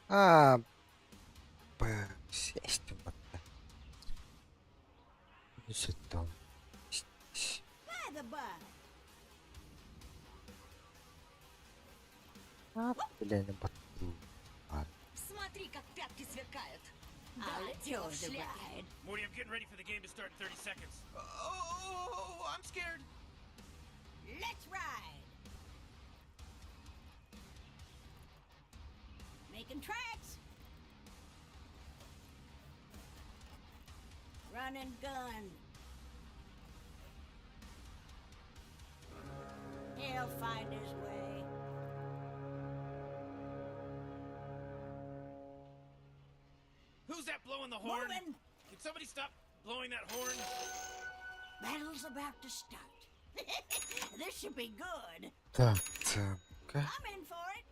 А, сесть вот так. Что там? By the by, А, блин, бату. А, Смотри, как пятки сверкают. I'll Да, дело в enjoy the шляпе. ride. Morty, I'm getting ready for the game to start in 30 seconds. Oh, I'm scared. Let's ride. Making tracks. Run and gun. He'll find his way. Who's that blowing the horn? Moving. Can somebody stop blowing that horn? Battle's about to start. This should be good. так, так. I'm in for it.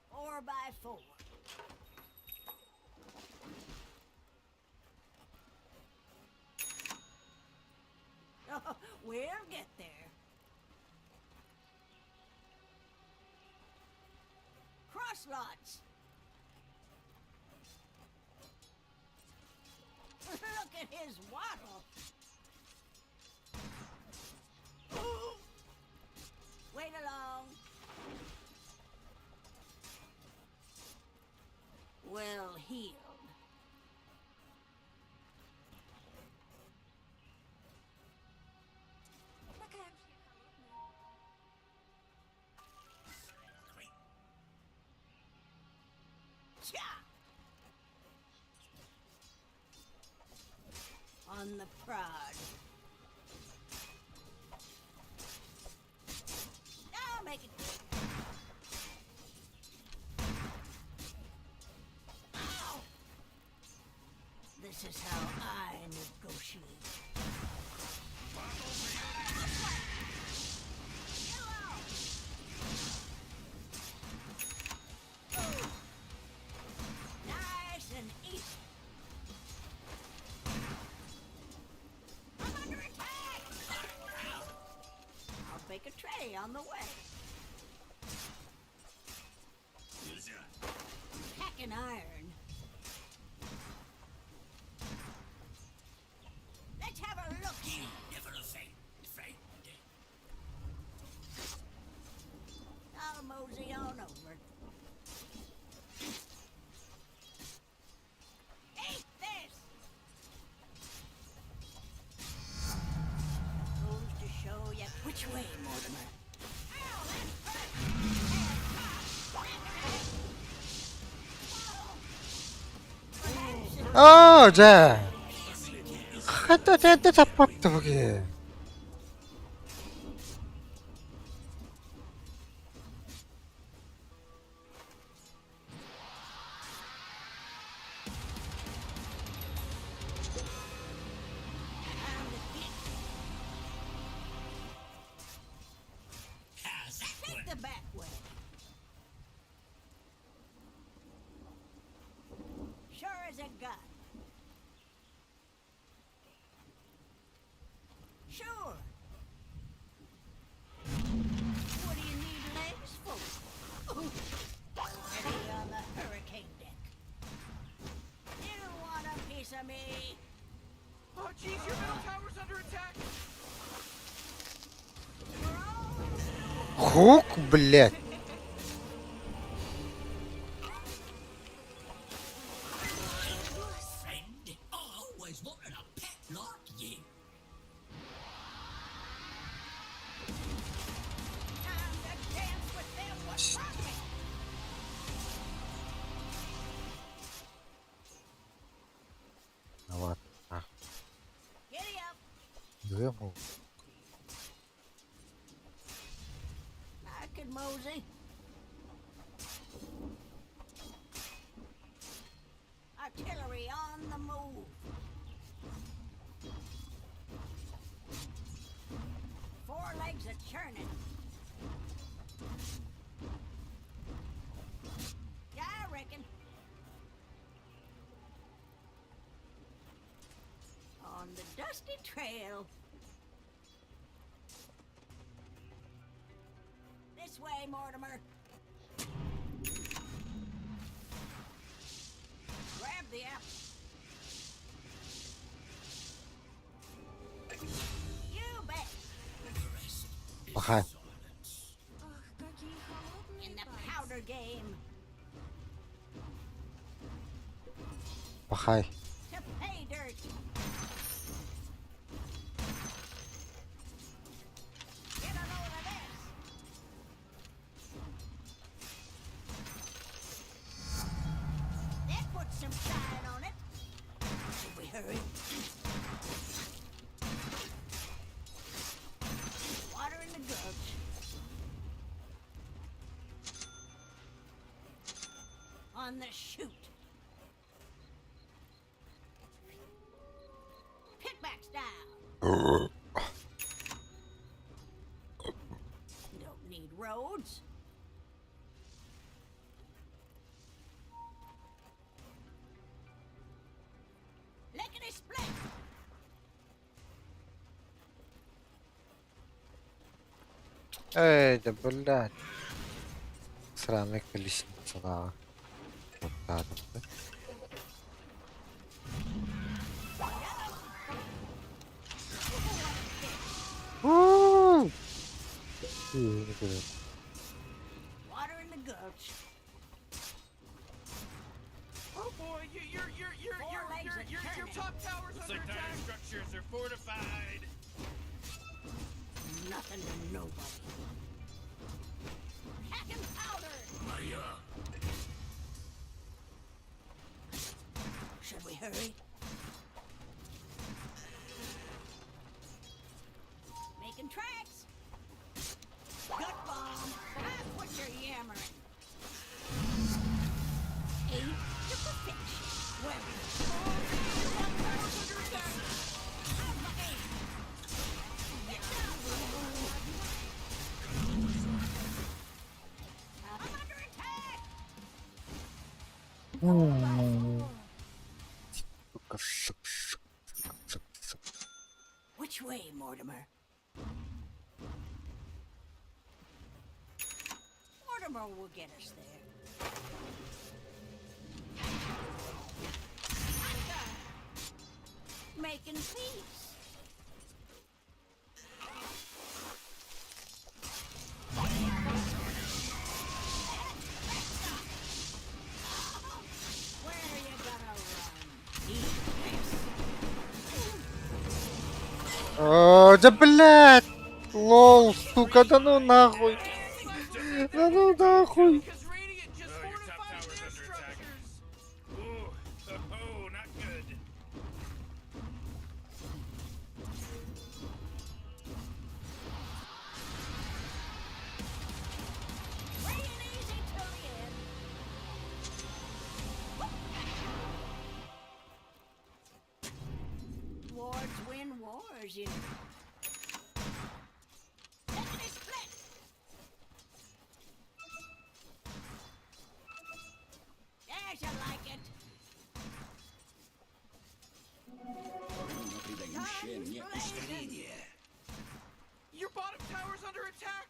Four by four. Oh, we'll get there. Cross lots. Look at his waddle. Wait along. Well healed. Такая вообще холодная. Cha! On the prod. I'll make it. Ow! This is how I negotiate. Nice and easy. I'm under attack! I'll bake a tray on the way. Packing iron. Let's have a look. Never a faint, faint. I'll mosey on over. Eat this! Goes to show you which way, Mortimer. Ow, that's 자. 하도 잡았다, 거기. Take the back way. Sure as a gun. Sure. What do you need legs for? Ready on the hurricane deck. You want a piece of me? Oh, jeez, your middle tower's under attack. Хук, блядь. Friend, I always wanted a pet like you. Time to dance with them. What's me? Вот. А, Giddy up. ему. I could mosey. Artillery on the move. Four legs a churning. Yeah, I reckon. On the dusty trail. This way, Mortimer. Grab the apple. You bet. Махай. Ах, какие холодные In the пальцы. powder game. Махай. To pay dirt. Get a load of this. That puts some shine on it. Should we hurry? Water in the gulch. On the chute. Pitbacks down. Don't need roads. Lickety split. Эй, да блядь. Сраная колесница, да. Вот так вот, да? У-у-у! Не говорю. Water in the gulch. Oh boy, your top tower's Looks under like attack. dire structures are fortified. Nothing to nobody. Hacking powder. Should we hurry? Making tracks. Gut bomb. That's what you're yammering. Eight to perfection. Well, I'm under attack. Сука, сука, сука, сука, сука. Which way, Mortimer? Mortimer will get us there. Making peace. Where are you gonna run? Eat this. О, да блядь! Лол, сука, да ну нахуй! Да ну нахуй! Because Radiant just Oh, your top fortified tower's their under attack. structures. Ooh, oh, not good. Free and easy till the end. Wars win wars, you know. Lickety split. There's you like it. Constellation. Your bottom tower's under attack.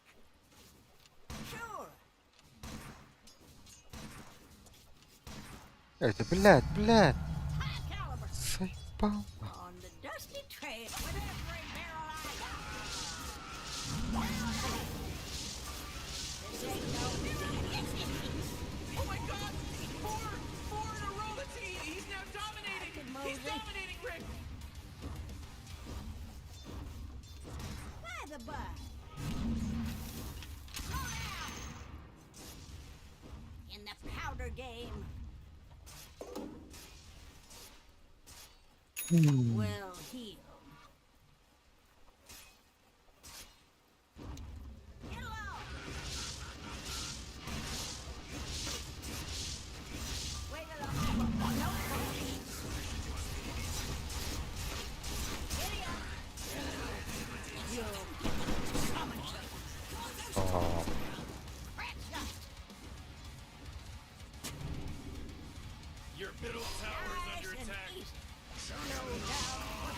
Sure. Эй, да блядь, блядь! High caliber. Заебал. On the dusty trail with every barrel I got. This ain't no Oh my god! Four in a row. He's now dominating. He's Mosey. dominating Rick. By the by. In the powder game. Well healed. Get low. Wiggle up. Nope. Giddy up. You'll get summoned. О, Crack shot. Your middle tower's under Nice and attack. easy. No doubt.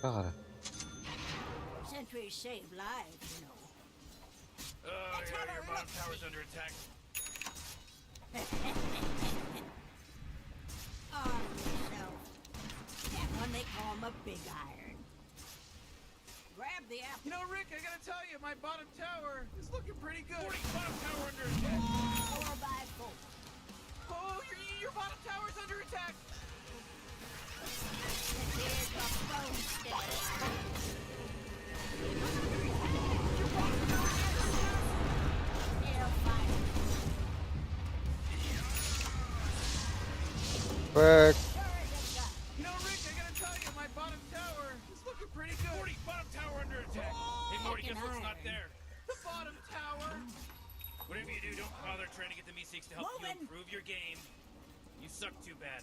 Cara. Sentries save lives, you know. Yeah, your bottom tower's under attack. Arm yourself. That one they call him a big iron. Grab the apple. You know, Rick, I gotta tell you, my bottom tower is looking pretty good. 40, bottom tower under attack. 4x4. Oh, your bottom tower's under attack. And here's the bone stick. He'll find it. Bak. Sure as a gun. You know, Rick, I gotta tell you, my bottom tower is looking pretty good. 40, bottom tower under attack. Hey, Morty, guess what's not there? The bottom tower. Whatever you do, don't bother trying to get the Meeseeks to help you Moving. improve your game. You suck too bad.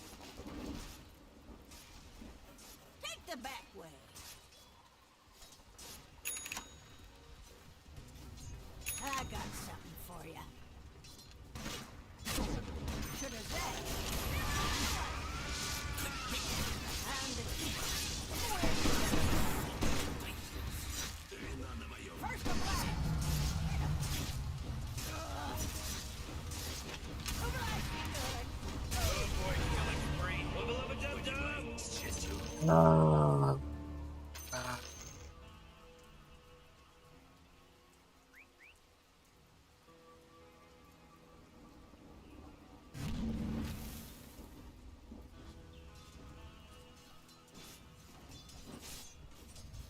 Take the back way. I got something for you. Should have said. I'm the key. First of all. Oh boy, killing spree. Level up a dub-dub. No.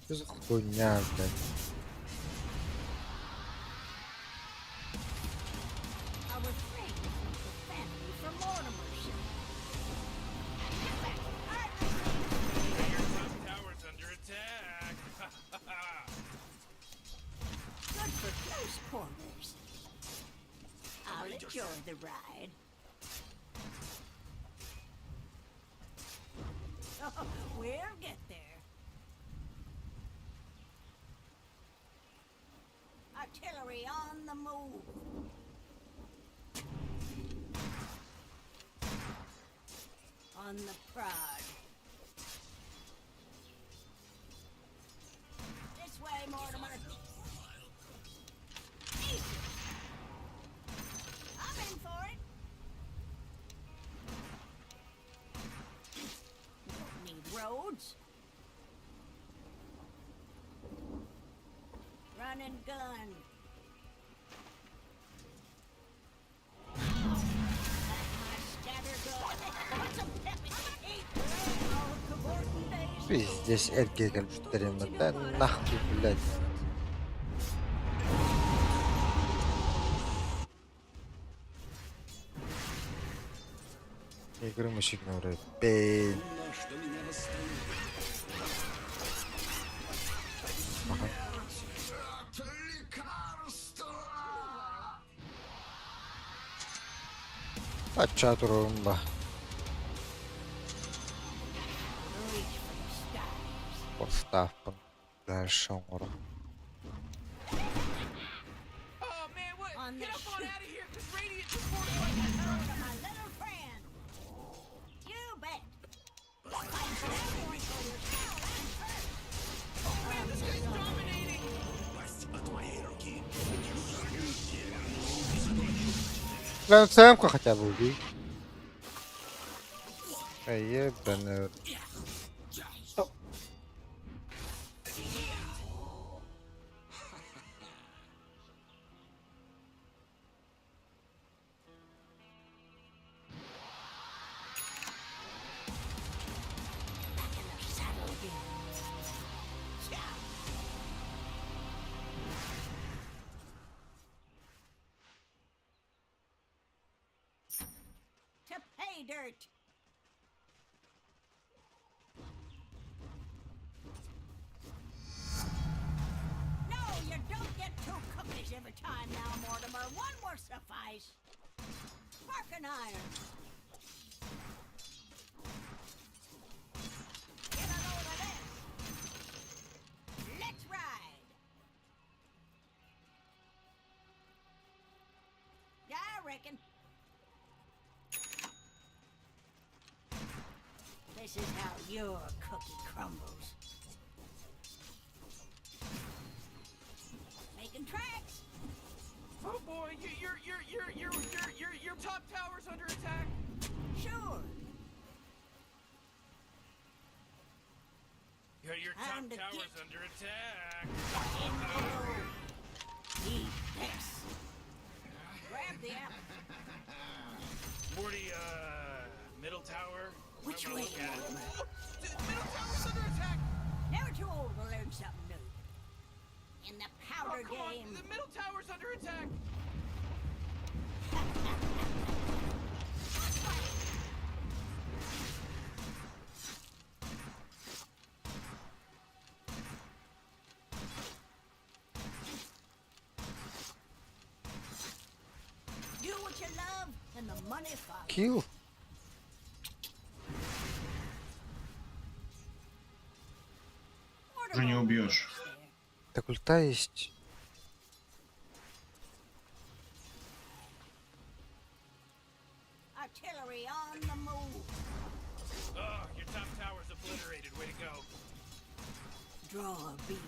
Что за хуйня, блядь? I was raised with a family from Mortimershire. Get back. Your top tower's under attack. Good for close quarters. I'll enjoy the ride. Oh, we'll get there. Artillery on the move. On the prod. This way, Mortimer. Easy. I'm in for it. You don't need roads. Run and gun. My scatter gun. Put some pep in the heat. Oh, cavorting days. Пиздец, эркек альбуштерим. Да нахуй, блядь. Игры мужик на уровне. Бей. Ага. Facciato romba. Reach for the stars. Porstappa. Дальше умра. Oh man, what? On Get the up on ship. out of here, cause Radiant just fortified my To tower. my little friend. You bet. Fight for everyone for your town and first. Oh man, this guy's dominating. Бля, цемку хотя бы убей. Ебаный. Back in the saddle again. Scout. To pay dirt. No, you don't get two cookies every time now, Mortimer. One will suffice. Spark an iron. Get a load of this. Let's ride. Yeah, I reckon. This is how your cookie crumbles. your top tower's under attack. Sure. Your Time top to tower's get- under attack. Eat this. Grab the apple. Morty, middle tower. Which I'm way, gonna look at it. Mortimer? Middle tower's under attack. Never too old to learn something new. In the Oh, powder come on. game. The middle tower's under attack. Do what you love, and the money follows. Kill. Mortimer Уже не will убьешь. get us there. Так ульта есть. Artillery on the move. Oh, your top tower's obliterated. Way to go. Draw a bead.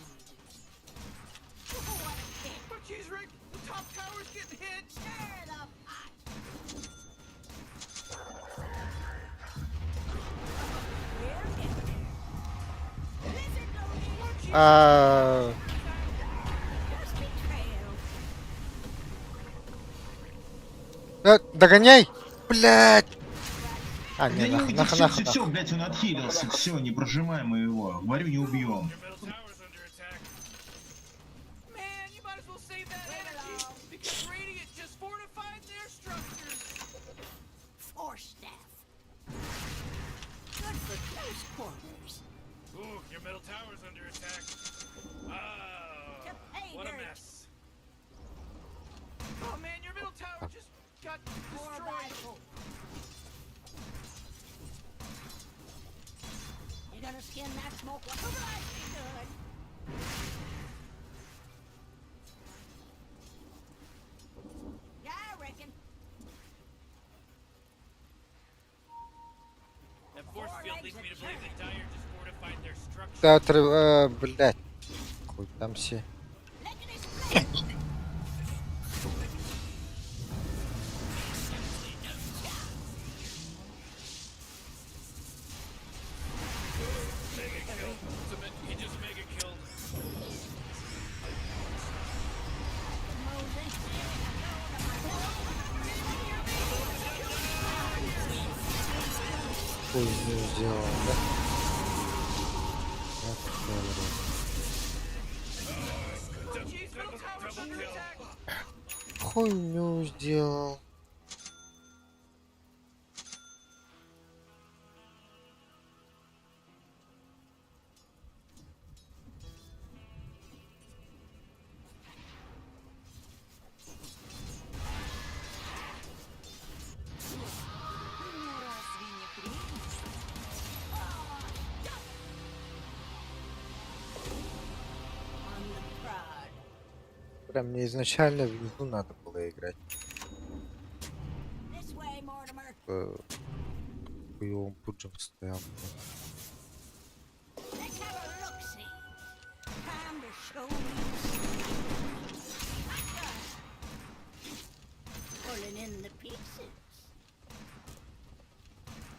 What a kick. But geez, Rick, the top tower's getting hit. Stir the pot. We'll get there. Lizard loading. А, Just betrayal. догоняй! Блять! А, Да не, не, нах, нах, нах, нах. все, блядь, он отхилился, все, не прожимаем мы его. Говорю, не убьем. Your middle tower's under attack. Man, you might as well save that energy because Radiant just fortified their structures. Force staff. Good for close quarters. Ooh, your middle tower's under attack. Oh, To pay what a dirt. mess. Oh man, your middle tower just got 4 by destroyed. 4. You gonna skin that smoke? What will I be good? Yeah, I reckon. That force field leads me to believe that Dire just fortified their structure. Театр, блять. Хуй там все. Lickety split. He just mega killed. Хуйню сделал, да? Я говорю. Jeez, middle tower's under attack. Хуйню сделал. On the prod. Прям мне изначально внизу надо было играть. This way, Mortimer. Хуёвым пуджем стоял. Let's have a look-see. Time to show you. Hot gun. Pulling in the pieces.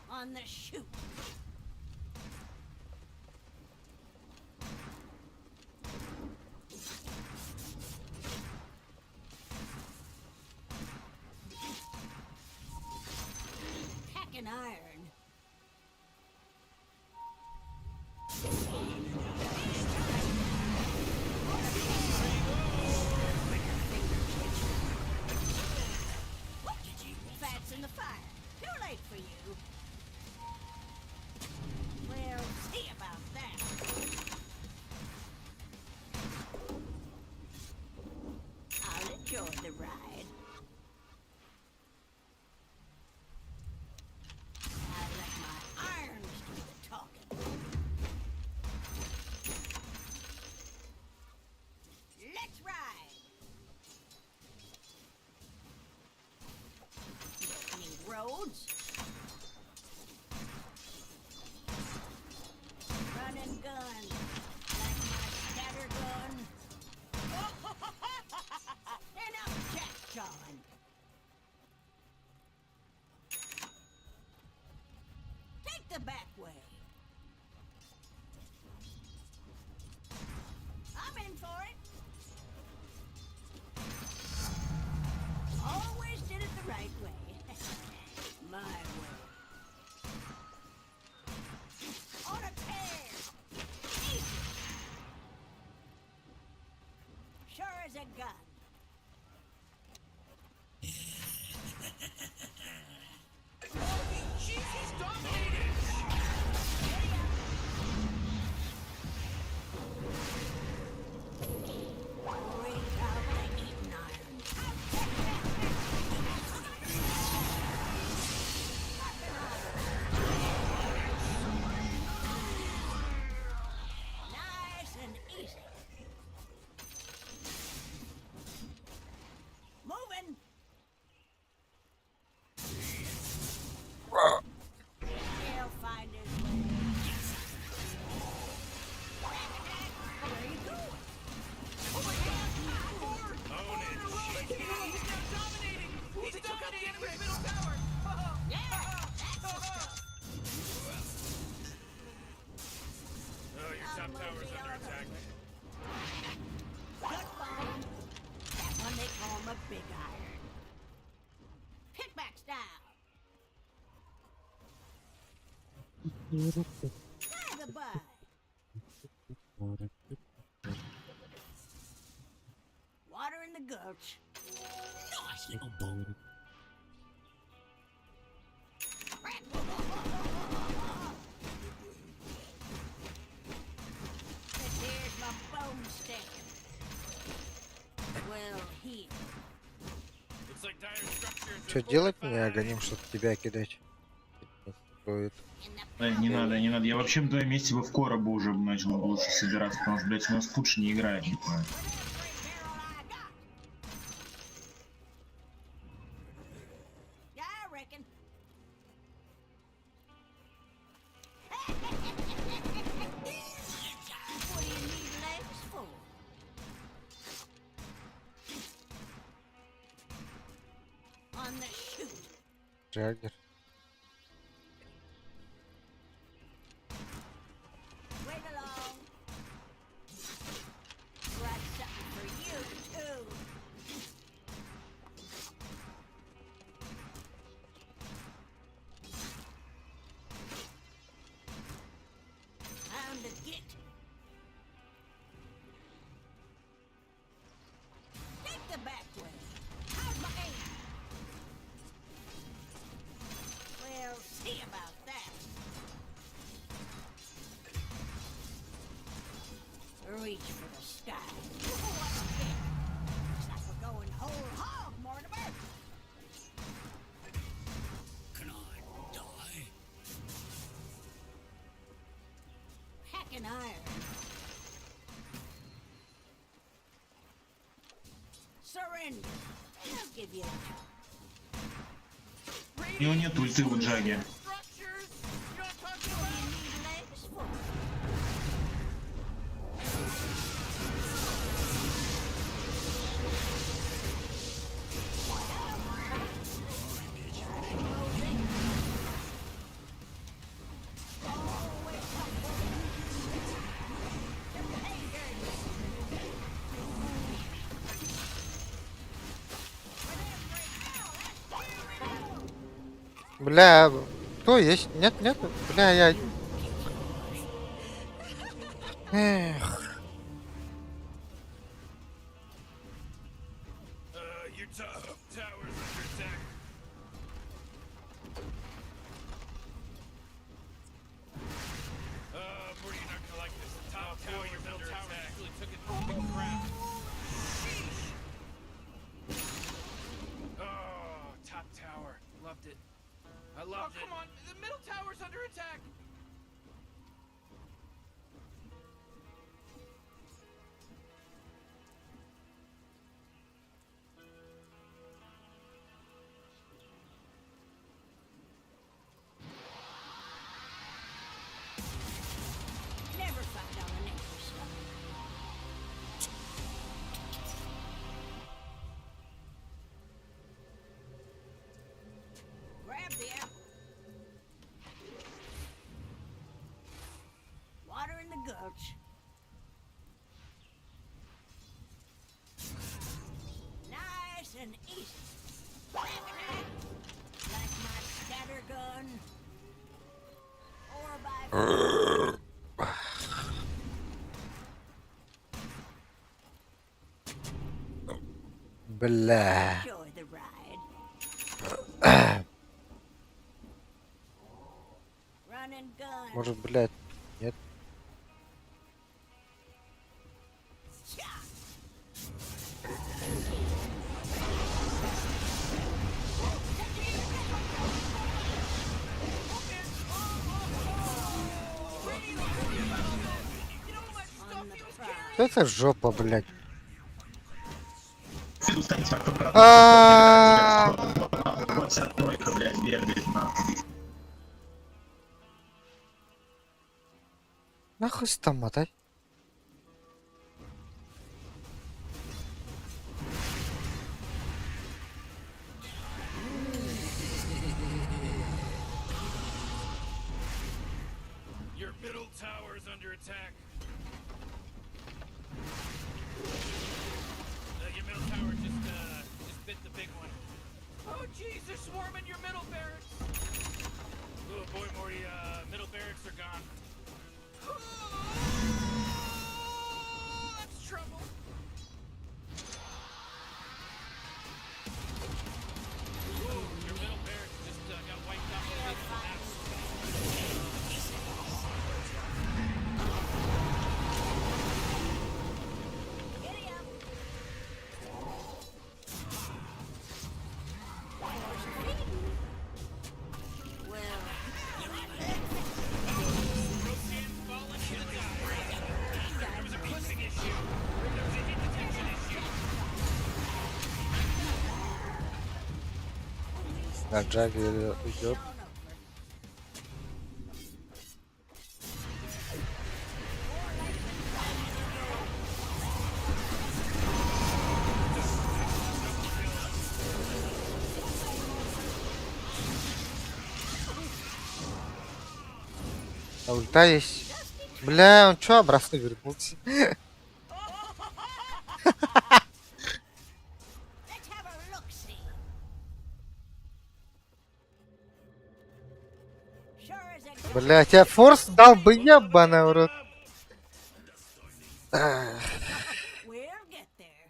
On the shoot. Packing iron. Fats in the fire. Too late for you. We'll see about that. I'll enjoy the ride. I let my irons do the talking. Let's ride. Need roads. Run and gun. Like my scatter gun. Enough, Jack. back way. I'm in for it. Always did it the right way. My way. On a tear. Easy. Sure as a gun. He's dominating. Breathe out the eaten iron. Nice and easy. Moving. He'll find his way. Where you going? Oh my god! Four in a row. He's now dominating. He's took out the enemy's middle tower. Yeah, that's the stuff. Oh, your top tower's under attack. Good bone. That one they call him a big iron. Kickback style. By the by. Water in the gulch. Nice little bowl. There's my bone sticking. Well, here. Looks like dire structures. Что делать мне, Аганим, чтобы тебя кидать? Стоит. In the Да, не надо, не надо. Я вообще на твоем месте бы в коробу уже начал лучше собираться, потому что, блядь, у нас Пудж не играет никуда. every barrel I got. Yeah, I reckon. What do you need legs for? On the shoot. Джаггер. Wait along. Got something for you too. Time to get. Take the back way. How's my aim? We'll see about that. Reach for the sky. What a hit. Looks like we're going whole hog, Mortimer. Can I die? Hacking iron. Surrender. I'll give you that. У него нет ульты у Джаги. Structures. You know what I'm talking What do about? you need legs for? Бля, кто есть? Нет, нет. Бля, я... Эх. Your top tower's under attack. Morty, you're not gonna like this. The top tower's under attack. Really took it big crap. Oh, top tower. Loved it. I Oh, loved it. come on. The middle tower's under attack. Never fight on the next stuff. Grab the apple. Бля. Enjoy the ride. Run and gun. Может, блядь, нет? Cha! On the prize. Это жопа, блядь. Станется, кто правда. А. Вот вся тройка, блядь, бегает нахуй. Нахуй там мотать? Your middle tower is under attack. Your middle tower just bit the big one. Oh, jeez, they're swarming your middle barracks. Oh boy, Morty, middle barracks are gone. Oh, that's trouble. Ooh, your middle barracks just got wiped out with a big map. Giddy up. Well, There was a pissing issue. There was a heat detection issue. На Джаге идет. А ульта есть. Бля, он чё обратно вернулся? let's have a look-see. Sure as a Бля, тебя форс дал бы ебаный в рот. We'll get there.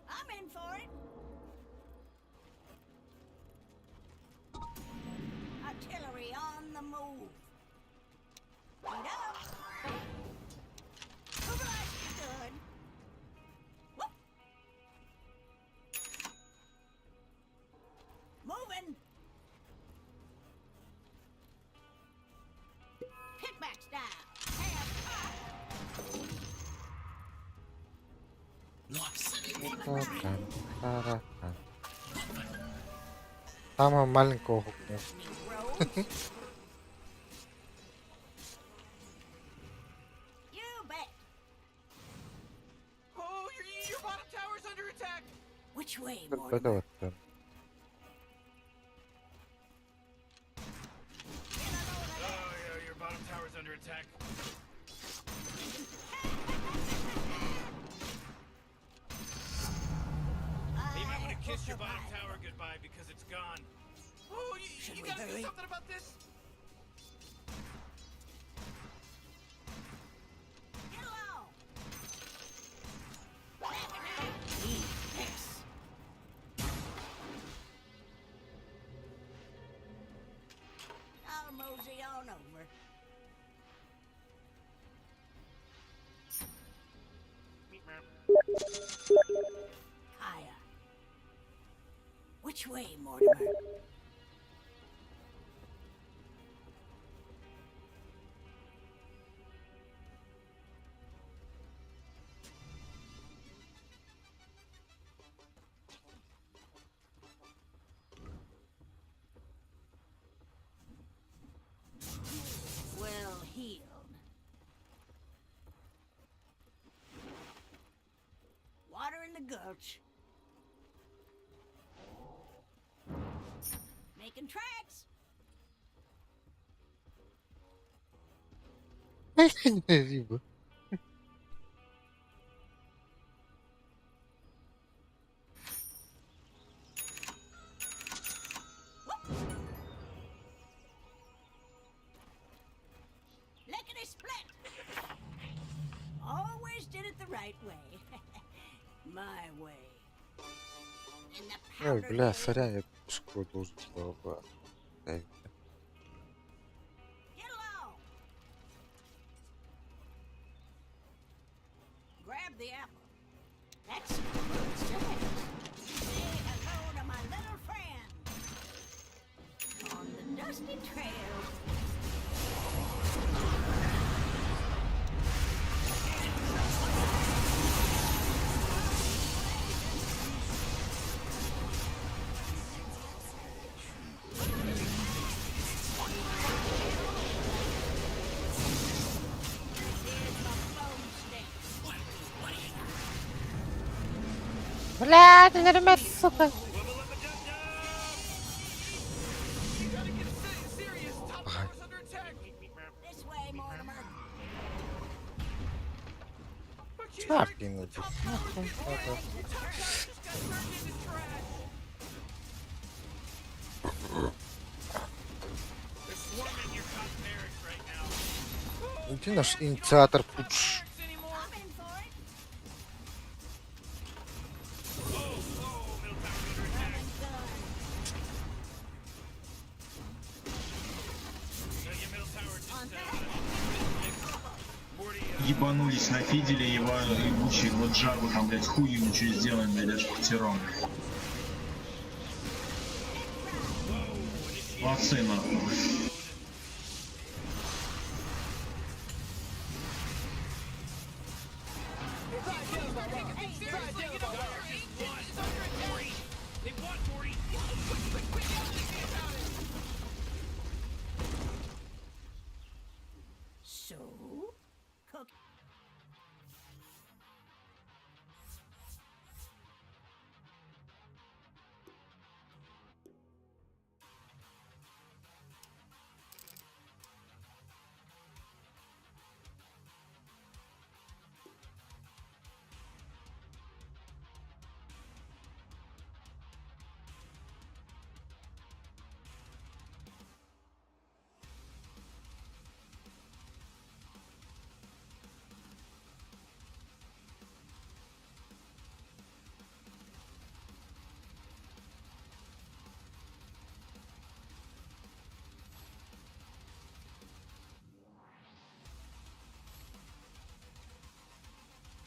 I'm in for it. Artillery on the move. Lead up. Good. Whoop. Moving. Kickback style. Таракан, таракан. Самого маленького хукнул. You bet. Oh, your bottom tower's under attack. Which way, Это Mortimer? вот прям. Oh yeah, your bottom tower's under attack. You might want to kiss your bottom tower goodbye because it's gone. Oh, you we gotta do hurry? something about this. Get along. Yes. I'll mosey on over. Kaya. Which way, Mortimer? Well healed. Water in the gulch. Making tracks. Либо. Lickety split. Always did it the right way. My way. In the Ой, powder бля, days, сорян, я пешку должен был бы ставить. get along. Grab the apple. That's say hello to my little friend. On the dusty trail. Бля, ты нормально, сука. You gotta get serious. Top tower's under attack. This way, Mortimer. But she's Ah, right. блин, Top это- tower's destroyed. Ага. The top tower just got turned into trash. They're swarming your top barracks right now. Где наш инициатор путч? Barracks anymore. I'm in for it. Middle tower's under attack. Your middle tower just, Morty, Ебанулись на фиделе, ебучий, вот Джагу там, блядь, хую ничего сделаем, блядь, даже пятером. Молодцы, нахуй. they want Morty. So, cook.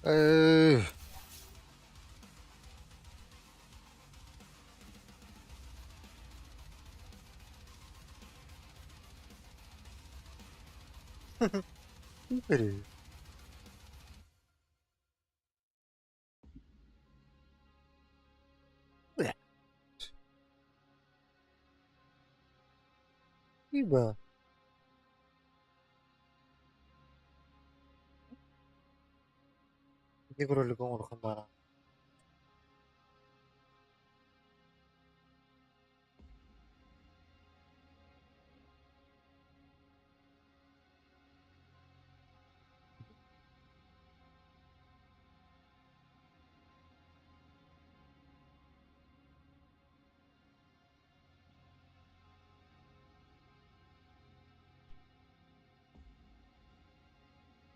Эх. Игорь. Бля. Ибо. Игру легко Рухамбара.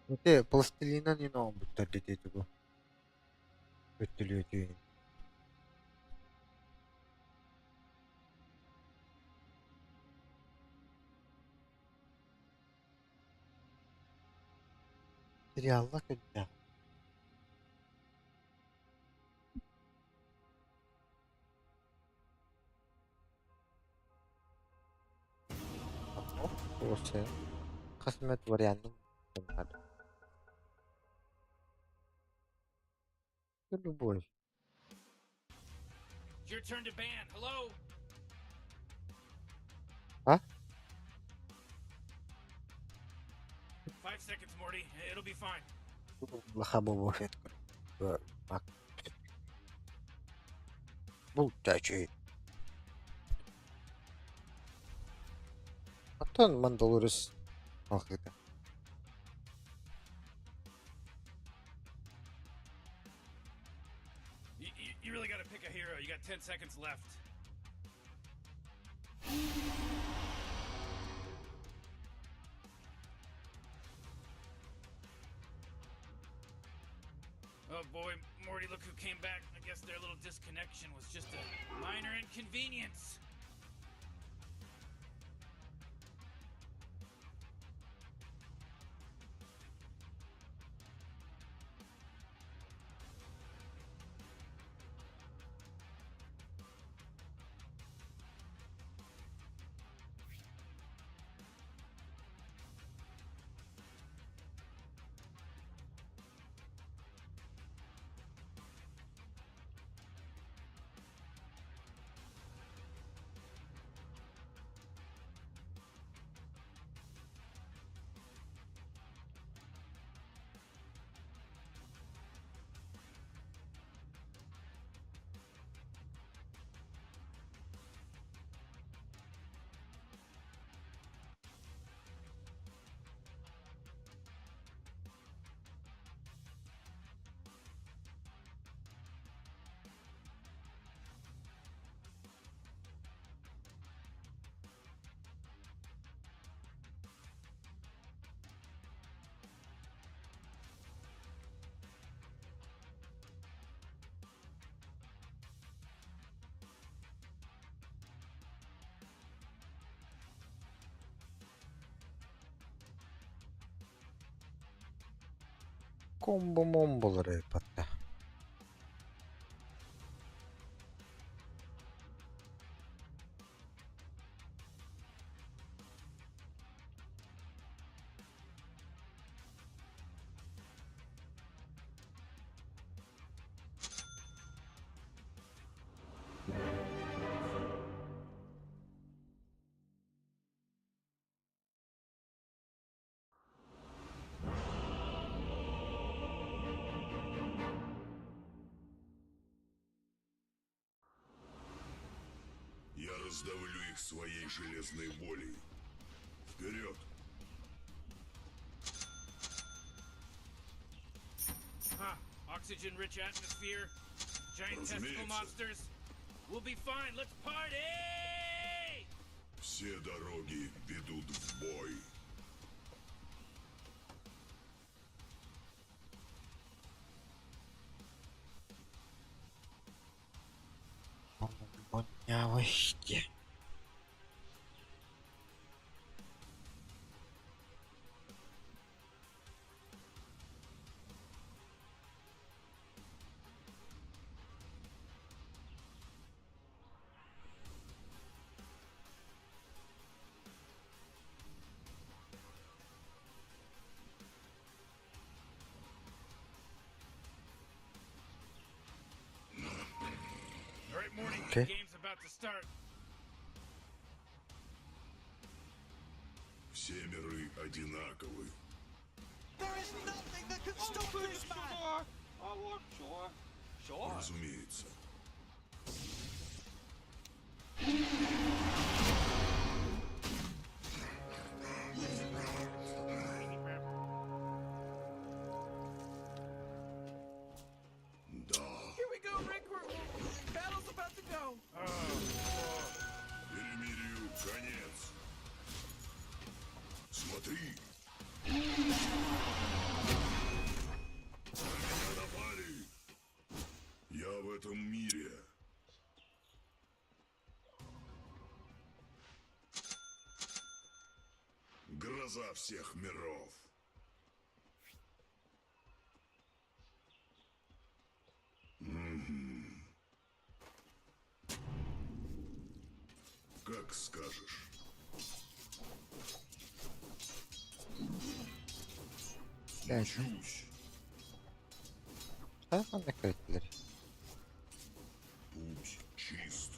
근데 플астилин은 너 못할 때 저거. ветлёте. Реально когда. Просто космет вариантом надо. Любой. It's your turn to ban. Hello? Huh? 5 seconds, Morty. It'll be fine. Лохабовый эффект. Удачи. Антон Мандалорис. Ах, это. You really gotta pick a hero. You got 10 seconds left. Oh boy, Morty, look who came back. I guess their little disconnection was just a minor inconvenience. Комбо момбо репати. Я раздавлю их своей железной волей. Вперед! Oxygen-rich atmosphere, giant testicle Разумеется. monsters. We'll be fine. Let's party! Все дороги ведут в бой. Вонявості. All right, Morty. Okay. The game's about to start. Все миры одинаковы. Разумеется. Да. Here we go, Rick. Battle's about to go. Перемирию конец. Смотри. На меня напали. Я в этом мире. Гроза всех миров. Как скажешь. Учусь. Та там не критleri. Путь чист.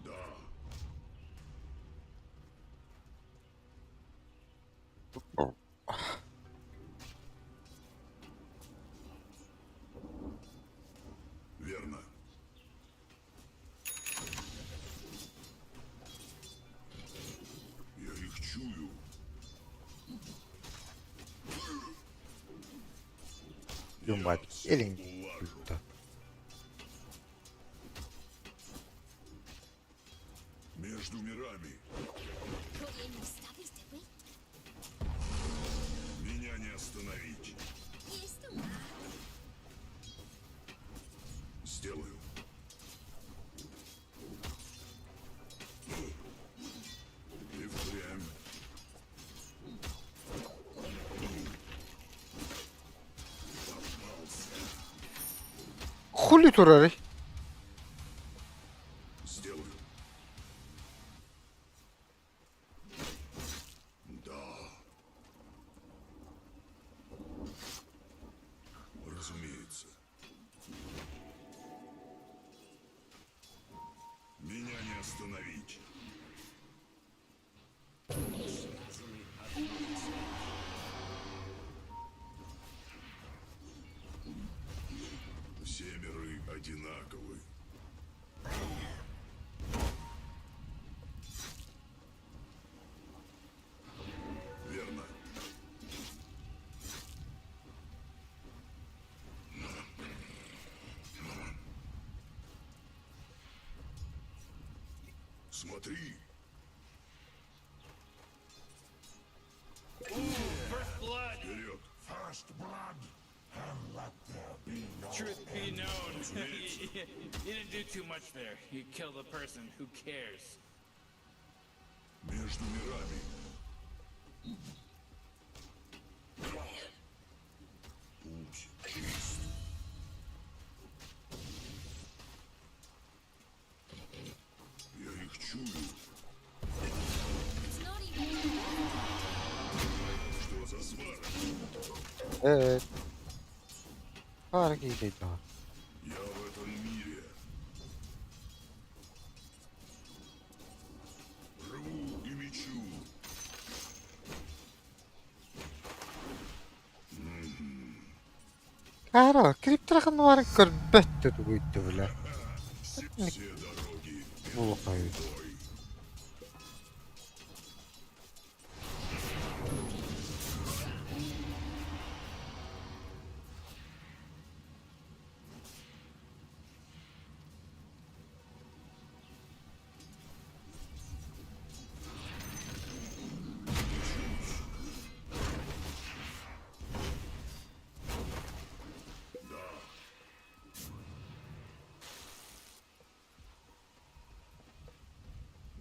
Да. Верно. Я их чую. Думать. Всё Или улажу. да. Между мирами Put in your stubbies, did we? меня хули турары? Сделаю. Да. Разумеется. Меня не остановить. Все миры одинаковы. Верно. Смотри. First blood. Вперед. First blood. And let there be no Truth be known, you didn't do too much there. You killed a person. Who cares? Между мирами. Путь чист. Я их чую. It's not even. Что за свара? Evet. Fark edildi. Я в этом мире. Рву и мечу. Karo, kriptrakan var körbette tuğuydu bile. Все дороги Bu bakayım. бой.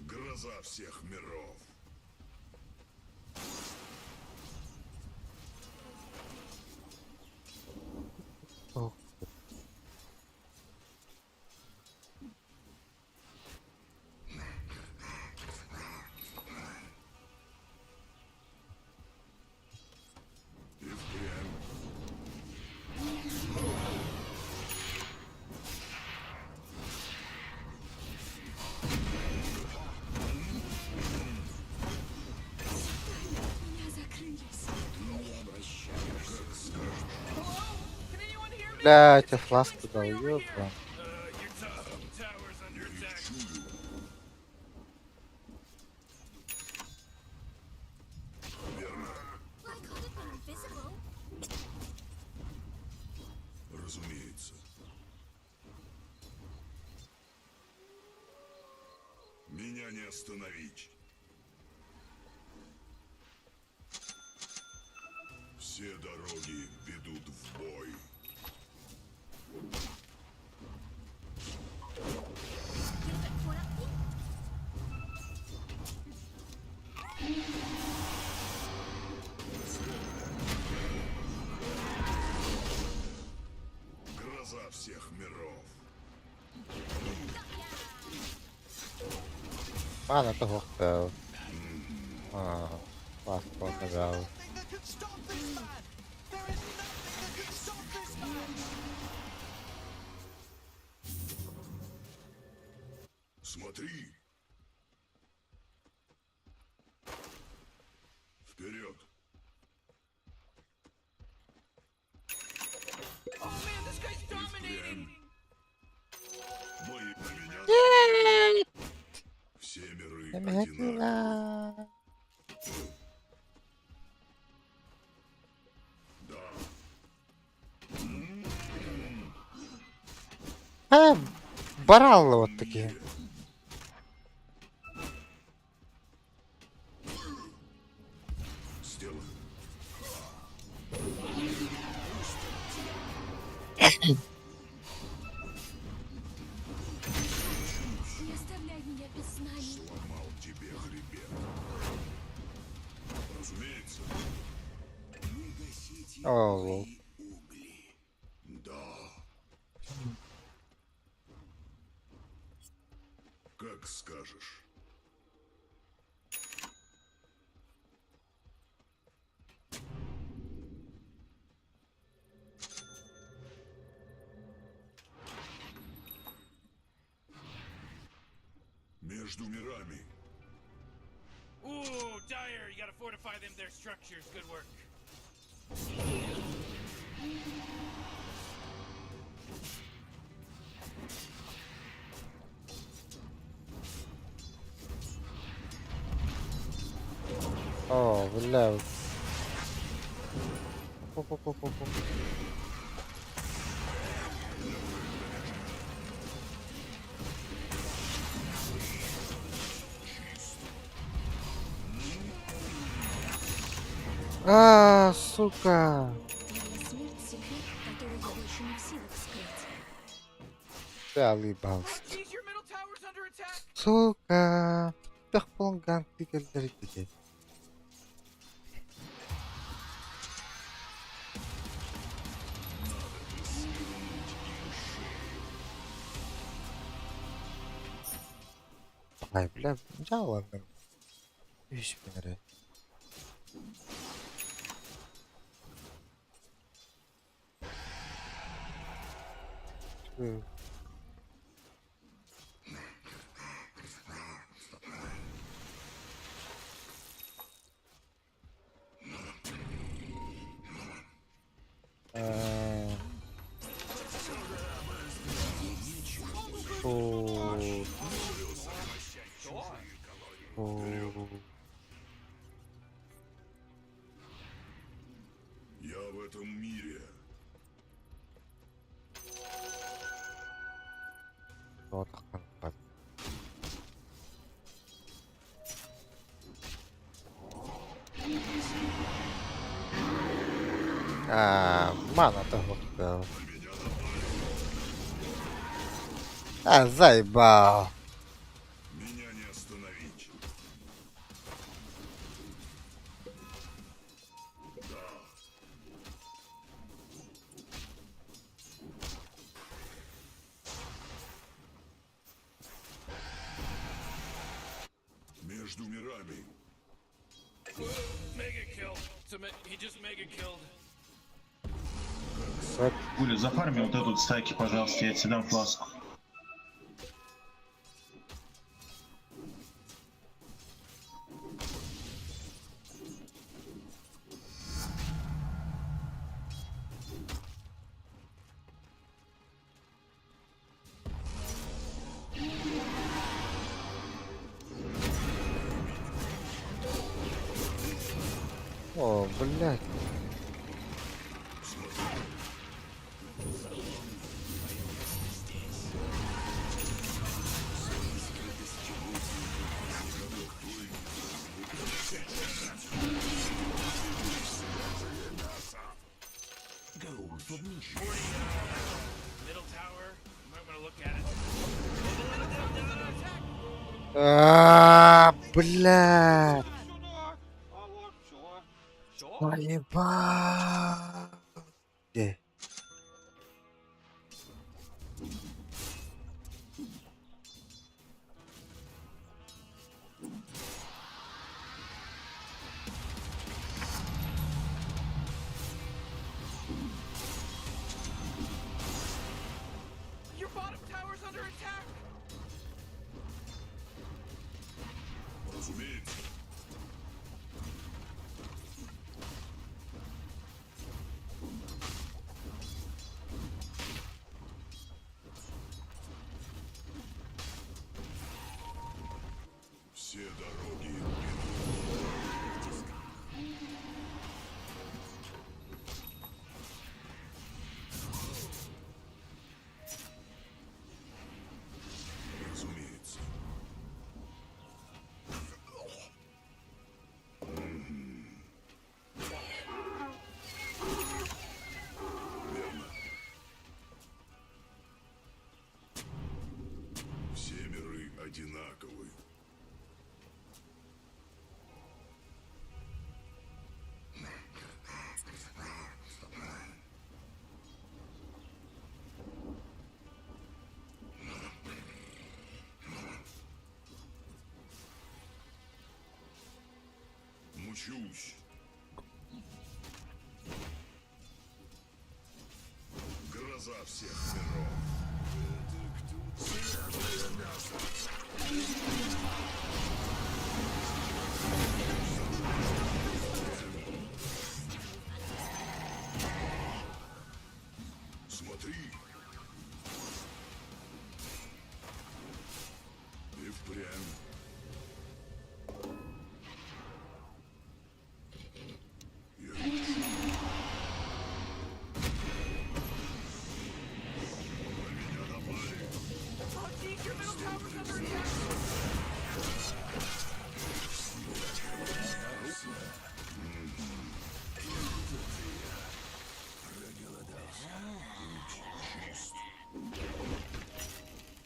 Гроза всех миров. Oh. И впрямь. Меня закрылись. Can anyone hear me? Блять, я фласку дал, ёбан. Your tower's under attack. Чую. Верно. Why can't it be invisible? Разумеется. Меня не остановить. Все дороги ведут в бой. Гроза всех миров. Mano, to chłopę. O, łatwo odebrał. Смотри. Вперед. Oh man, this guy's dominating. Бои на меня. Все миры одинаковы. Emekliler. Да. Бараллы вот такие. Сделаю. Не оставляй меня без знаний. Сломал тебе хребет. Разумеется. О, Да. Между мирами. Ooh, Dire, you gotta fortify them their structures. Good work. О, бля. Пу-пу-пу-пу-пу. Сука. Моя смерть — секрет, который я больше не в силах скрыть. Alibaba. Archie's, your middle tower's under attack. Suka. Takbong ganti ka dari tiga. Ay, bля, jalan kan. Ih, bener ya. Я в этом мире. Вот так. Mana того такого? Заебал. Меня не остановить. Между мирами. Mega kill. He just mega killed. Гуля, зафарми вот эту стайки, пожалуйста, я тебе дам фласку. О, блядь. Middle tower. You might want to look at it. Блядь. Сюда. А вот все. Все? Поебал. Где? Your bottom tower's under attack. Разумеется. Все дороги разумеется. Верно. Все миры одинаковы. Мучусь. Гроза всех миров. Это кто Смотри. И впрямь. Oh, geez, your middle tower's under attack.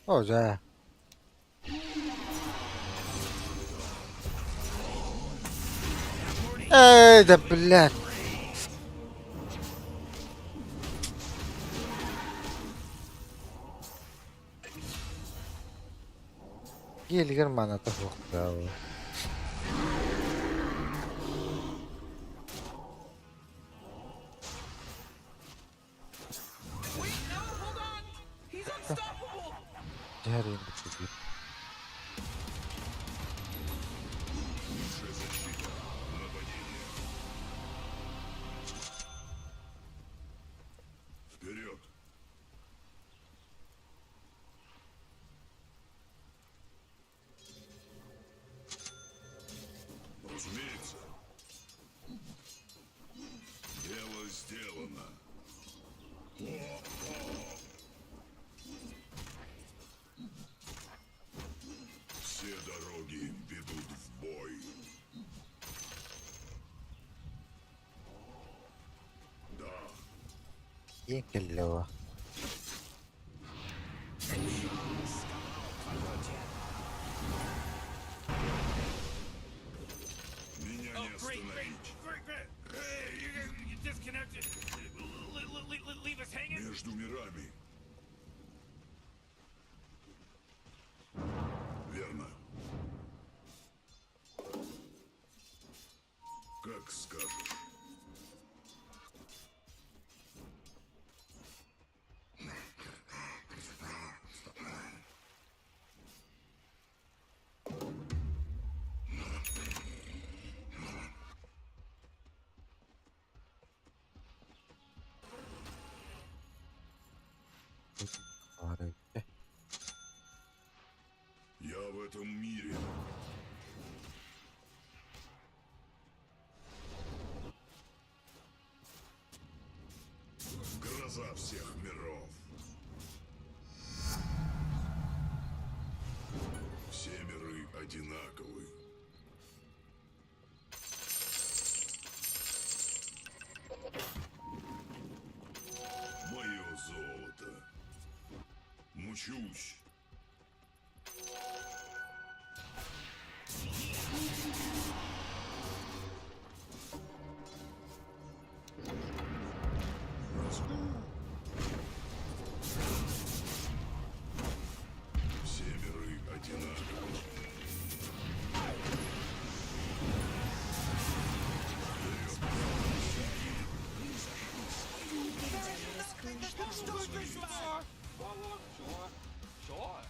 О, да. Эй, да блядь. Гельгер мана того вправо. Wait, no, hold on. He's unstoppable. Ярин тебе. Вперед. Разумеется. Дело сделано. Все дороги ведут в бой. Да. Гельгелева. Меня Oh, не great, great, остановить. great, great. Hey, you disconnected. Leave us hanging? Между мирами. Верно. Как скажешь. Я в этом мире. Гроза всех миров. Все миры одинаковы. Мое золото. Мучусь. Все миры одинаковы. Sure.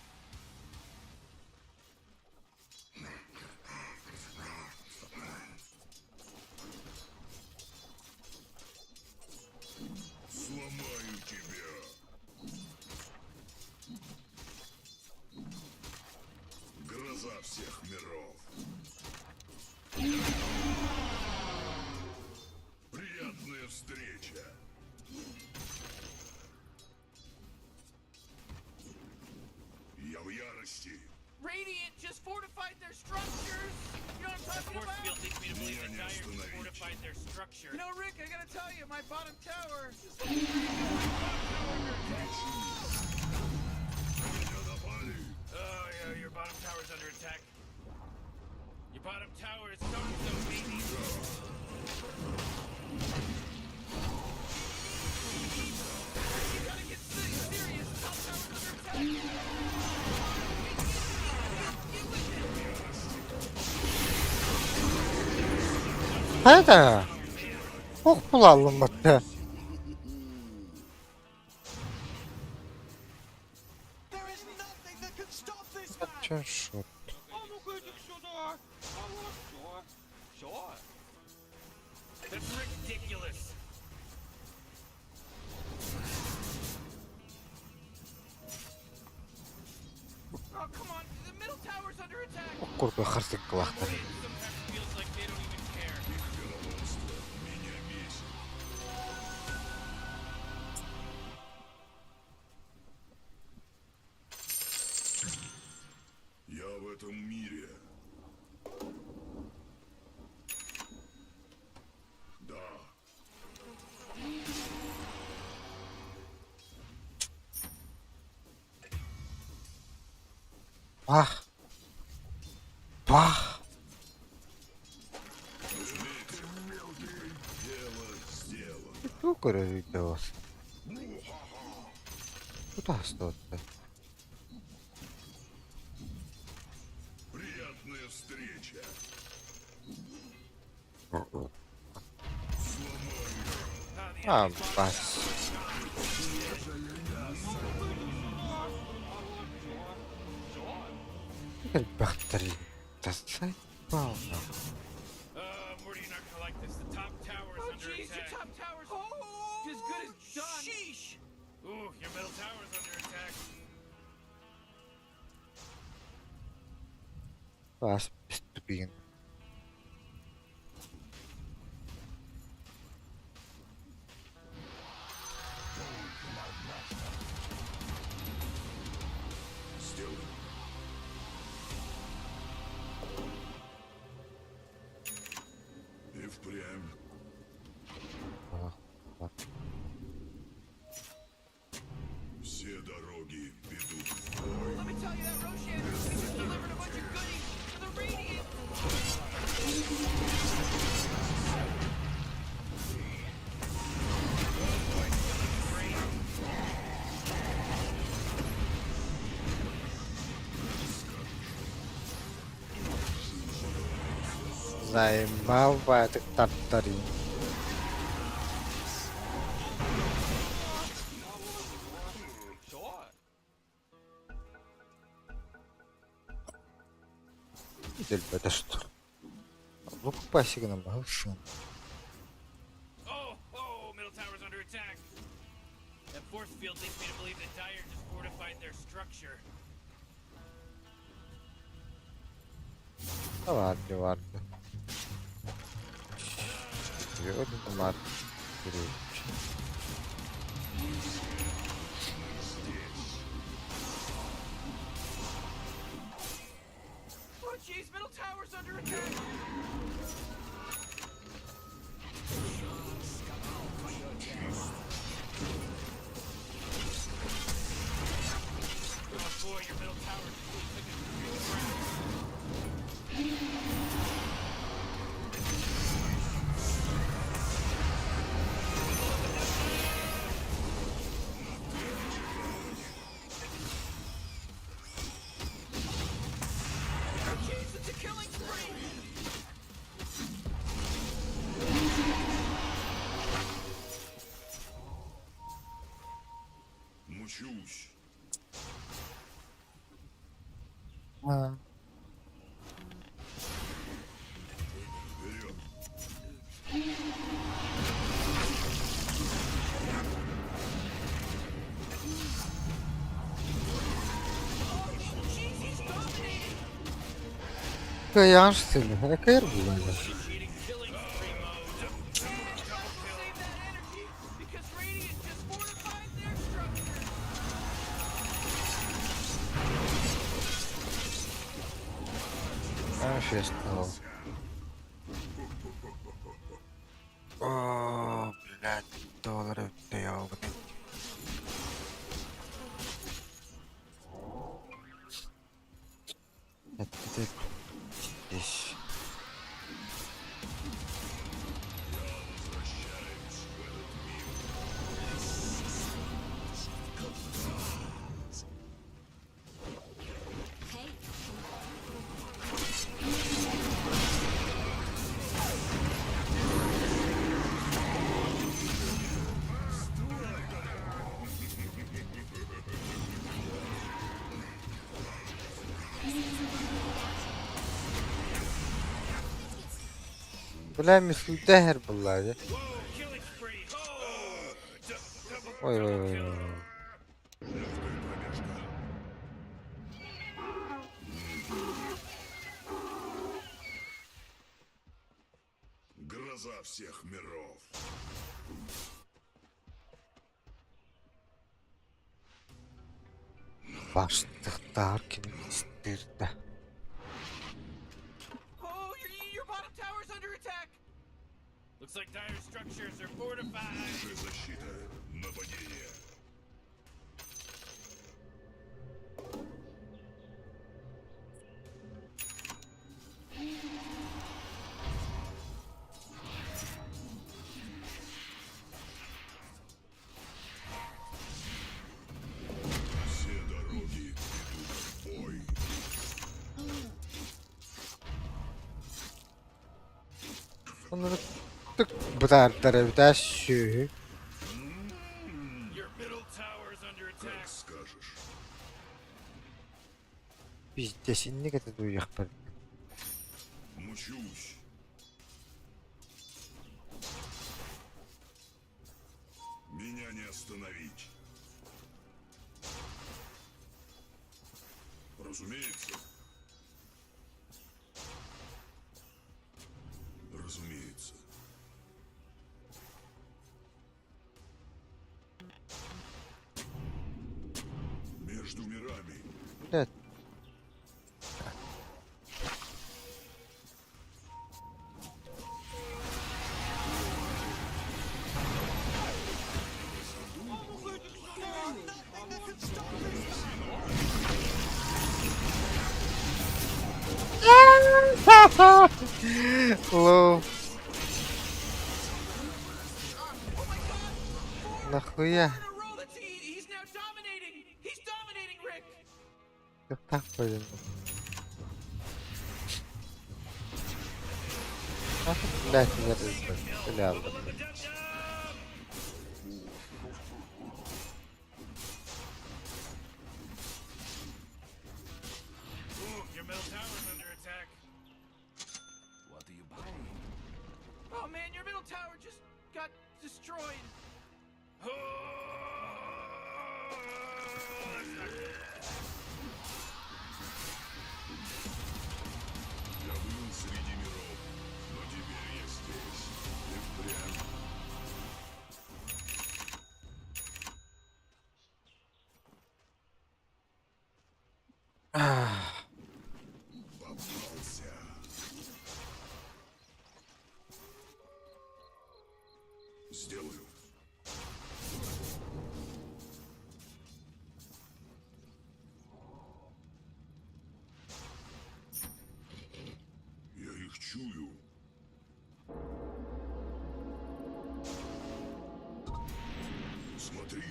Сломаю тебя. Гроза всех миров. Приятная встреча. Я в ярости. Radiant just fortified their structures. You know what I'm The talking force about? field leads me to believe Меня the не Dire остановить. fortified their structure. You know, Rick, I gotta tell you, my bottom tower is under attack. Меня напали. Oh, yeah, your bottom tower's under attack. Your bottom tower is so baby. You gotta get serious. Top tower's under attack. Это? Ох, плавно это. There is Чешот. А ну-ка иди сюда. А вот что? Все? That's ridiculous. Oh, come on. The middle tower's under attack. Курка харсик кылахтар. Sometimes feels like they don't even care. Меня бесит. Я в этом мире. Да. Пах. Пах. Дело сделано. Тукара видос. Куда что-то? Приятная встреча. А, бас. Теперь бахтери. Тасай. Пау. Morty, you're not gonna like this. The top tower is Oh, under jeez, your attack. top tower's as good as done. Sheesh. Ooh, your middle tower is under attack. Бас. Ступин. Сделано. И впрямь. Все дороги ведут в бой. Let me tell you that Roshan just delivered a bunch of goodies to the Radiant. Заебал бы этот тартари. Sure. Это что? Ну, пасек нам большой. Oh, middle tower's under attack. That force field leads me to believe that Dire just fortified their structure. Да ладно, ладно. Серьезно, мат. Oh, jeez, middle tower's under attack. Oh boy, your middle tower just took a big crap. Oh, jeez, it's a killing spree. Мучусь. А, Вперед. Jeez, he's dominating. Каян, что ли? Какая была? Initiating killing spree mode. Save that energy because Radiant just fortified their structure. А, сейчас стало. О, блядь, долларов ты ёбаный. Это ты здесь. Hey, Бля, мислуйте гербаладі. Killing spree. Oh! Double Ой-ой-ой. Гроза всех миров. Başlıklar istirdi. Oh, your bottom tower's under attack. Looks like dire structures are fortified. Защита. Нападение. Все дороги ведут в бой. Onları tık bıraktılar bir daha şu. Your middle tower's under Как attack. скажешь. Biz kesinlikle duyacak bir. Мучусь. Меня не остановить. Разумеется. Разумеется. Между мирами. Evet. Лоу. Нахуя? In a row, he's now dominating. He's dominating, Rick. Yok tak koydum. Nasıl belki veririz bak. Öyle aldım. Ooh, your middle tower's under attack. What are you buying? Oh man, your middle tower just got destroyed. Я был среди миров, но теперь я здесь. И впрямь. Попался. Сделаю. Я их чую. Смотри.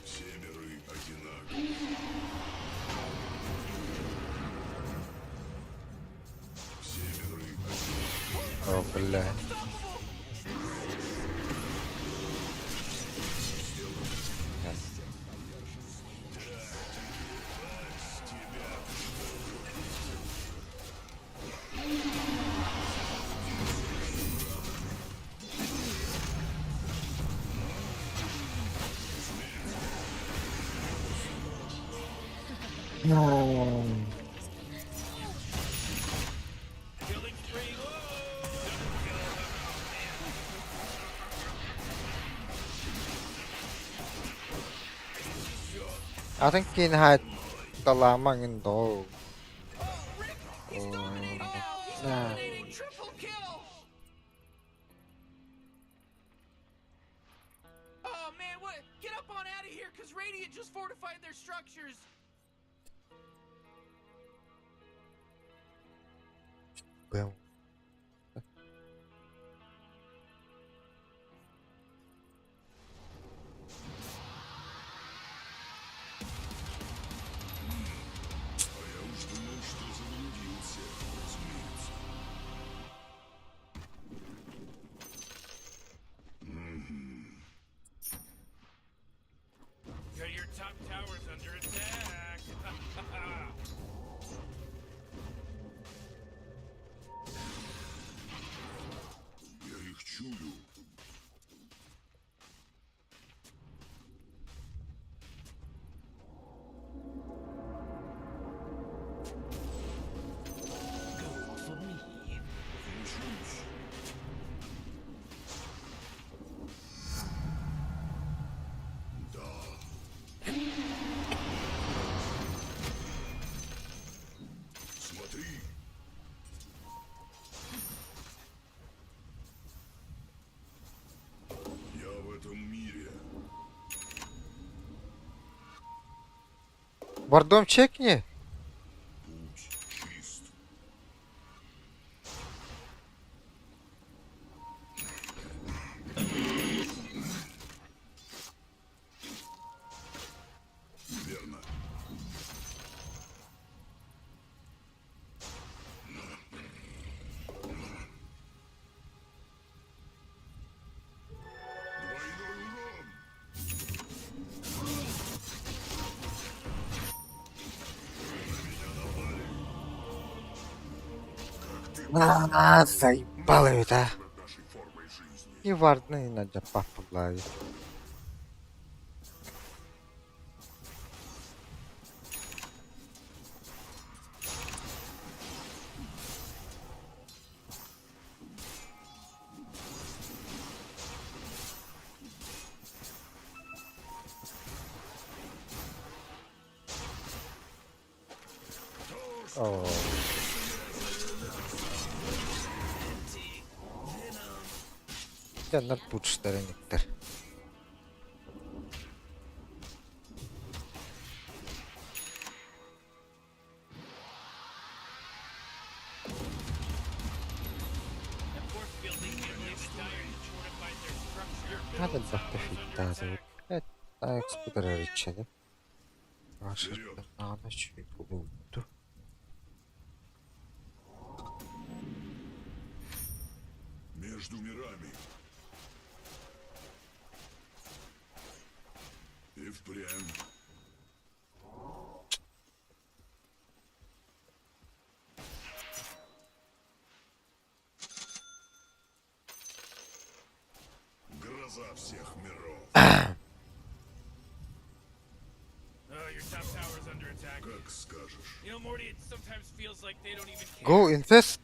Все миры одинаковы. Все миры одинаковы. О, бля. No. Killing spree. I think in had the lamang in dog. Oh, Rick, he's dominating now. He's Nah. dominating. Triple kill. Oh man, what? Get up on out of here, cause Radiant just fortified their structures. Boom. А я уж думал, что заблудился, разумеется. Вардом чекни. Путь чист. Верно. Двойной урон. Заебало это. Над нашей формой жизни. И вардный надо по голове. О. Я на путь сторониктер. That force field leads me to believe that Dire just fortified their structure. Надо бахтофить даже. Это экспутера речи. Ваша на ночь и буду. Между мирами. И впрямь. Гроза всех миров. Oh, your top tower's under attack. Как скажешь. You know, Morty, it sometimes feels like they don't even care. Go invest.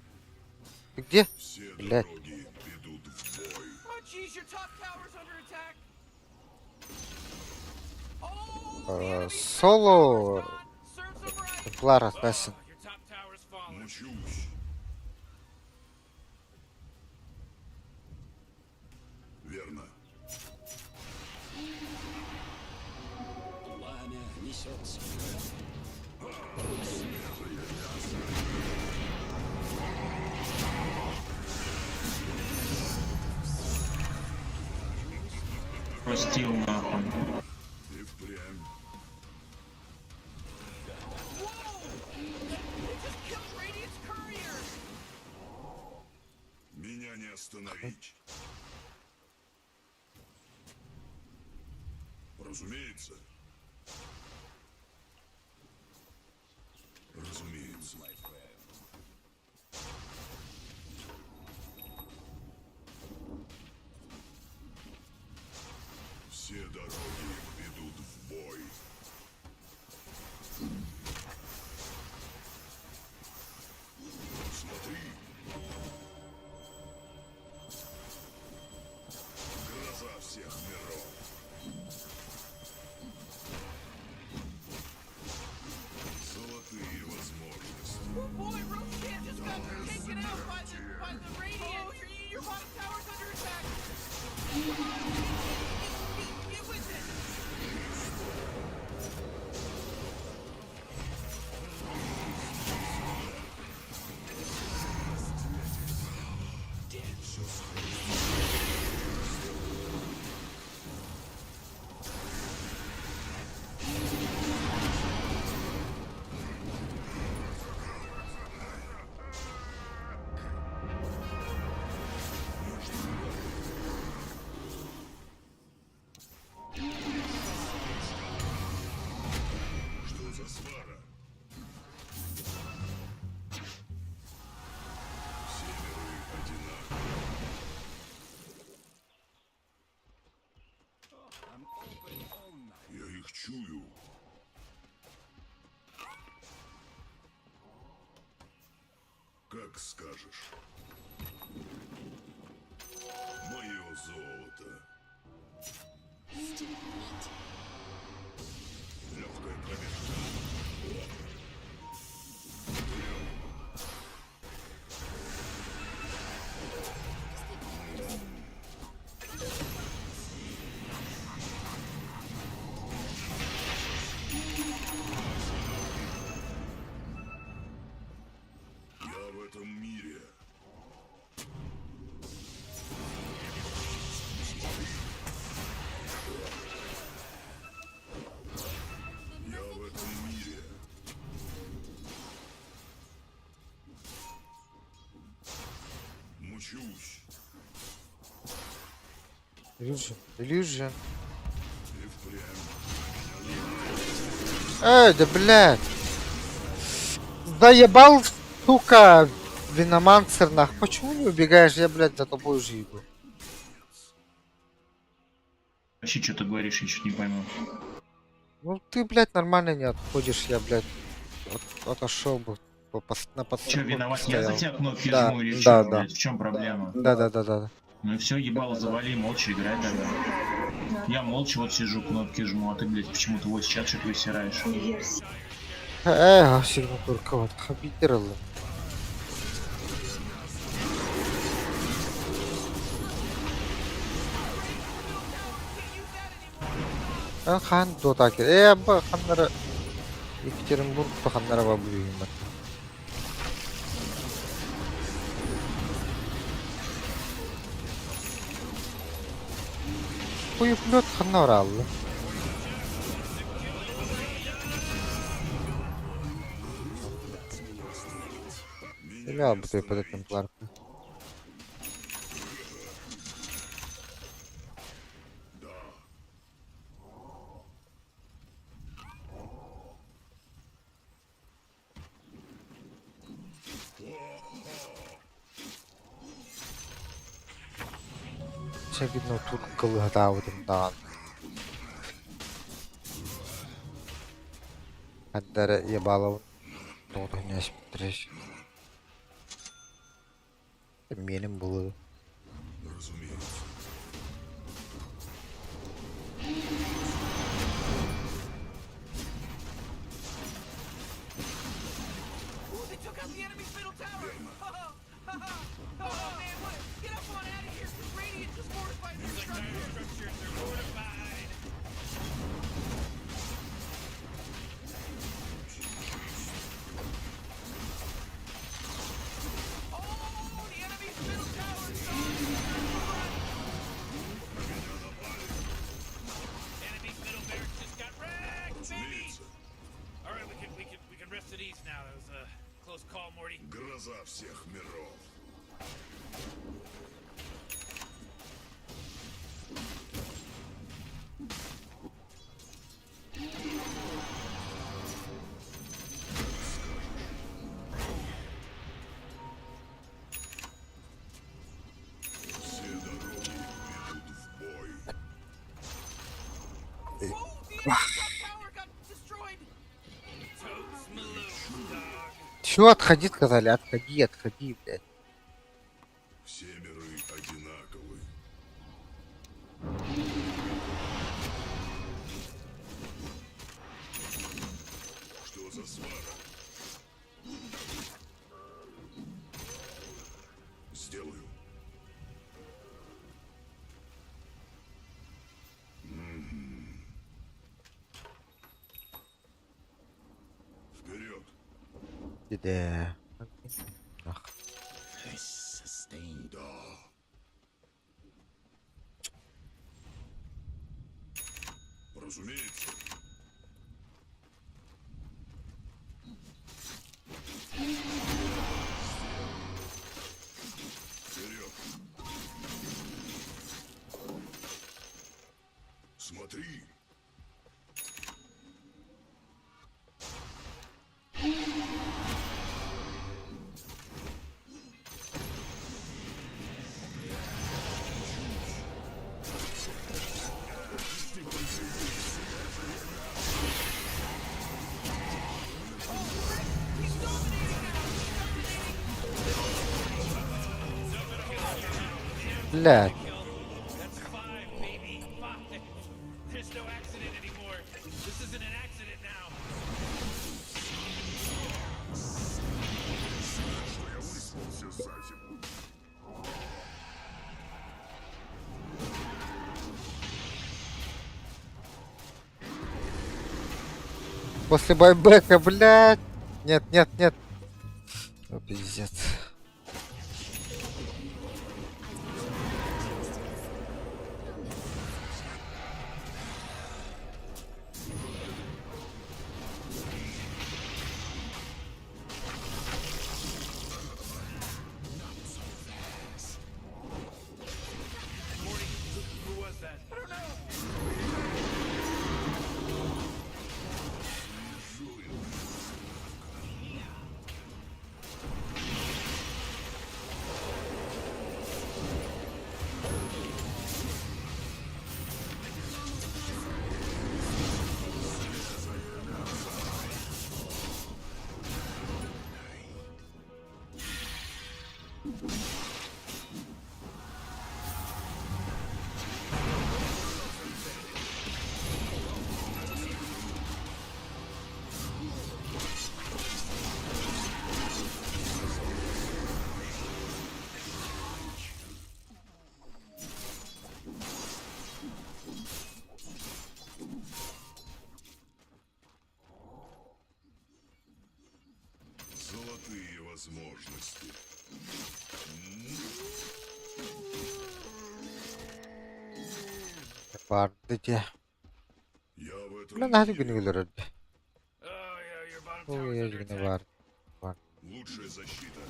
Ты где? Все Блядь. дороги ведут в бой. Oh, jeez, your top tower's under attack. Соло. Serves them right. Темплар Ассасин. Your top tower's fallen. Мучусь. Верно. Пламя несется. Простил нахуй. И впрямь. Just killed Radiant's courier. Меня не остановить. Разумеется. Разумеется. Все дороги ведут в бой. Смотри. Гроза всех миров. Золотые возможности. Boy, Rosecan just got taken out by the Radiant. Oh, your bottom tower's under attack. Get with it. Что за свара? Все миры одинаковы. Я их чую. Как скажешь. Мое золото. Легкая пробежка. Illusion. Эй, да блядь. Заебал, сука, Виномансер, нах. Почему не убегаешь? Я, блядь, за тобой уже иду. Вообще, что ты говоришь, я чуть не пойму. Ну ты, блядь, нормально не отходишь, я, блядь, отошел бы на Че, подстраховке виноват? Я за стоял. тебя кнопки Да, жму или да, что, да. блядь? В чем проблема? Да. Ну и все, ебало, завали, молча играй тогда. Я молча вот сижу, кнопки жму, а ты, блядь, почему-то вот чатчик высираешь. Сигнатурка вот, хабитировал. Хан дотакер. Ба ханнара Екатеринбург по ханнара бабуйым. Хуеплет ханнара алды. Стрелял бы ты под этим пларком. Видно, тут когда вот да. Отдара ебалов. Тут у меня смотришь. Менем было. Разумеется. Ooh, they took out the enemy's middle tower. Oh man, what? Get up on out of here. Radiant just fortified their structure. Structures are fortified. Oh, the enemy's middle tower is on. Enemy's middle barracks just got wrecked, baby. All right, we can rest at ease now. That was a close call, Morty. Гроза всех миров. Все дороги ведут в бой. Oh, the enemy's top tower got destroyed. Totes Malone, dog. Чё отходи, сказали? Отходи, блядь. Все миры одинаковы. Что за свара? Сделаю. Вперед! Да. Да. Разумеется. Вперед! Смотри! Блядь. That's 5, baby. 5. There's no accident anymore. This isn't an accident now. Что я выспался за зиму. После байбека, блядь. Нет. О, пиздец. Morty, who was возможности. Var dedi. Я в этом Ulan hadi мире günü gülür. Oh, yeah, your bottom O tower's ya under günü attack. var. лучшая защита.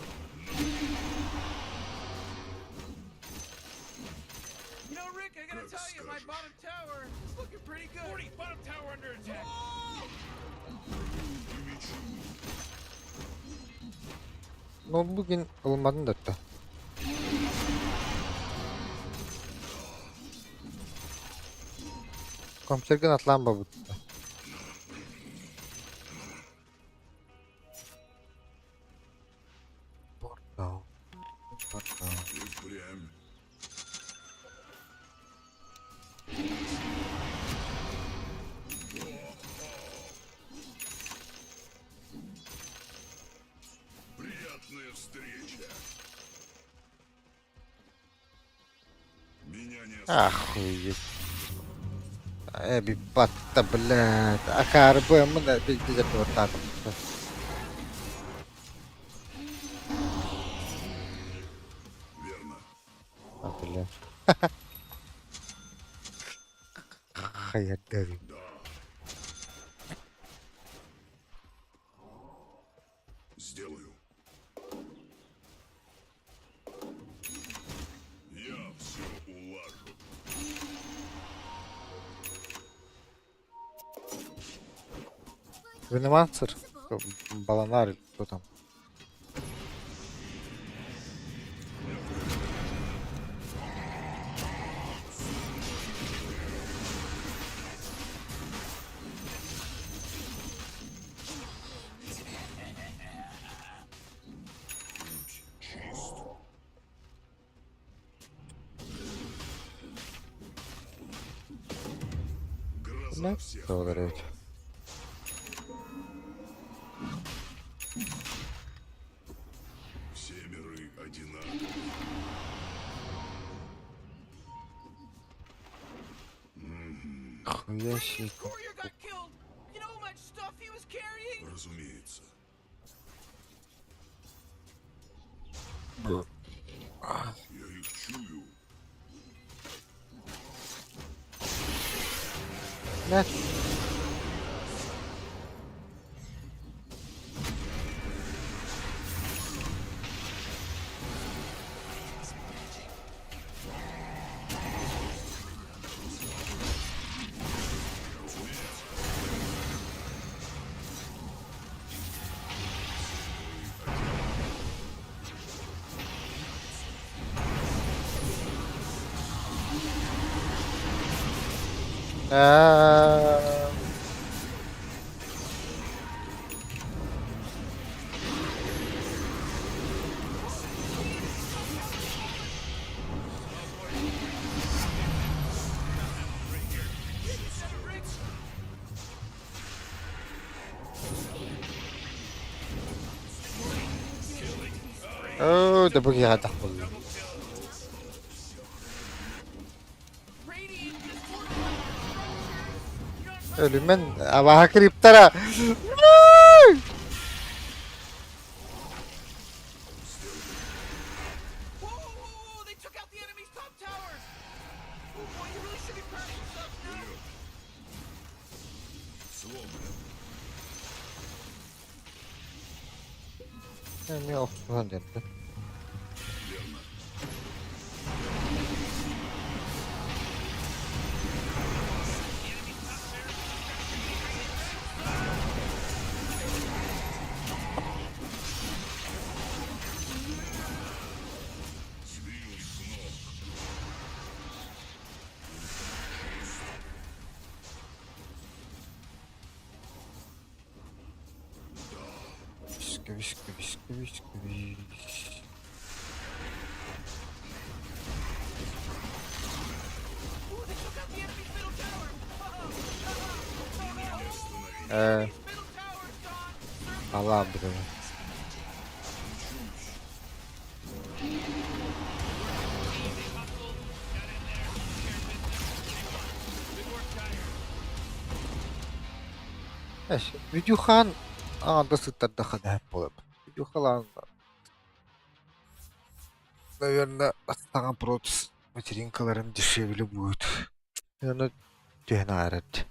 You know, Rick, I gotta tell you, my bottom tower is looking pretty good. 40, bottom tower under attack. Ne bugün olmadın da. Komiser atlan babu. Portal. И впрямь. Приятная встреча. Меня не Охуеть. Bir battı blad. Akarbımı da bir güzel bir ortak. верно. Hatırla. Hayat derim. Сделаю. Я все улажу. Винемансер. Баланар, кто там? Гроза Ne? всех. Doğru evet. Все миры одинаковы. Хуящий. Courier got killed. You know how much stuff he was carrying? Разумеется. Я их чую. Ne? ده بقي هذا حول. Radiant just fortified the structures. Ölümün ama kriptara. Whoa, they took out the enemy's top towers. Oh boy, you really should be proud of yourself now. Сломлен. Ne olsun dedi. Сбил с ног. Viski viski viski viski viski. Ooh, they took out the enemy's middle tower. Eee Middle tower's gone. Allah bilir. ايش فيديو خان اه ده ستة دخل هب فيديو خلان наверное, аттаған протез материнкаларым дешевле будет. Оны түйін айрат.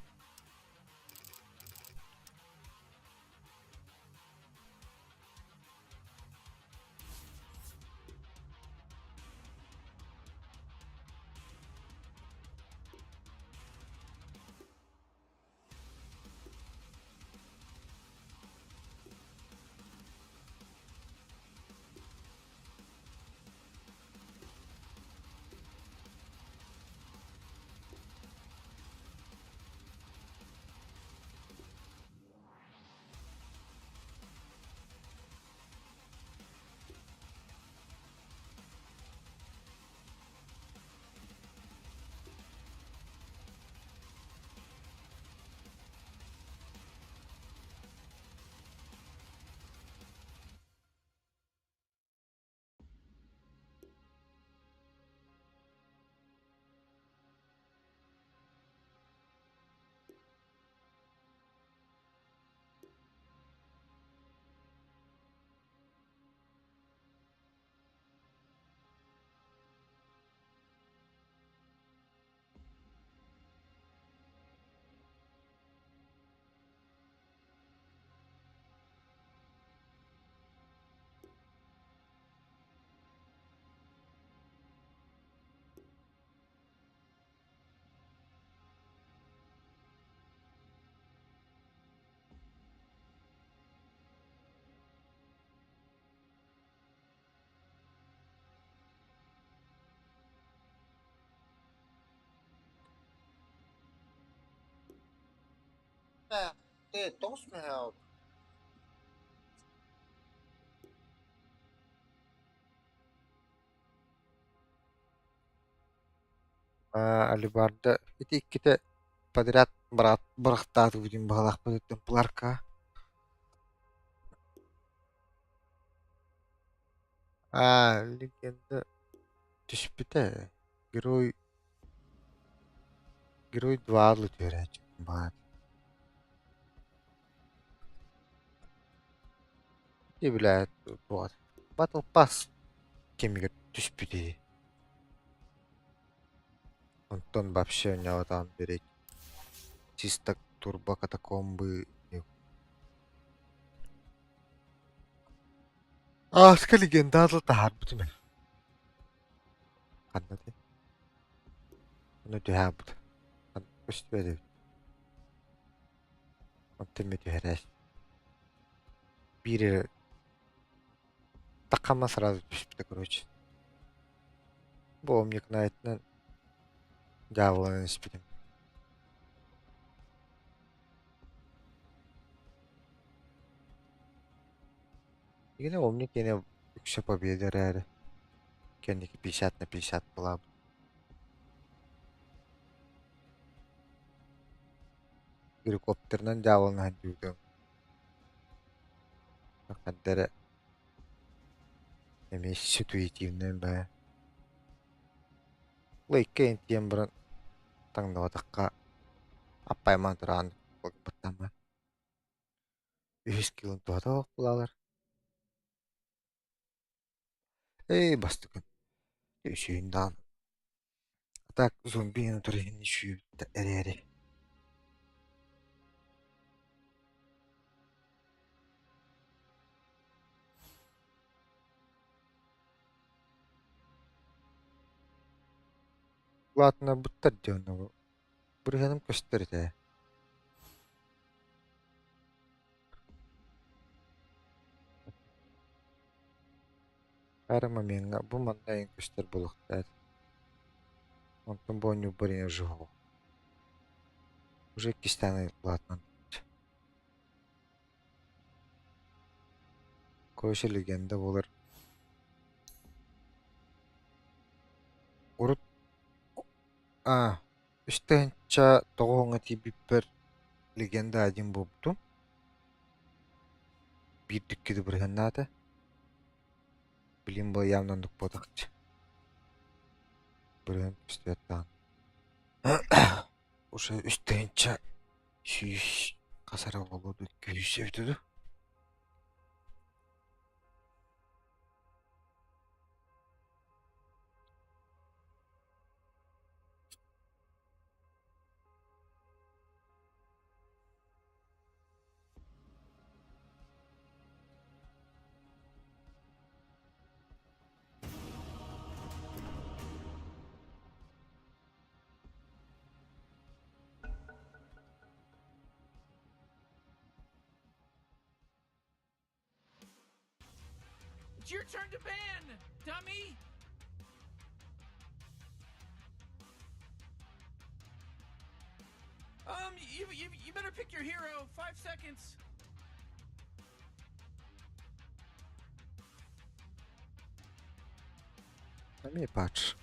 Ты толстый, Алибарда ити икките подряд барахтааты будем бағалақ бұдыттың бұларка. Легенда түспіті. Герой 2 адлы төрәч. Баат. Не біләет бұғат. Battle Pass кемігер түспіті. Онтон вообще у него там береть чисто турбо катакомбы. Ска легенда адлы тахар бұты мен. Қандады? Оны түйә бұты. Көстібеді. Онтын меті әрәс. Бири тақама сразу түспіті, короче. Бомник на этнен дяволын іспедім. Егіне омник ене үкші победер әрі. Кендекі 50/50 бұлабы. Геликоптернан дяволын әндеудің. Қандары емес ситуативнен бә. Лайкка ентен бұрын таңдаватыққа аппайман тұрағын бұттама. 100 килон туғата оқ бұлалар. Бастықын. Өшейін дағын. Так, зомбиен тұрығын үші әрі. Ладно, бұттар деуіні бұрғаным көстірді. Әрі моментға бұл маңдайын көстір болуқтады. Онтын бойны бұрын жығу. Уже кистаны ладно. Көші легенда болыр. Урут үстенча тоғуңа тибиппер легенда один болыпту. Bir dükkedi бұрғаннады. Білім бұл явнандық бодақчы. Бұрған үстеттан. Уже үстенча сүйіш қасара болуды күйіш севдіді. It's your turn to ban, dummy. You better pick your hero. 5 seconds. Na mnie patrz.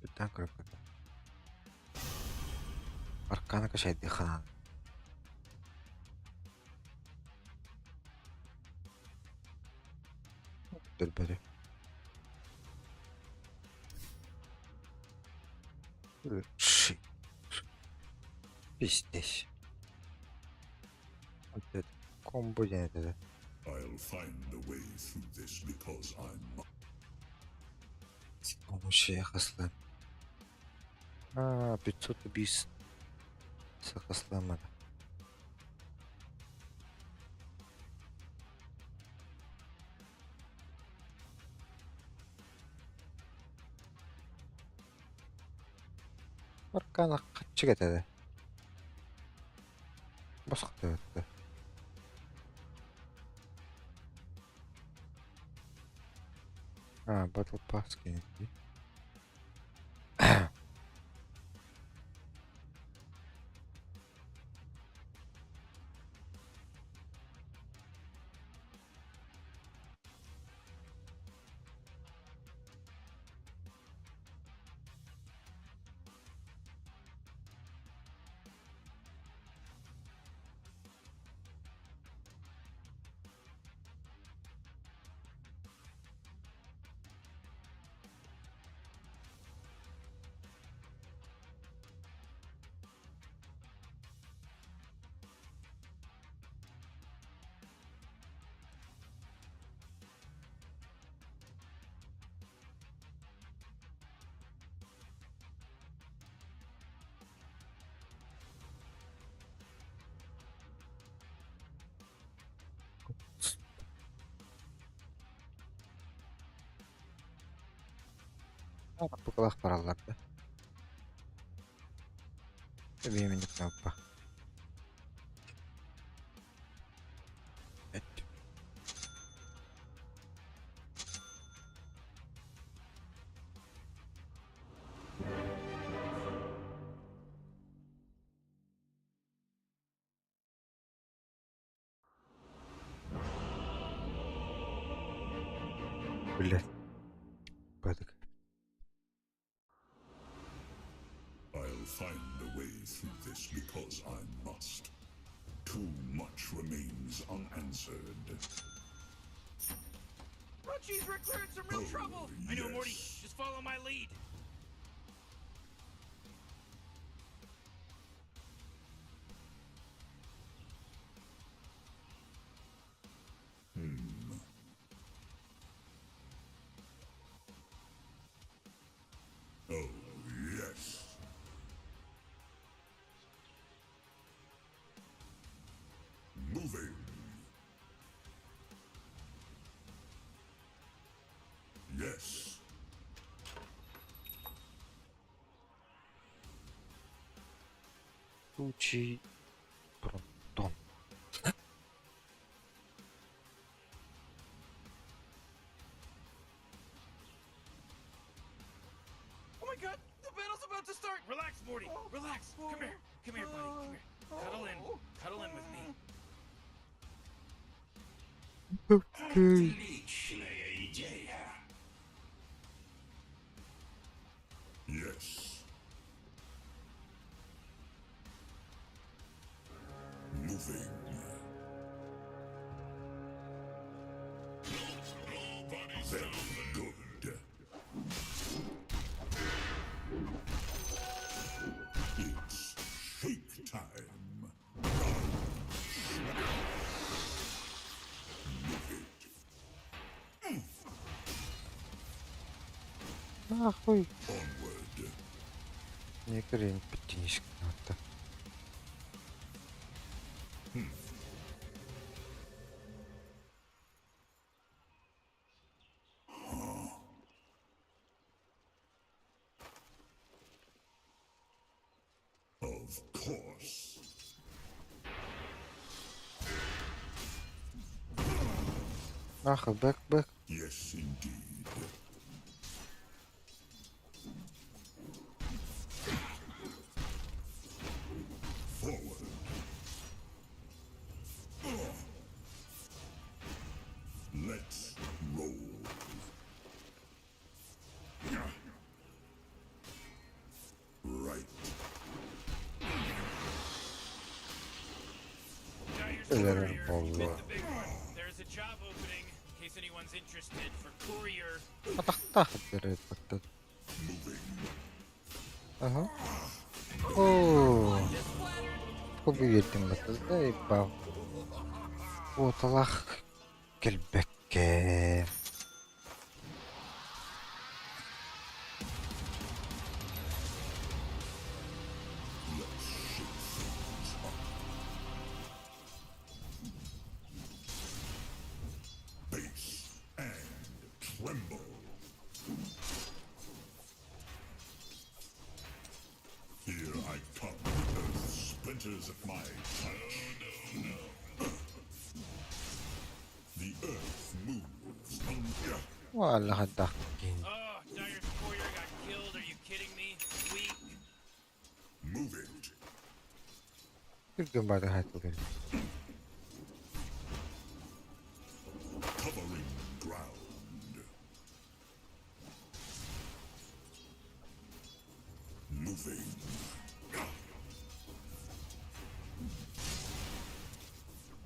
Pytanko robię. Arkana kaç aydı xanan. Dur böyle. Şey. Пиздец. Вот это комбо не dedi. I'll find a way through this because I'm Onu şeye haslan. Aa 500 bis. Sakaslanmadı. Arkana kaçı кетеді. Басқа да өтті. Battle Pass керек. Bu kadar paralarda. Benim knoppa. Evet. Блядь. Бадык. I'll find a way through this because I must. Too much remains unanswered. Ruchi's cleared some real trouble. I know, Morty. Yes. Just follow my lead. Oh, yes. Moving. Yes. Tucci. Pronto. Oh my god, the battle's about to start. Relax, Morty. Relax. Come here. Come here, buddy. Come here. Cuddle in. Cuddle in with me. Okay. Yes. Moving. Very good. It's shake time. Нахуй. Onward. Не крень, птичка. надо. Of course. back. Yes, indeed. Forward. Let's roll. Right. Dyer's Hello, Courier, Allah. you missed the big one. There's a job opening, in case anyone's interested, for Courier. Takad direct pagtad. Moving. Aha. Oo. Kubiyetin batal da iba. Utalak. Gelbekke. Base and tremble. Here I come. Earth splinters at my touch. The earth moves under. Wala ka dakin. Oh, Dyer's Courier got killed. Are you kidding me? Weak. Move it. Bilgin ba da hayat bugün? Covering ground. Moving.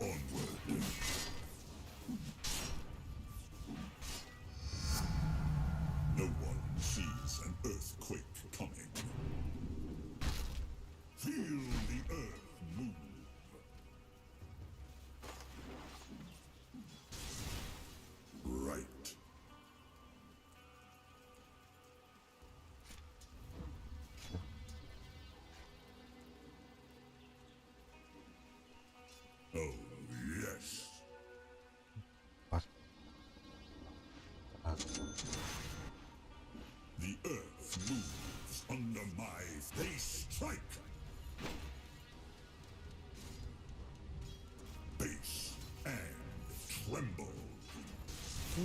Onward. No one sees an earthquake coming. Feel the earth move. Right. Oh, yes. What? The earth moves under my face strike. Base and tremble.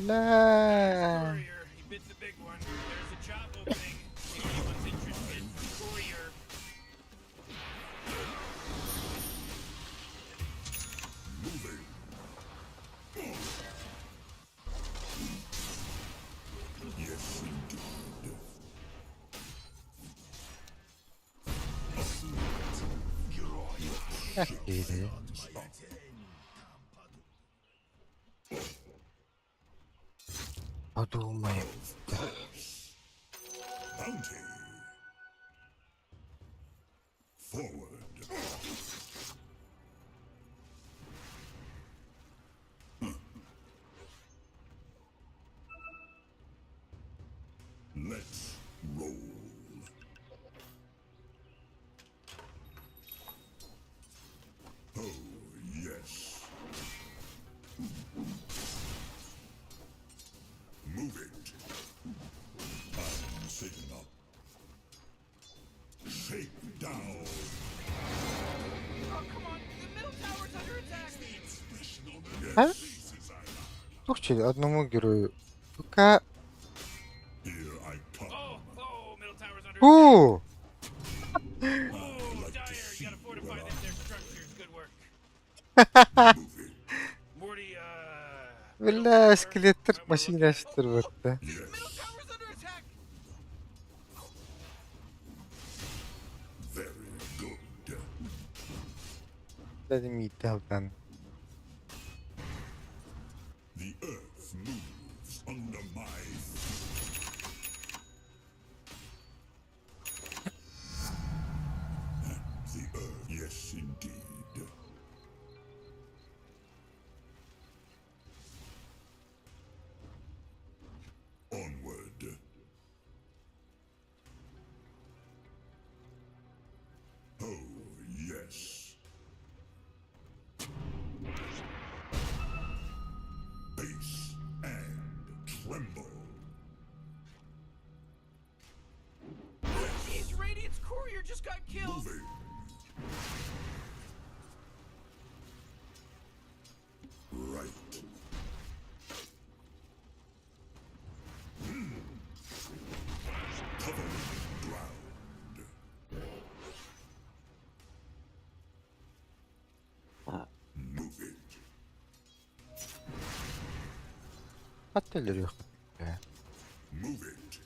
La. Courier, he bit the big one. There's a job opening, in case anyone's interested, for Courier. Moving. Yes, indeed. Kakili. Подумаем. Bounty. Forward. Let's roll. Oh, yes. Move it. I'm sitting up. Shake down. Oh, come on. The middle tower's under attack. А? Слушайте, одному герою. Пока. Here I come. Oh, middle tower's under attack. Фу! Oh, Dyer, you gotta fortify their structures. Good work. Move it. Morty, Бля, скелеттер машинаштыр бутта. Yes. Middle tower's under attack. Very good. Dedim iddiadan. The earth moves under my and the earth, yes indeed. Onward. Oh, yes. Base and tremble. Jeez, Radiant's Courier just got killed. Moving. Right. Katteleri yok. Be. Move it.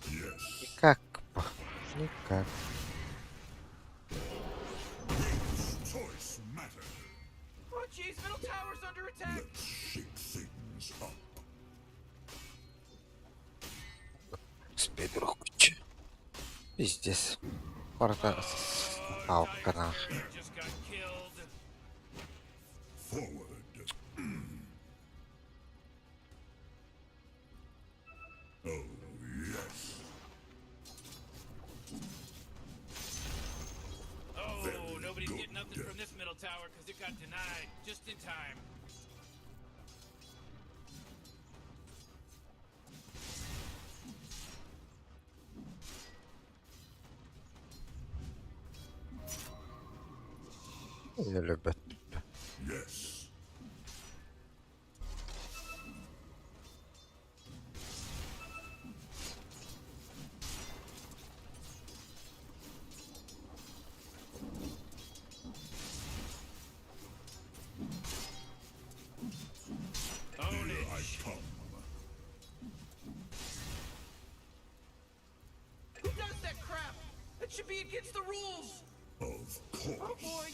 Yes. Никак. Никак. Choice matter. Oh, jeez, middle tower's under attack. Let's shake things up. Господи, куча. Пиздец. Порта палка нах. Just got killed. Forward. Oh, yes. Oh, nobody's good. getting nothing from this middle tower because it got denied just in time. Не любят. Yes. Own it. I come. Who does that crap? That should be against the rules. Of Oh course. boy,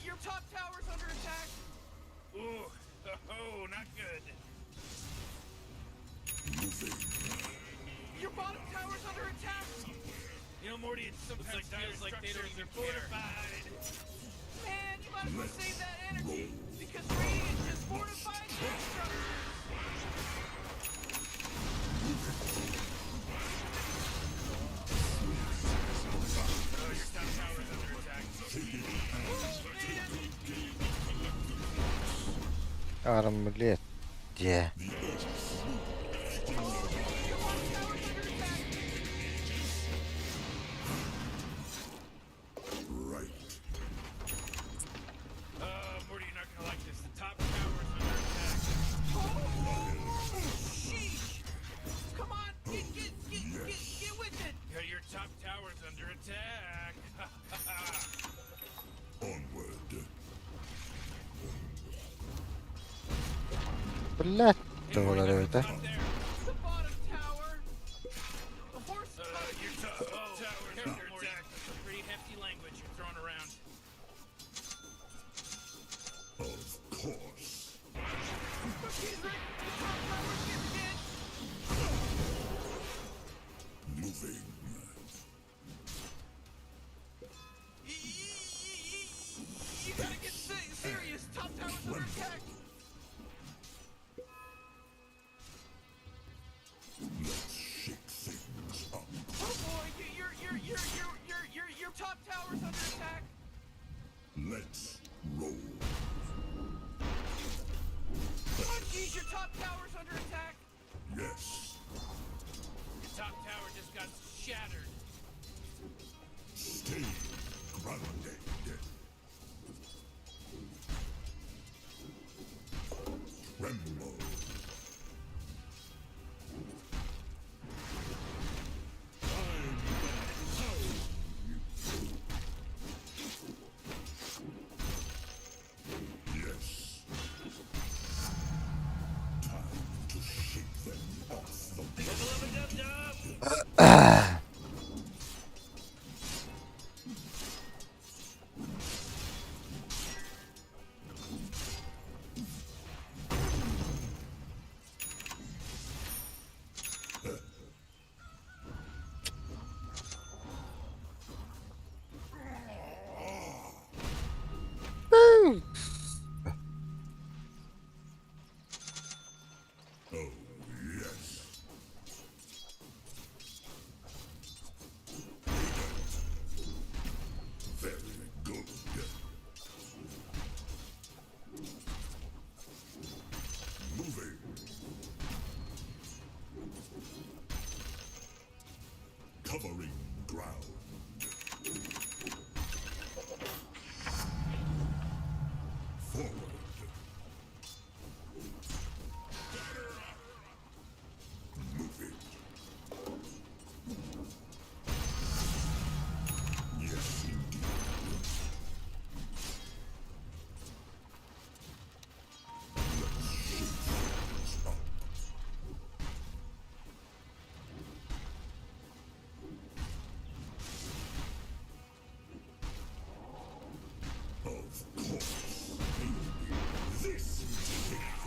your top tower's under attack. Ooh, oh, not good. Moving. Your bottom tower's under attack. You know, Morty, it sometimes feels like they don't even fortified. Man, you might as well save that energy because Radiant just fortified their structures. Oh, your top tower's under attack. Армлет. Где? Right. Morty, you're not gonna like this. The top tower's under attack. Sheesh! Come on, get with it. Yeah, your top tower's under attack. Onward. Блять. Доллары это. Up there. The bottom tower. The horse. Your top tower's under attack. That's some pretty hefty language you're throwing around. Of course. She's right. The top tower's getting hit. Moving. You gotta get serious. Top tower's under attack. Let's shake things up. Oh boy, your top tower's under attack. Let's roll. Oh geez, your top tower's under attack. Yes. Your top tower just got shattered. Stay grounded. Tremble. Yes. Time to shake them off the Dub-a-dub-dub.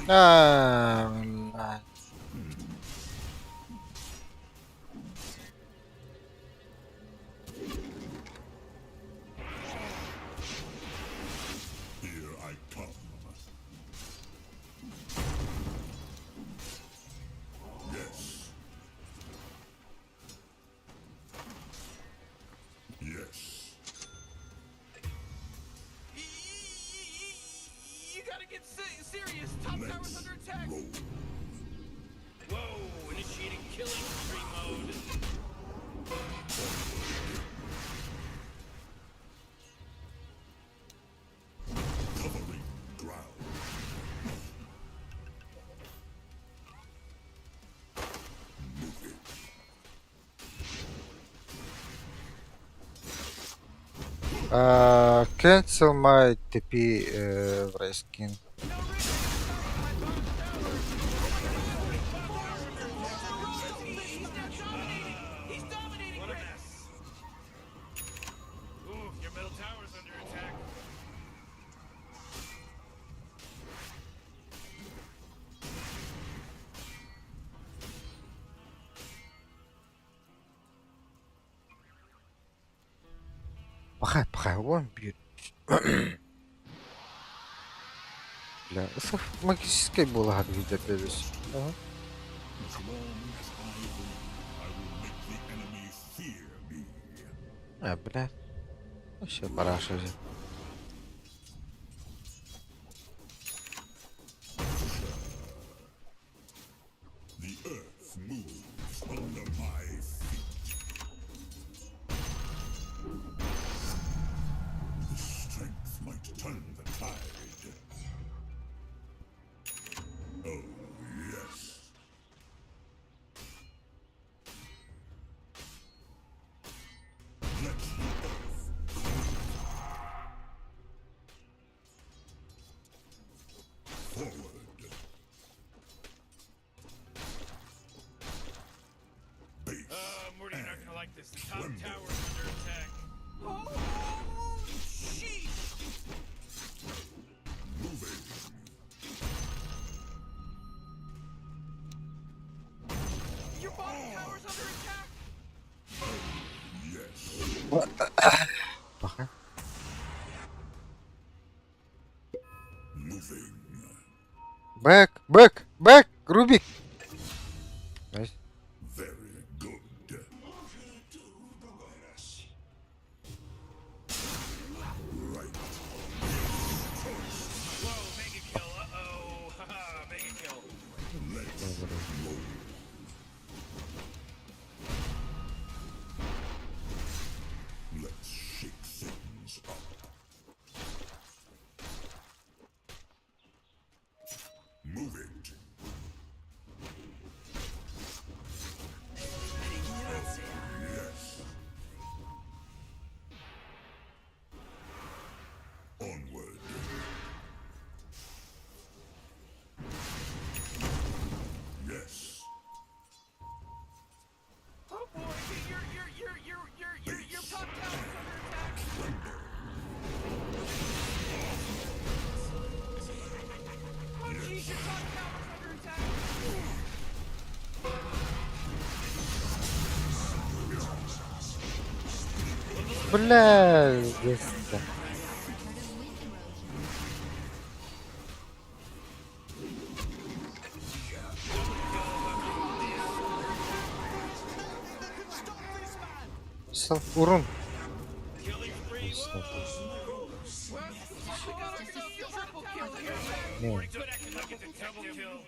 Ah, Here I come. Yes. Yes. You gotta get serious. Top tower's under attack. Roll. Whoa, initiating killing spree mode. Covering ground. Moving. cancel my TP reskin. He's dominating. What a mess. Ooh, your middle tower's under attack. Пахай, вон бьют. Бля, магическая была видя прежде. Ага. As long as I will make the enemy fear me. Бля. Вообще параша же. The earth moves under my feet. The strength might turn the tide. Oh, yes. Let the earth cool. Forward. Base. Morty, you're not gonna like this. The top tower's under attack. Oh, sheesh. Moving. Your bottom tower's under attack. Yes. Пахай. Moving. Бэк, Рубик. Найс. Very good. Right. Whoa, mega kill. Uh-oh. Haha, mega kill. Let's roll. Let's shake things up. Move it. Yes. Onward. Yes. Oh boy, your top tower's under attack. Oh jeez, your top tower's under attack. Бля, да. Урон. Killing spree. Whoa. We got a triple kill here. Morty, good acting like it's a double kill.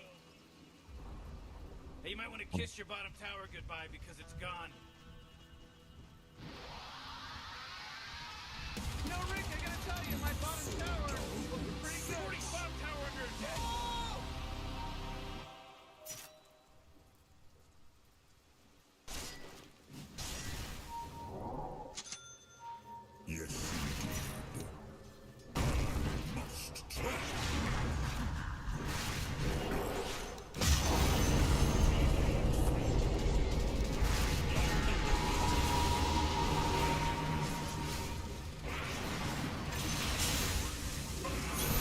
Hey, you might want to kiss your bottom tower goodbye because it's gone. No, Rick, I gotta tell you, my bottom tower is looking pretty good. Morty's bottom tower under attack. Yes, indeed. I must try.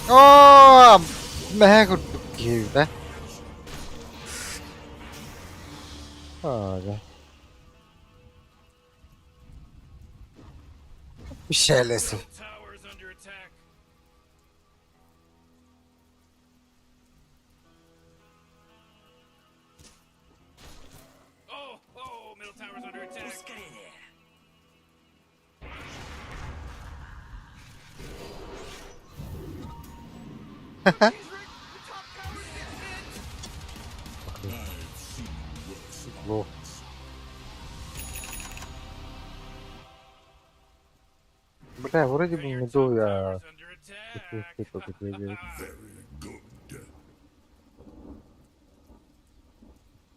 О, мега gibi be. Öyle. Bir şeylesin. Towers under attack. Oh, middle tower's under attack. Bu. Бля, вроде бы не до я. Tower's under attack. Very good.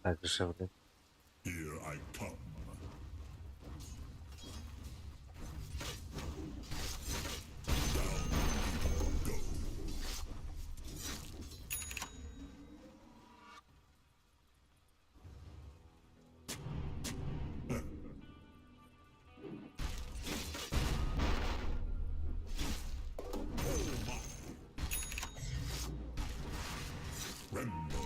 Так, дешевле. Here I come. Rambo.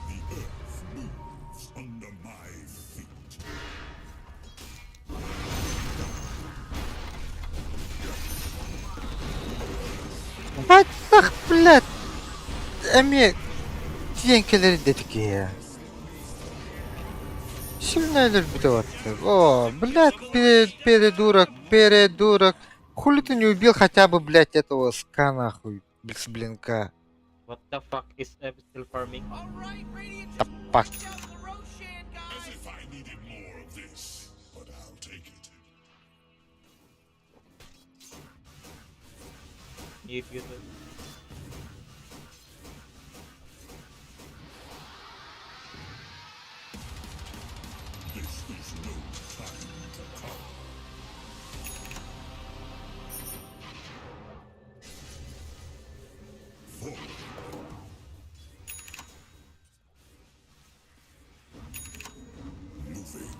The earth moves under my feet. Бацах, блядь. Эми тиенкелери dedik ya. Şimdi ölür bir de attı. О, блядь, передурок. Хули ты не убил хотя бы, блядь, этого ска нахуй, с блинка. What the fuck is Ev still farming? All right, Radiant The just fuck? forced out the Roshan, As guys. if I needed more of this, but I'll take it. If you do. This is no time to come. Forward. Moving.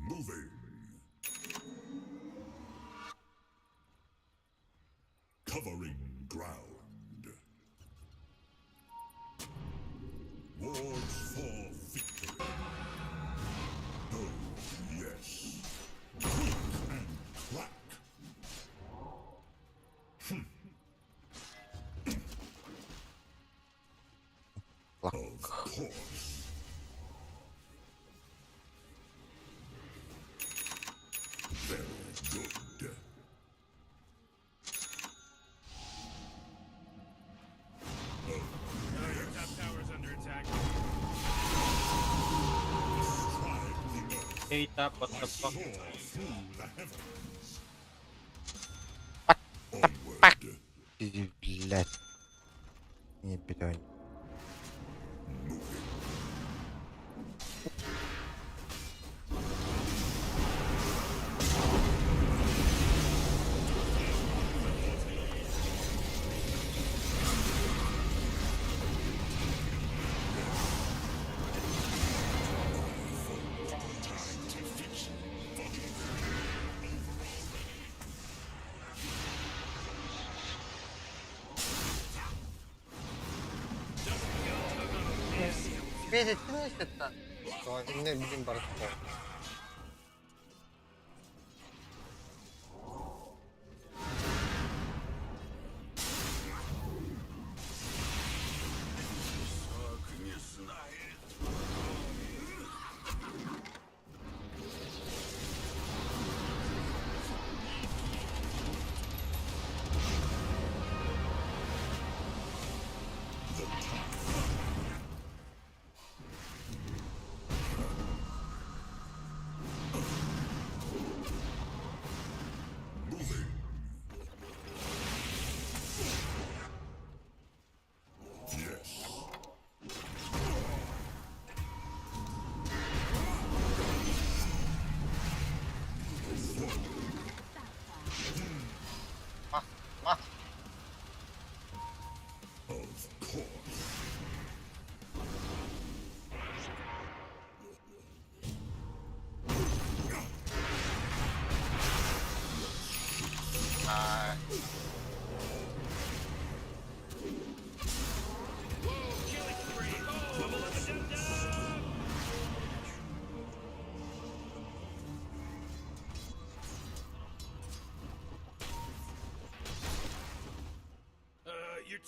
Moving. Covering ground. Wards for victory. Oh, yes. Quick and clack. Of course. Very good. Top tower's under attack. Strike the earth. Hey top, what the fuck? Soar through the heavens. Fuck. Onward. Иди, блядь. Не бедой. Бедит, ты знаешь это? Не будем бороться.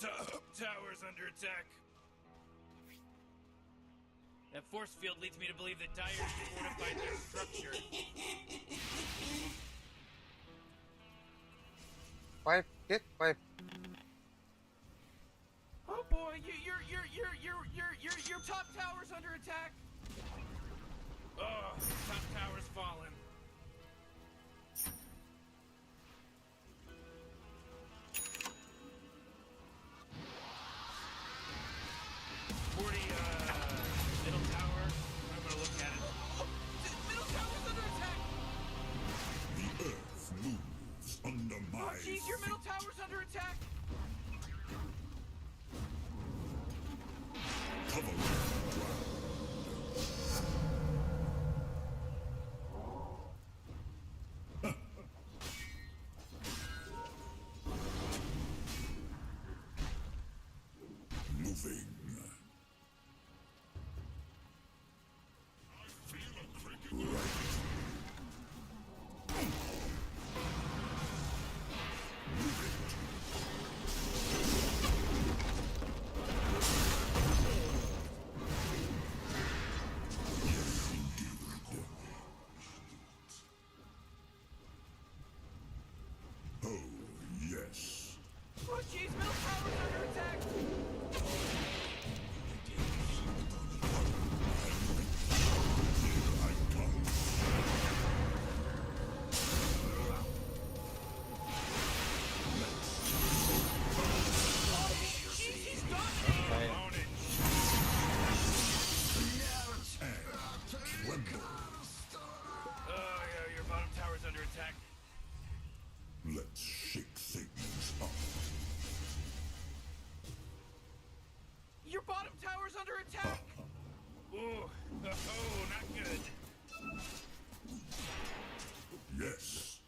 Tower's under attack. That force field leads me to believe that Dyer's fortified their structure. Wipe, get wipe. Oh boy, your top tower's under attack. Oh, top tower's fallen. Middle tower. I'm gonna look at it. Middle tower's under attack. The earth moves under my Oh jeez, your middle tower's under attack. cover. Moving. Oh, yes. Oh jeez, middle tower's under attack. I come. He's dominating. Own it. Tremble. Oh, yeah, your bottom tower's under attack. Let's shake things up. Your bottom tower's under attack. Ooh, oh, not good. Yes.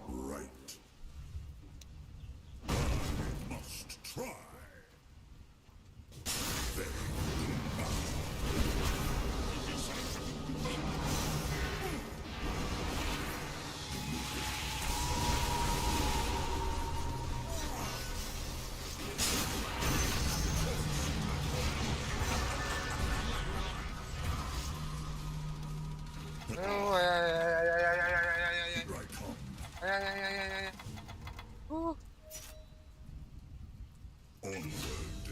Right. I must try. Oh, ay, ay, ay, ay, ay, ay, ay, ay, ay, ay, ay. Here I come. Ay, ay, ay, ay, ay, ay. Ooh. Onward.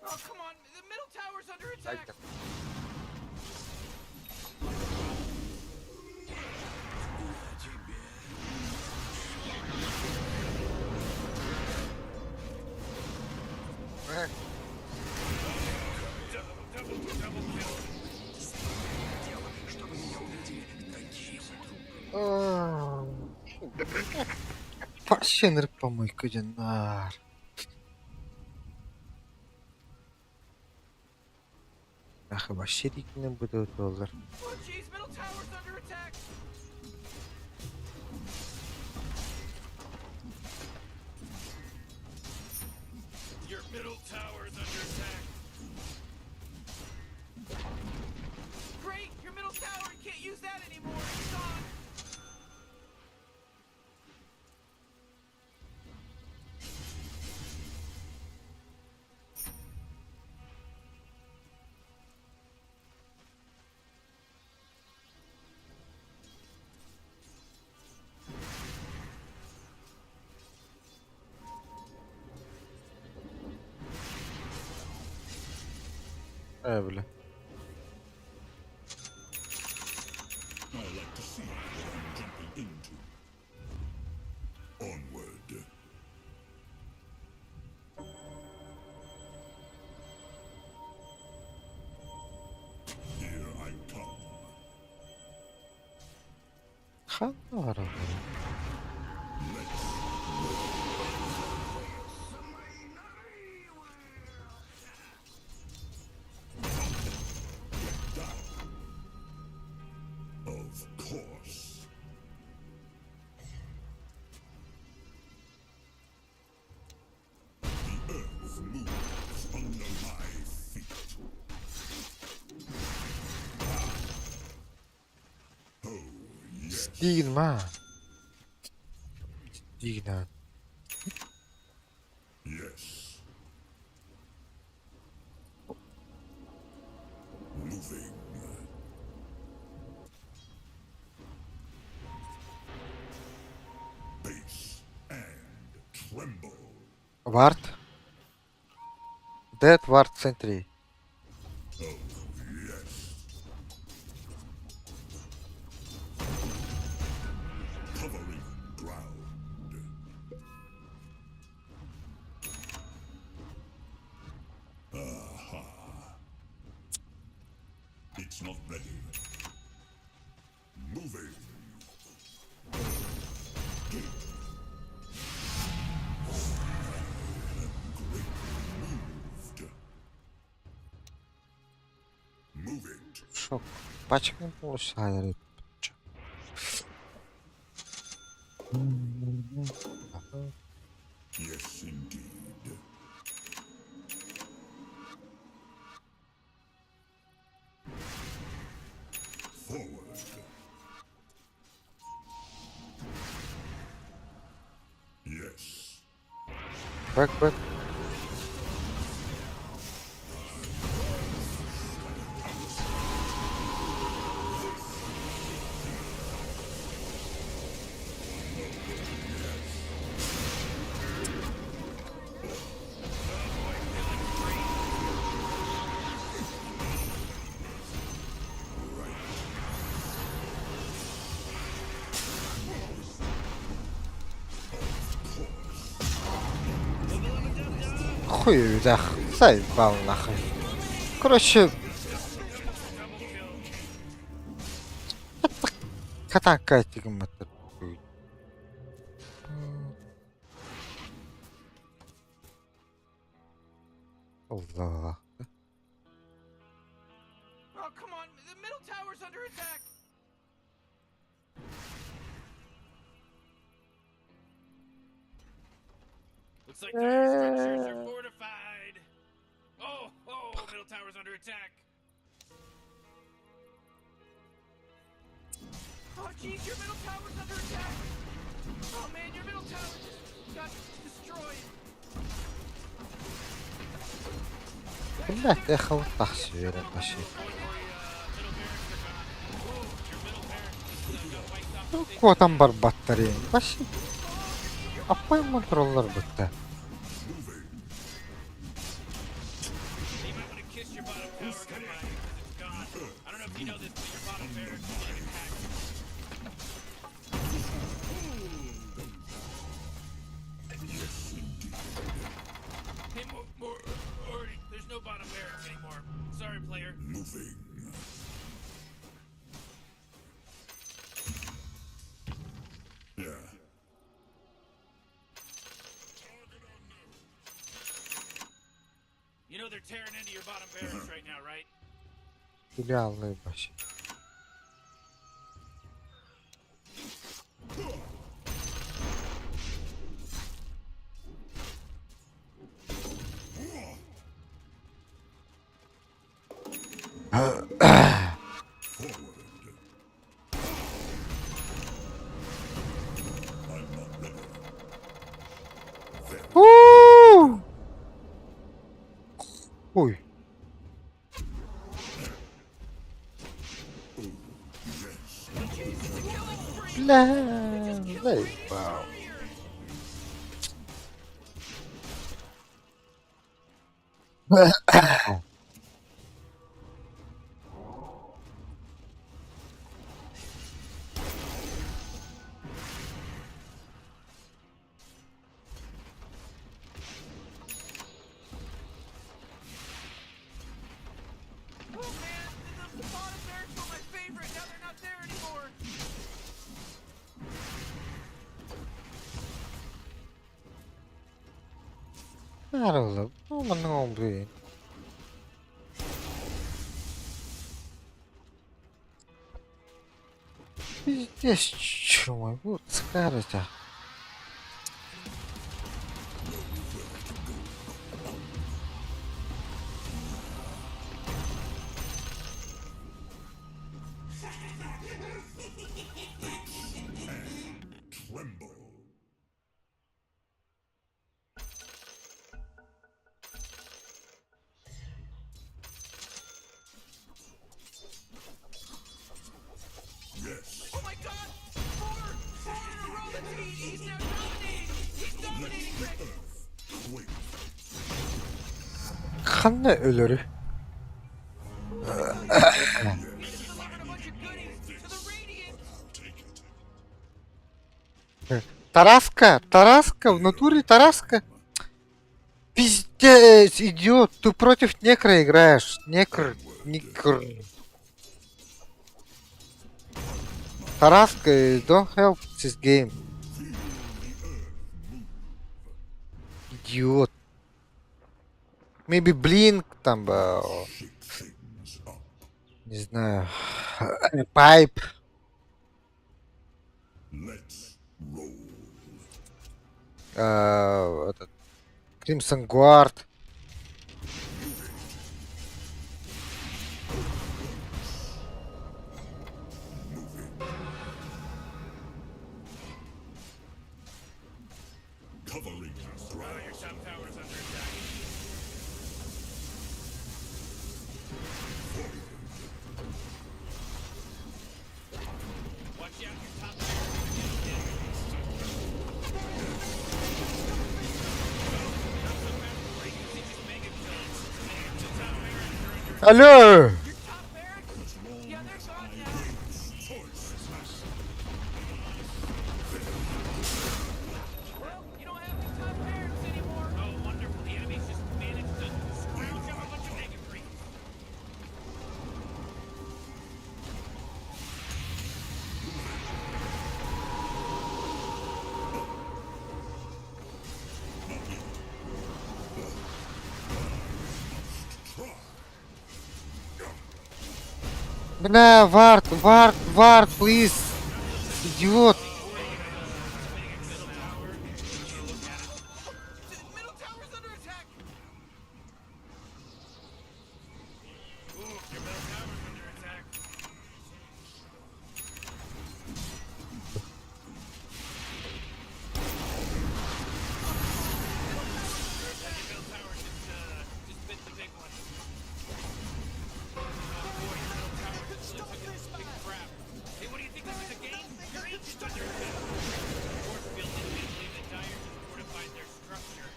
Oh come on, the middle tower's under Ay, attack. tak. Ay. Double kill. Oh. Вообще нерпомийка Дінар. Я хіба ще рік не буде долар. Oh jeez, middle tower's under attack. Your middle tower's under attack. Great, your middle tower, you can't use that anymore. It's gone. Бля. I like to see what I'm jumping into. Onward. Here I come. Ханара. Of course. The earth moves under my feet. Oh, yes. Ciddiyim ha. Ciddiyim ha. Yes. Moving. Base and tremble. Ward. Dead Ward Sentry. Yes. Covering ground. Aha. It's not ready. Moving. Moved. Moving. Şok. Başka bu sayıları tutacağım. Yes, indeed. Forward. Yes. Bak. Хуй да, заебал нахуй. Короче, катанка этим это. Allah. Oh, come on. The middle tower's under attack. Looks like our structures are fortified. Oh, middle tower's under attack. Oh, jeez, your middle tower's under attack. Oh, man, your middle tower just got destroyed. لا داخل التحشير ماشي. Kotam bar battarayım. Başı. Apayım kontroller bitti. You might want to kiss your bottom tower goodbye because it's gone. I don't know if you know this, but your bottom barracks is getting attacked. Hey, Morty, there's no bottom barracks anymore. Sorry, player. Moving. Yeah. You know they're tearing into your bottom barracks right now, right? Filiallı başı. Woo! Uy. Lan, wow. Oh, man, the bottom barracks were my favorite. Now they're not there anymore. Narıldı. Ama ne oldu ya? Здесь чумой вот скажете. Kanlı ölürü. Delivered a bunch of goodies to the Radiant. Тараска, в натуре Тараска. Пиздец, идиот, ты против некра играешь. Некр. Тараска, don't help this game. Идиот. Maybe Blink там бы, не знаю, Pipe. Let's roll. Этот, Crimson Guard. Covering ground. Your top tower's under attack. Watch out, your top Алло! Your top barracks? Yeah, they're gone now. Well, you don't have any top barracks anymore. Oh, wonderful. The enemy's just managed to scrooge up a bunch of Mega Creeps. Бля, вард, please. Идиот. Middle tower's under attack. Ooh, your middle tower's under attack. Your middle tower just bit the big one. Oh boy, your middle tower just took a big crap. Hey, what do you think this is a game? Your ancient's under attack. Force field didn't believe that Dire just fortified their structure.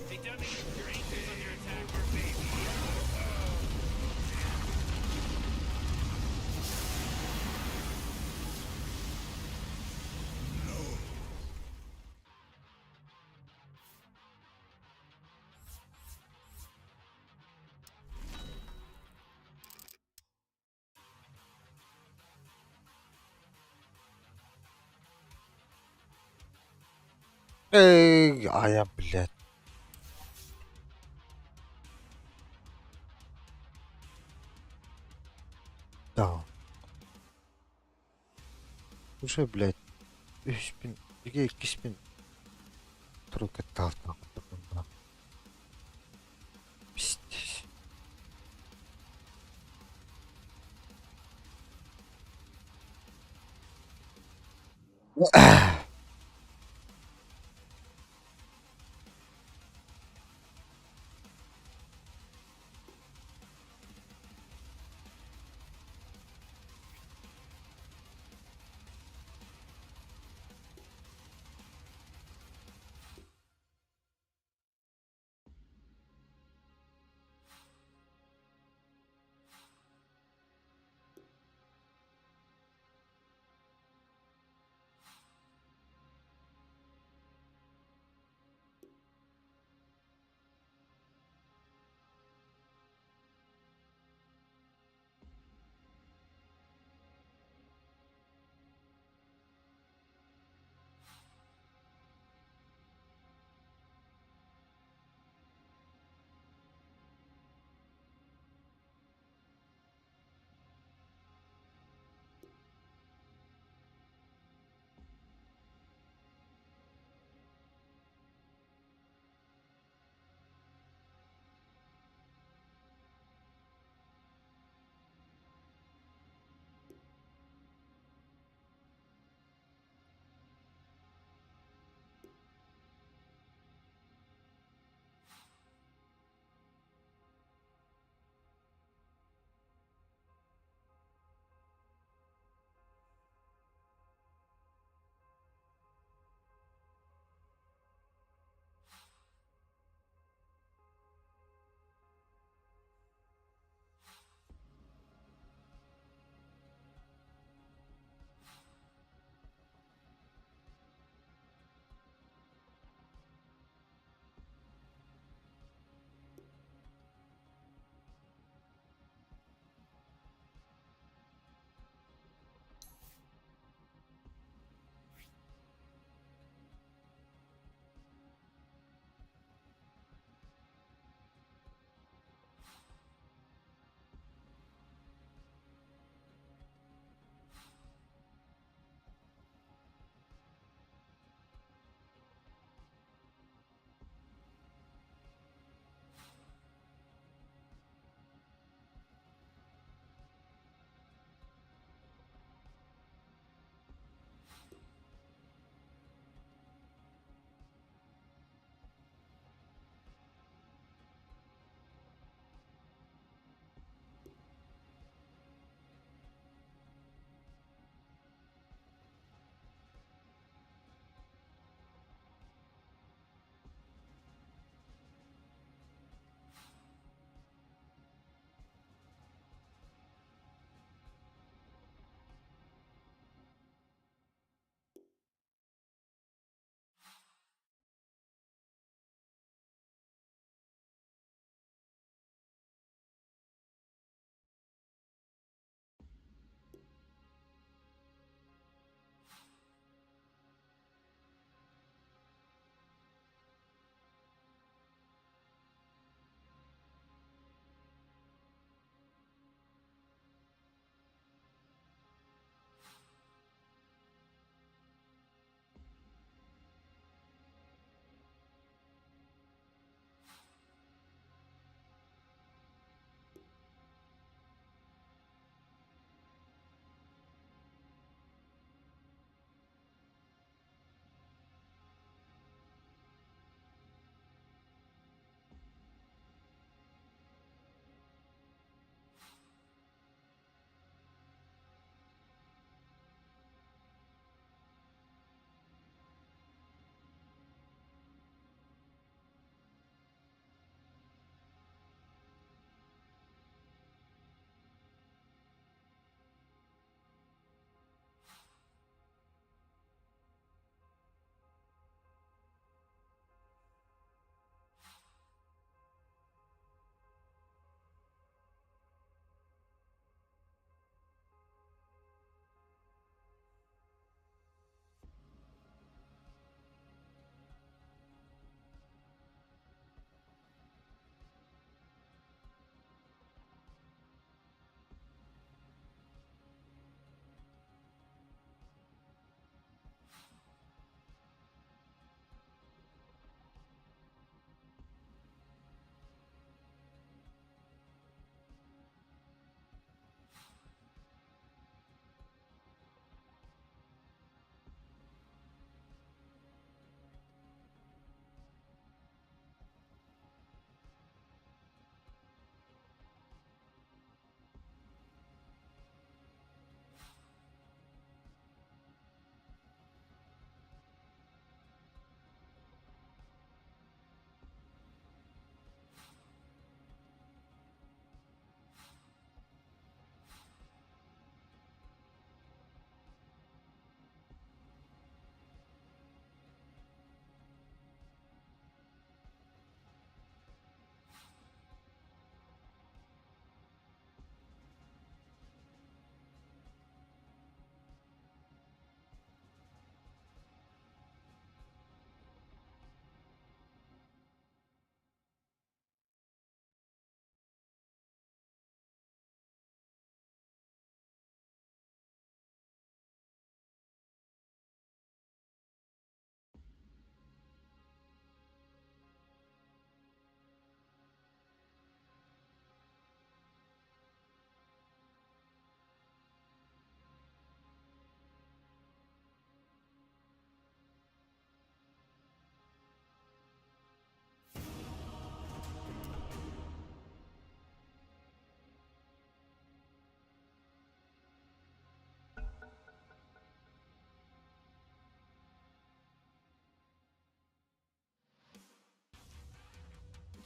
Hey, dummy, your ancient's under attack, or baby. Эй, а я, блядь. Да. Уже, блядь. 3000, 2000 тройка талта. Пиздец.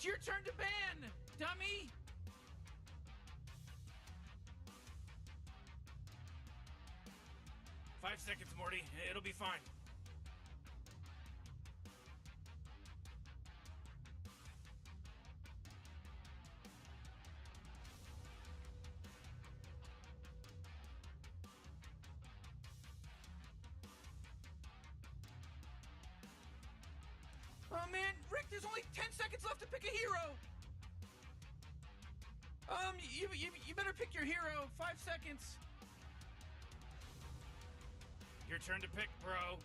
It's your turn to ban, dummy! Five seconds, Morty. It'll be fine. Oh man, Rick, there's only 10 seconds left to pick a hero! You better pick your hero. 5 seconds. Your turn to pick, bro.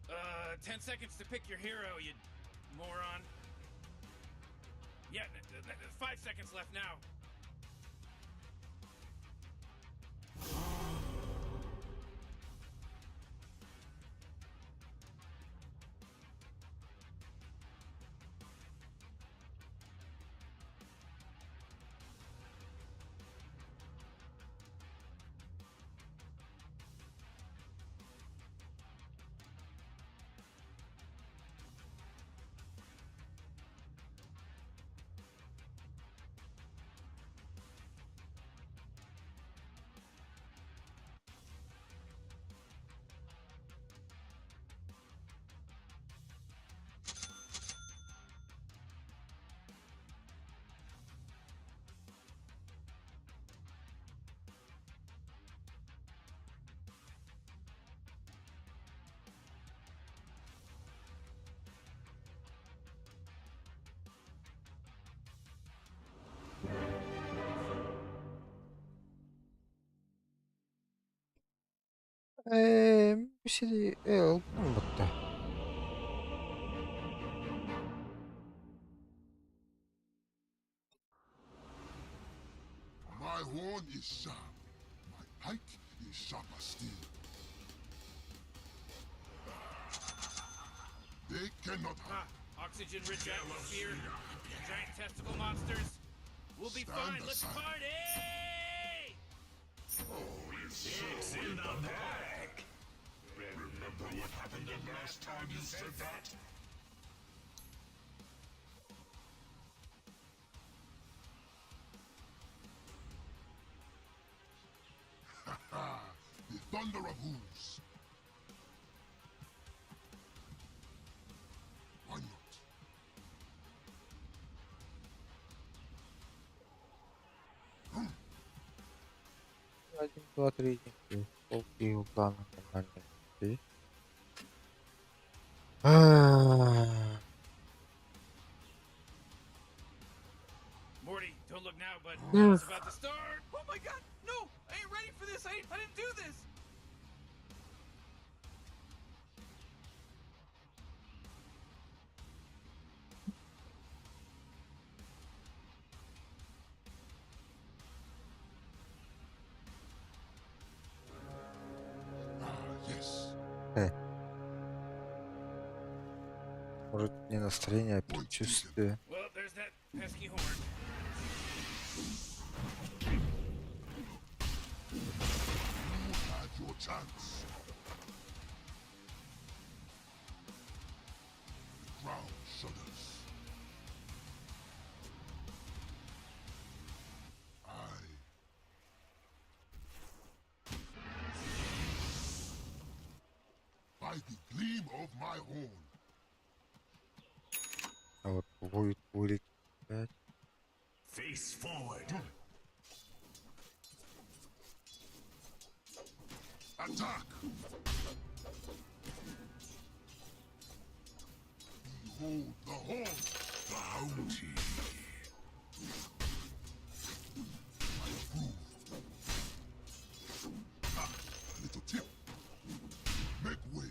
Uh, 10 seconds to pick your hero, you moron. Yeah, 5 seconds left now. Мусили olgunlukta. My horn is sharp. My pike is sharper still. They cannot Ah, hide. oxygen-rich atmosphere, giant testicle monsters. We'll be Stand fine. Let's aside. party! It's in the bag. Remember what happened the last time you said that? The thunder of hooves. Why not? 1, 2, 3, 4. Окей, главное нормально. Окей. Morty, don't look now, but Yes. it's about to start. Oh my god, no! I ain't ready for this. I didn't do this. Yes. Может, не настроение, а предчувствие. Well, there's that pesky horn. You had your chance. The ground shudders. By the gleam of my horn. А вот будет вылетать. Face forward. Attack! Behold the horn! Bounty! I approve. Ha! A little tip. Make way.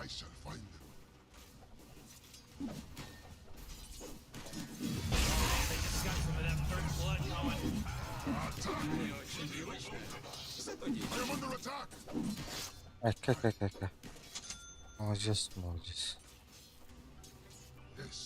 I shall find them. Got some of that third blood going. Attack! I am under attack! Ай, как. Молодец, молодец. Yes.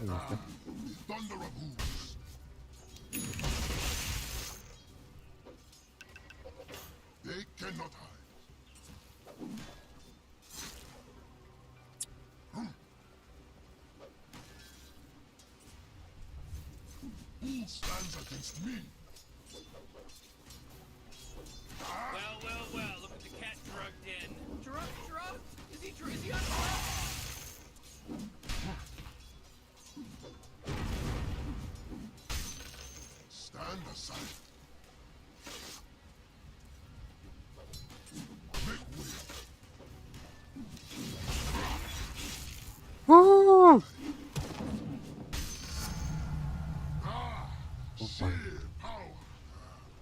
Понятно. The thunder of hooves. They cannot hide. Who stands against me? Well, well, well, look at the cat drugged in. Drugged? Is he on drugs? Stand aside. Make way. Woo! Sheer power.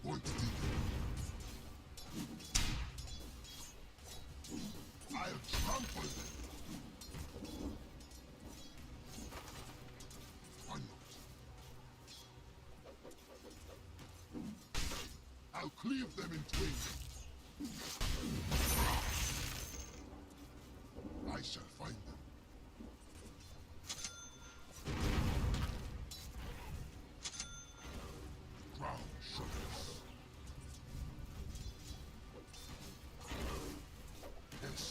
Point taken. I'll trample them. Why not? I'll cleave them in twain. I shall find them. Ground shudders. Yes.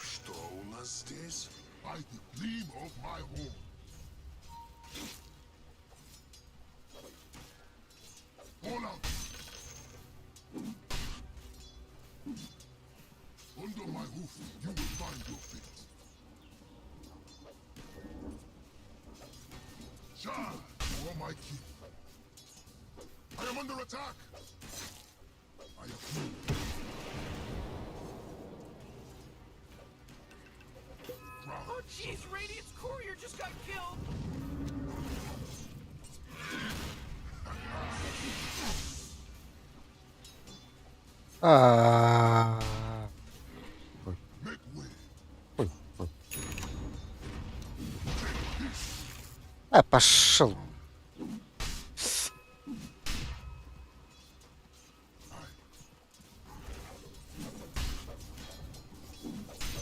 Что у нас здесь? By the gleam of my horn. All out. Under my hoof, you will find your fate. Charge, you are my king. I am under attack. I approve. Ground. Oh, jeez, Radiant's courier just got killed. А. Make way. Ой, ой. А, пошел.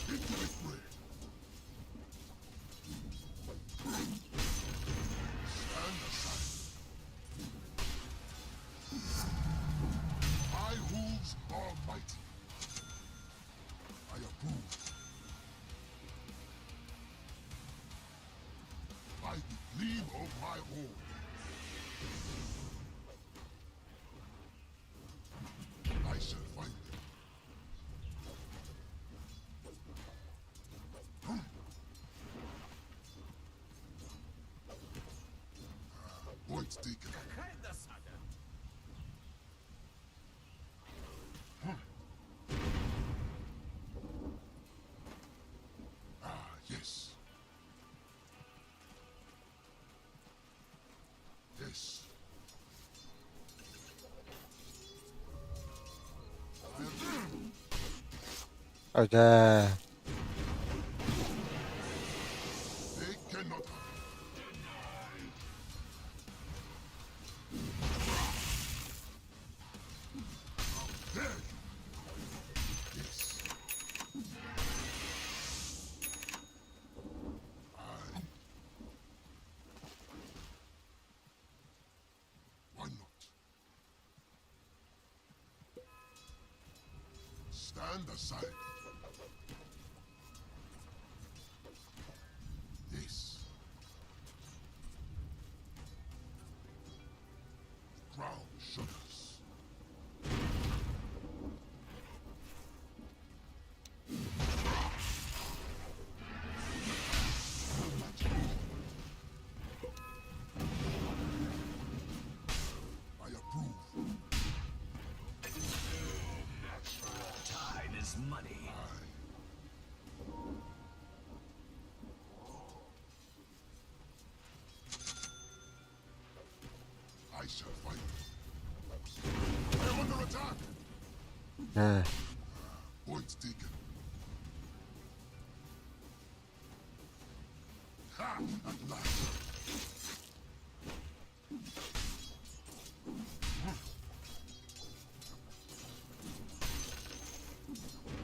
Into the fray. Stand aside. My hooves are mighty. I approve. By the gleam of my horn. I shall find them. Point taken. Yes. Yes. Ой, да. They cannot hide. There you. Yes. Why not? Stand aside. Yes. Ground shudders. I approve. Time is money. I shall fight. I am under attack. Да. Point taken. Ha! At last.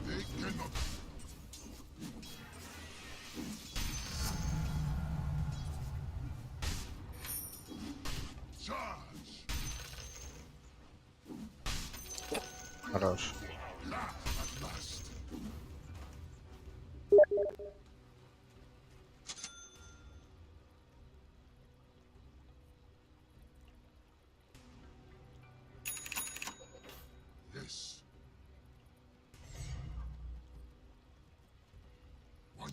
They cannot. Хорош. Yes. One.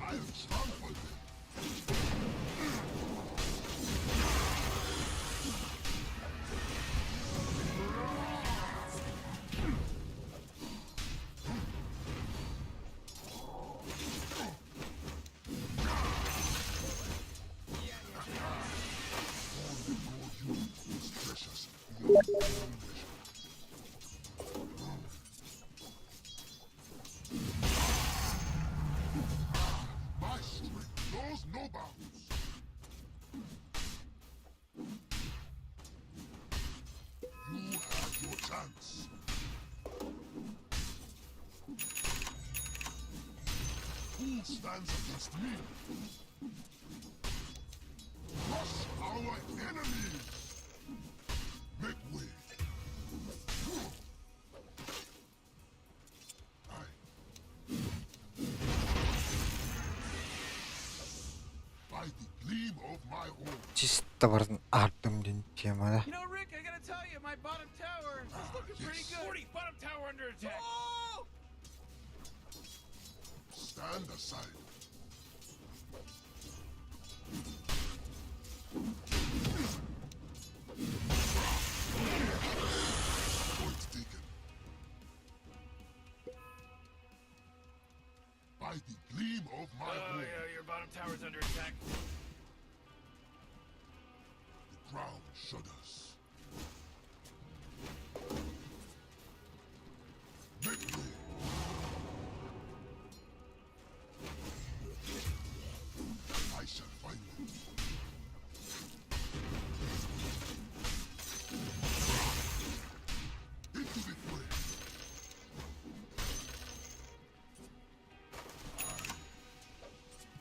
I'll trample them. Precious. My strength knows no bounds. You have your chance. Who stands against me? Crush our enemies. Make way. By the gleam of my horn. Чисто артем тема, да? You know, Rick, I gotta tell you, my bottom tower is looking pretty good. 40, bottom tower under attack. Oh! Stand aside. Point taken. By the gleam of my Oh, horn, yeah, your bottom tower's under attack. the ground shudders. Make way. I shall find them. Into the fray.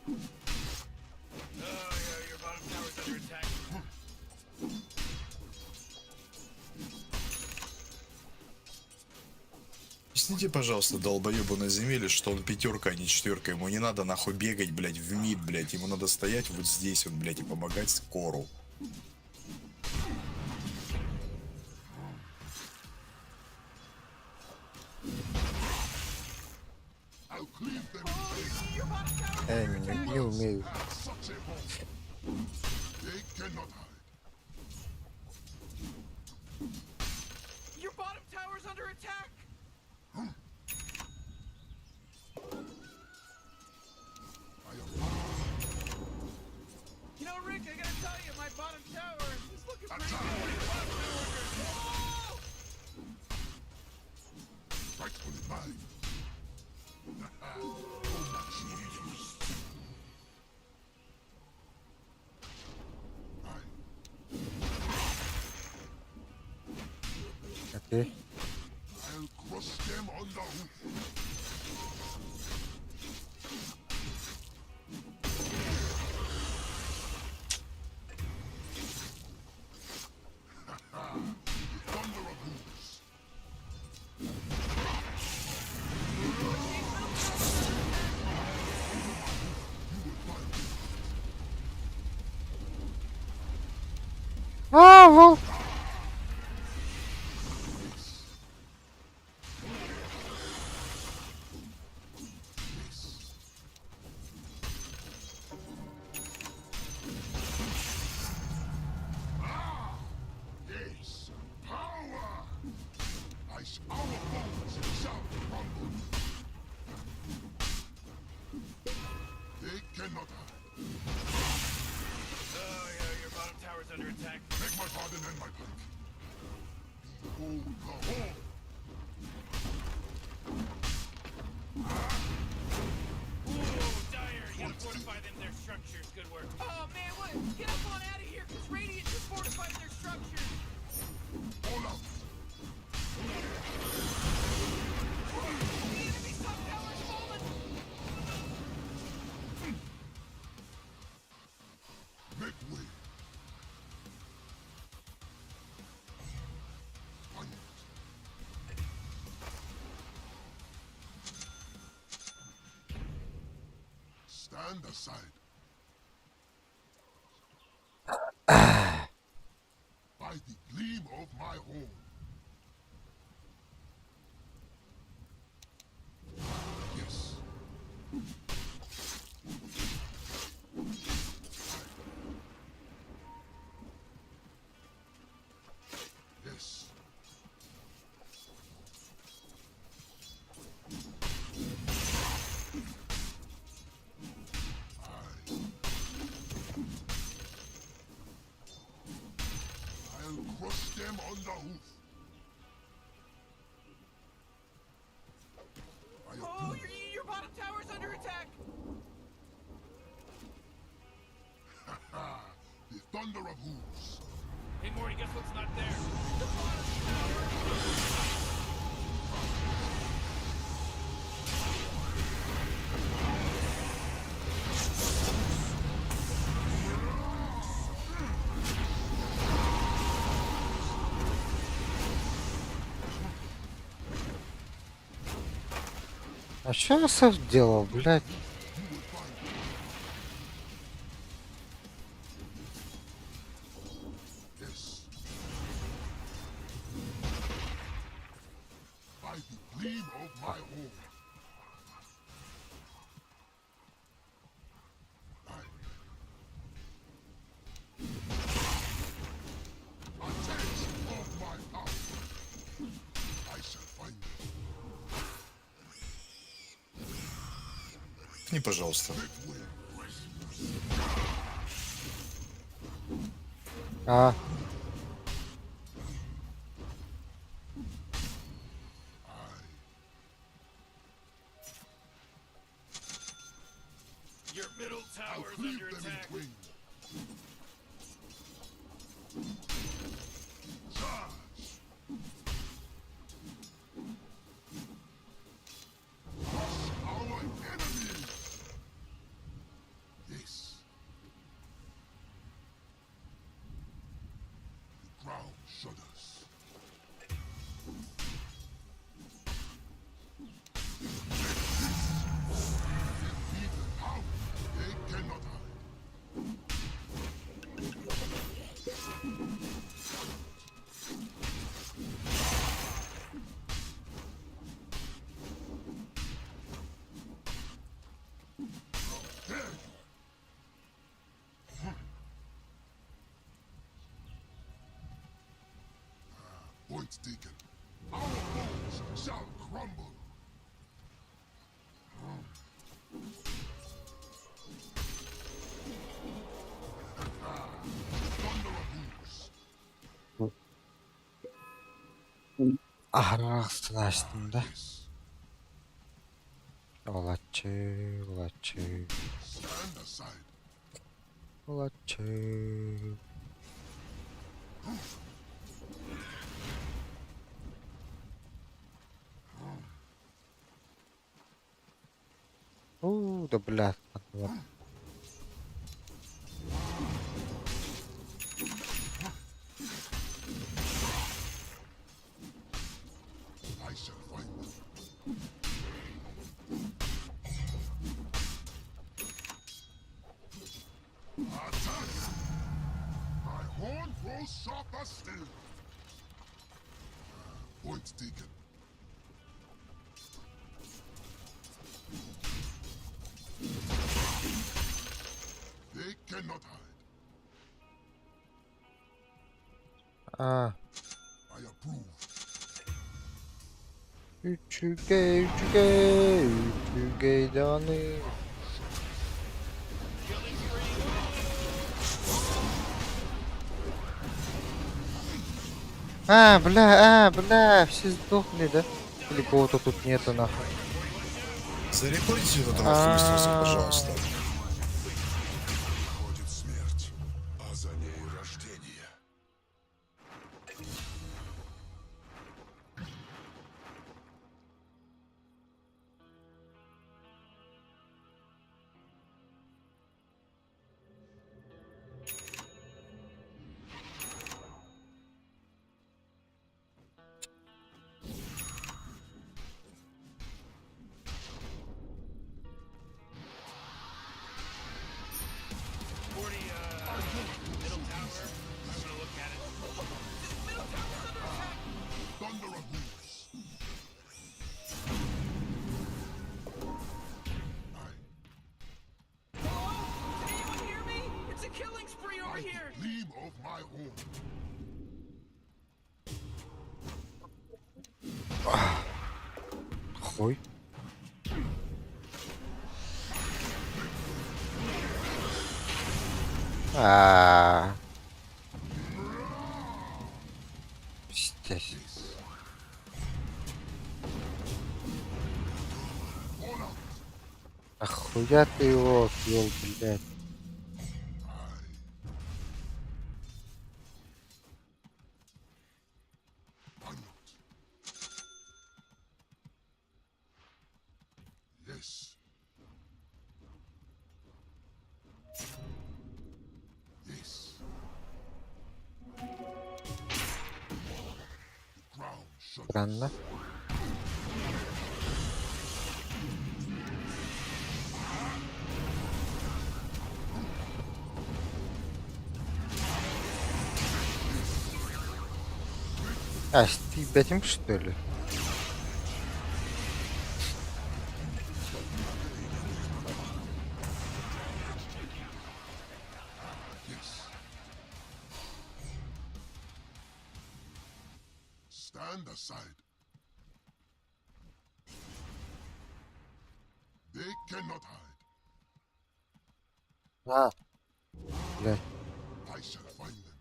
Oh, yeah, your bottom tower's under attack. Объясните, пожалуйста, долбоебу на земле, что он пятерка, а не четверка. Ему не надо нахуй бегать, блядь, в мид, блядь. Ему надо стоять вот здесь вот, блядь, и помогать скору. I'll cleave them. Не умею. Such a bomb. They cannot hide. Your bottom tower's under attack. I am You know, Rick, I gotta tell you, my bottom tower is looking pretty Attack. good. Oh! rightfully mine. Окей. I'll crush them on the hoof. Thunder of hooves. А, волк! Yes, power! Our bones shall crumble. They cannot hide. Oh, yeah, your bottom tower's under attack. Beg my pardon and my pike. Behold the horn. Ooh, dire. You gotta fortify them, their structures. Good work. Oh, man, what? Get up on out of here, because Radiant just fortified their structures. All out. The enemy's top tower's fallen. Stand aside. By the gleam of my horn. Yes. Yes. I'll crush them on the hoof. I Oh, approve. your bottom tower's under attack. The thunder of hooves. Hey, Morty, guess what's not there? А что я сам делал, блядь? Yes. By the gleam of my horn. Attention of my power. I shall find them. Не, пожалуйста. А, Your middle I'll tower's cleave under them attack. in twain. Charge! Crush our enemies! Yes. The ground shudders. Defeat the power. They cannot hide. There you. Point taken. Our bones shall crumble. Thunder of hooves. ahırastın açtım da. Yes. Ulatçı, ulatçı, Stand aside. ulatçı. Да блядь. ладно. I shall find them. Attack! My horn grows sharper still. Point taken. They cannot hide. А, I approve. üçüge, üçüge, üçüge dağını. Бля, все сдохли, да? Или кого-то тут нету, нахуй. Зарекордите вот этого хуйства, пожалуйста. Приходит смерть, а за ней рождение. Хуй. А. Пиздец. Охуя ты его съел, блядь. Yes. Yes. The ground shudders. Странно. А, ты этим что ли? Yes. Stand aside. They cannot hide. А. Блядь. I shall find them.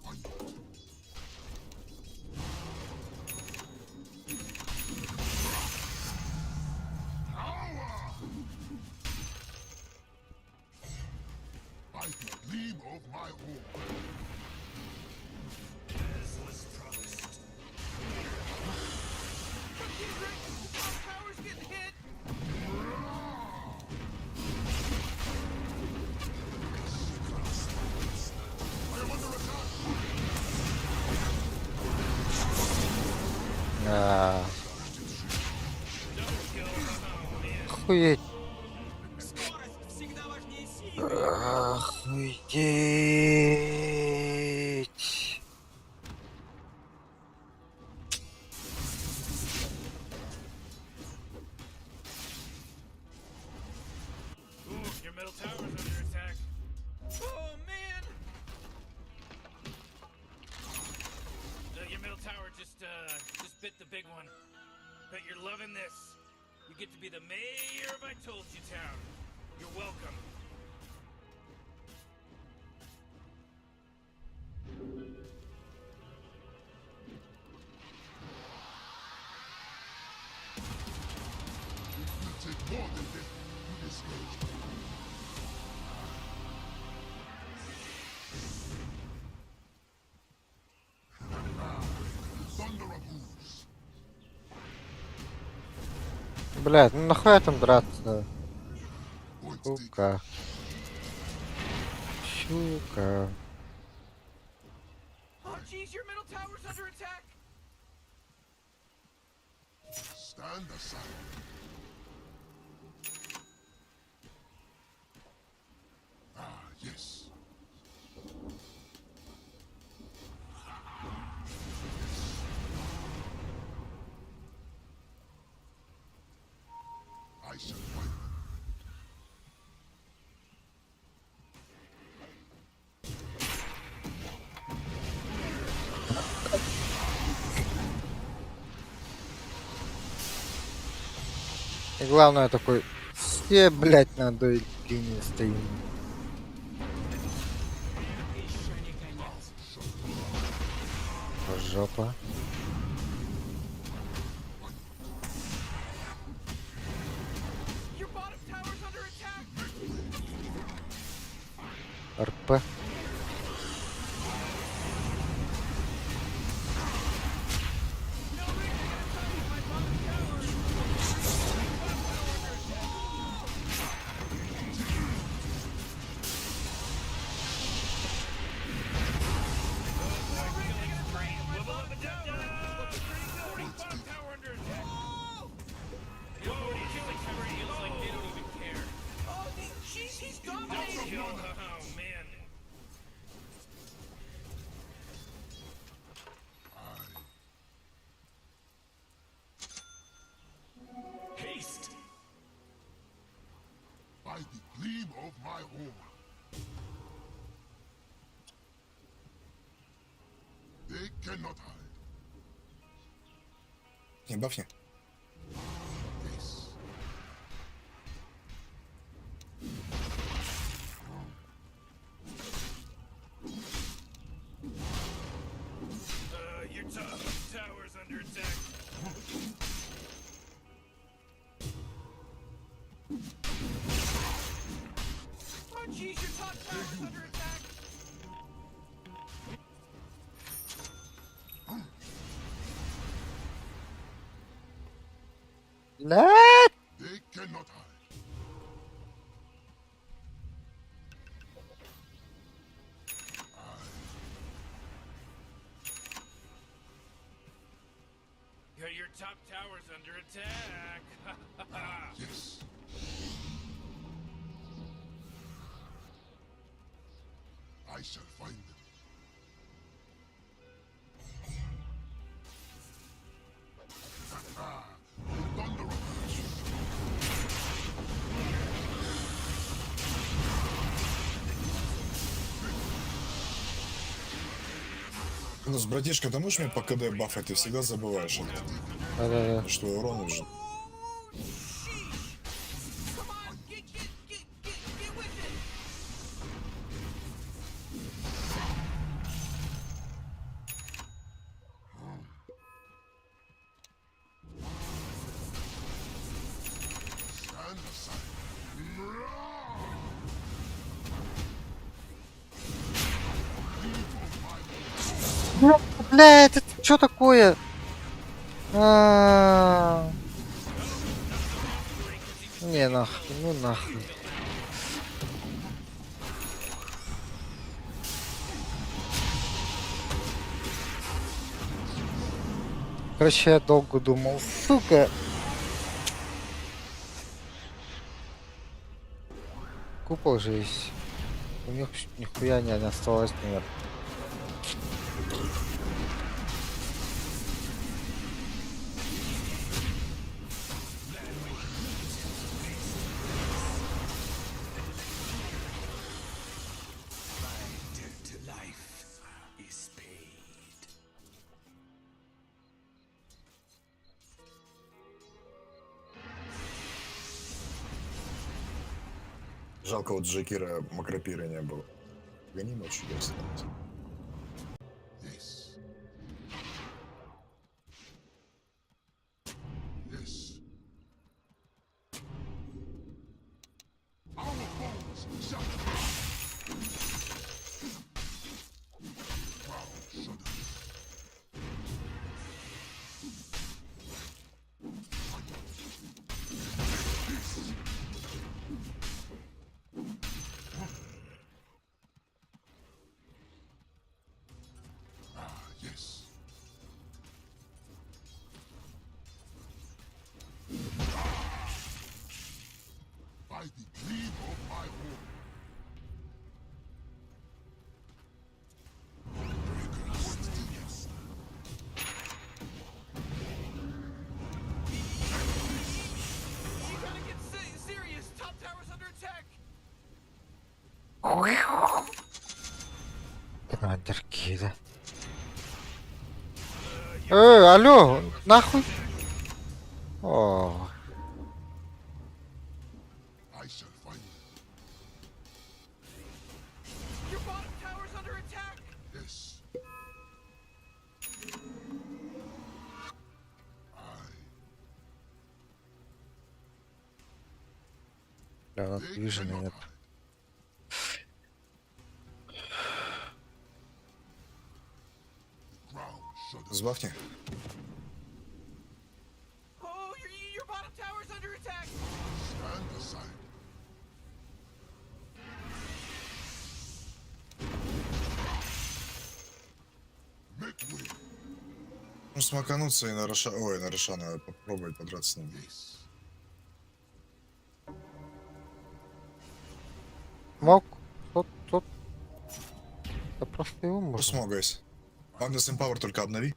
Find them. By the gleam of my horn. Tower's getting hit. А. Охуеть. Охуеть. Ooh, your middle tower's under attack. Oh man. Your middle tower just bit the big one. Bet you're loving this. You get to be the mayor of I Told You Town. You're welcome. It will take more than this to discourage me. Thunder of hooves. Блядь, ну нахуя там драться? Point stick. Сука. Сука. Oh jeez, your middle tower's under attack. Stand aside. Ah, yes. I shall find them. И главное такой, все, блядь, на одной линии стоим. Жопа. Your bottom tower's under attack. РП. Oh, he's dominating. Oh man. Haste! By the gleam of my horn. cannot hide. Не бафни. Yes. Your top tower's under attack. Oh, jeez, your top tower's under attack. لا They cannot hide. Your top tower's under attack. Yes. I shall find them. Thunder Ну, с братишка, ты можешь мне по КД бафать? Ты всегда забываешь это. Да-да-да. Что урон уже. Oh, sheesh. Come on, get with it. stand aside. Бля, это что такое? А. Не, нахуй, ну нахуй. Короче, я долго думал, сука. Купол же есть. У них нихуя не осталось, наверное. Debt to life is paid. Жалко, вот Джекира макропира не было. Гони ночью, я встану. Yes. Yes. Our foes shall Wow, shudder. Yes. By the gleam of my horn. You gotta get serious. Top tower's under attack. Командирки, да. Алло, нахуй. О, I shall find them. Your bottom tower's under attack. Yes. бля, надо They движение cannot нет. hide. Ground shudders. Сбафни. Oh, your bottom tower's under attack. Stand aside. Make way. Ну, смакануться и на Роша... Ой, на Рошана попробовать подраться с ним. Yes. Мог? Тут. Да просто его Ну, можно. смог, гайс. Магнус Эмпауэр только обнови.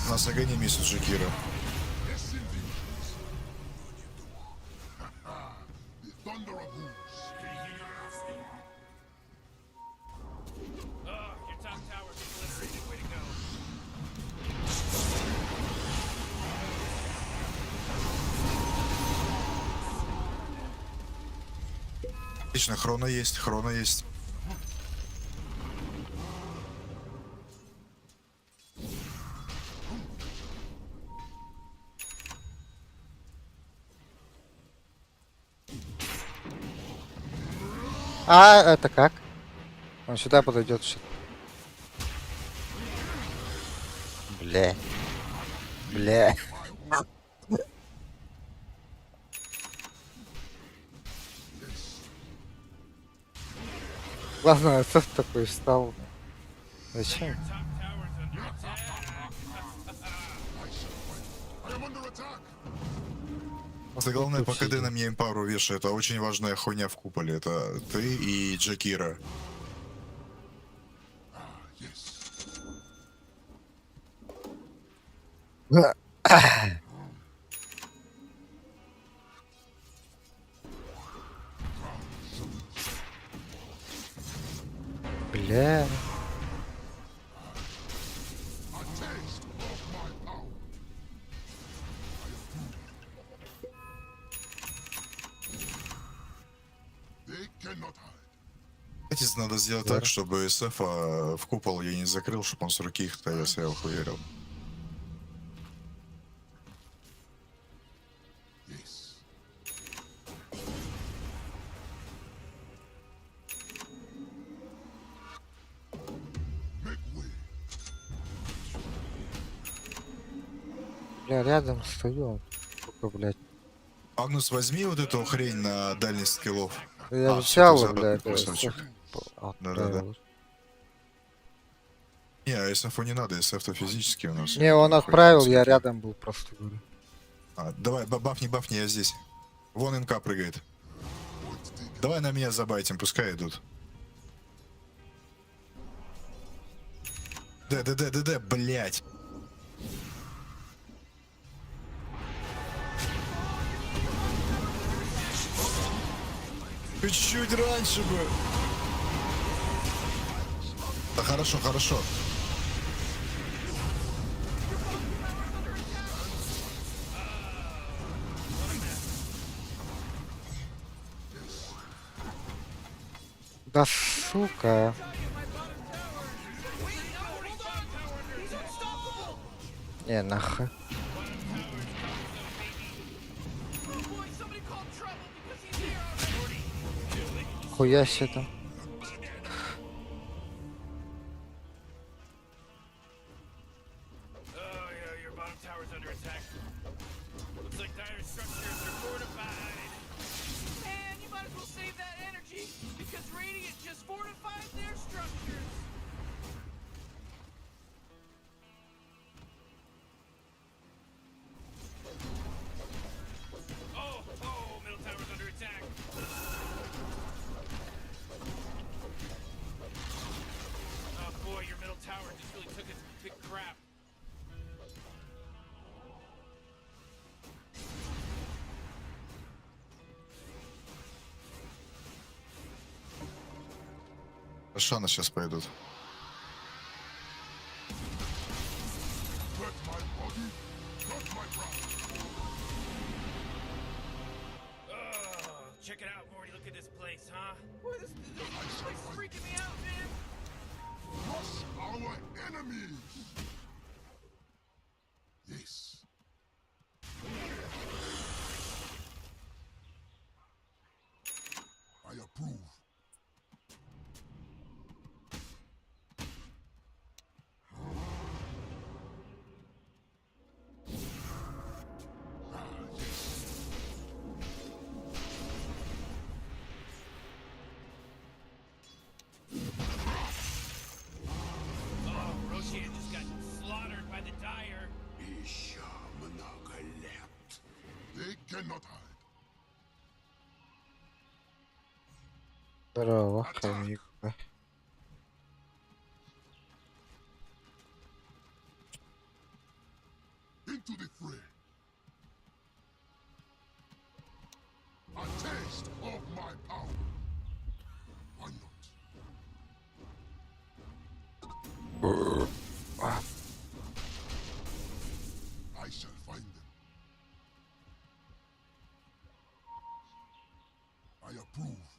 Нас огони месяц Джекира. Yes, indeed. The thunder Отлично, хрона есть, хрона есть. А, это как? Он сюда подойдет сейчас. Бля. Бля. Главное, этот такой встал. Зачем? Главное, по КД на мне импару вешает, это очень важная хуйня в куполе. Это ты и Джакира. Бля. Кстати, надо сделать так, чтобы СФ в купол я не закрыл, чтобы он с руки их ТС я охуерил. Бля, рядом стою. Сука, блядь. Агнус, возьми вот эту хрень на дальность скиллов. Я А, взял, всё, ты бля, забыл, красавчик. Да-да-да. Не, а СФ не надо, СФ-то физически у нас. Не, он Хуй отправил, там я сколько. рядом был, просто говорю. Давай, бафни, я здесь. Вон МК прыгает. Давай на меня забайтим, пускай идут. ДД, блять. Чуть раньше бы. Да хорошо, хорошо. Да сука. Не, нахуй. Хуя себе там. Oh, yeah, your bottom tower's under attack. Looks like dire structures are fortified. Man, you might as well save that energy, because Radiant just fortified their structures. Oh, middle tower's under attack. Oh boy, your middle tower just really took a big crap. Шана сейчас пойдут. Oh, check it out, Morty. Look at this place, huh? Boy, this place is freaking me out, man. Crush our enemies! Yes. I approve. Oh, Roshan just got slaughtered by the Dire. Еще много лет. They cannot hide. Здорово, хомик. Into the fray. A taste of my power. Why not? I shall find them. I approve.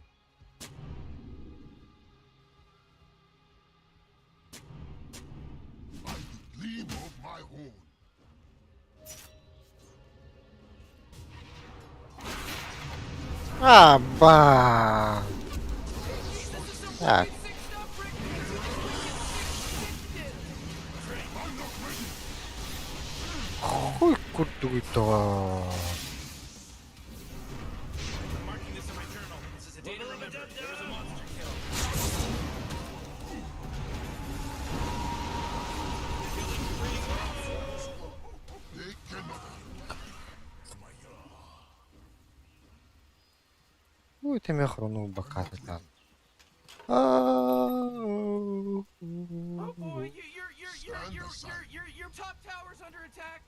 my horn. А, ба! Так. Хуй куда-то. Marking this in my journal. This is a day to remember. There was a monster kill. They cannot. Ой, ты меня хронул бокаты там. Oh boy, your top tower's under attack.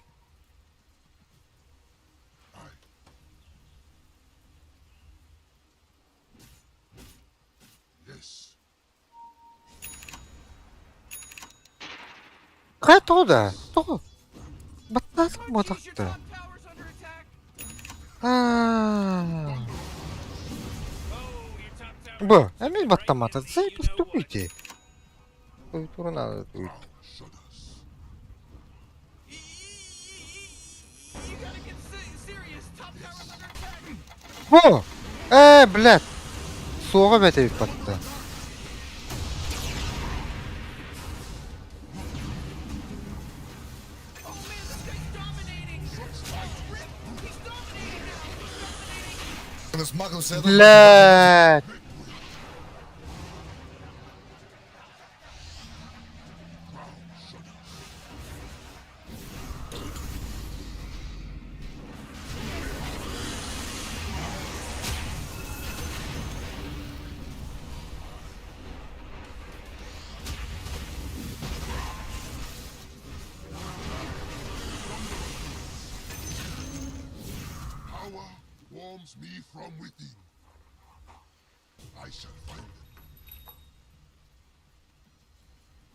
Yes. Какая туда? Что? Батат Jeez, your мотак-то. top tower's under attack. А. Oh, your top tower. Б, а мне батамата, зай поступите. Ой, турнадо тут. Shudders. You gotta get serious. Top tower's under attack. О! Блядь. Суға бәте батты. Oh man, this guy's dominating. He's dominating now. Он смахнулся. Блядь. Power warms me from within. I shall find them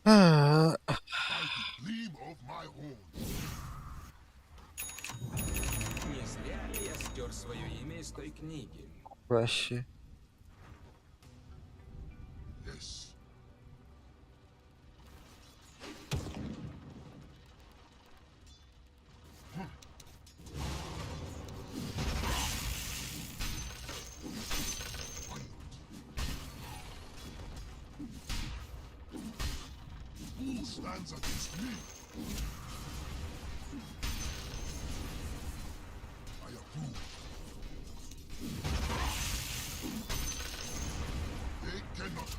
А, by the gleam of my horn. Не зря ли я стер свое имя из той книги? Вообще. Yes. Who stands against me? I approve. They cannot hide.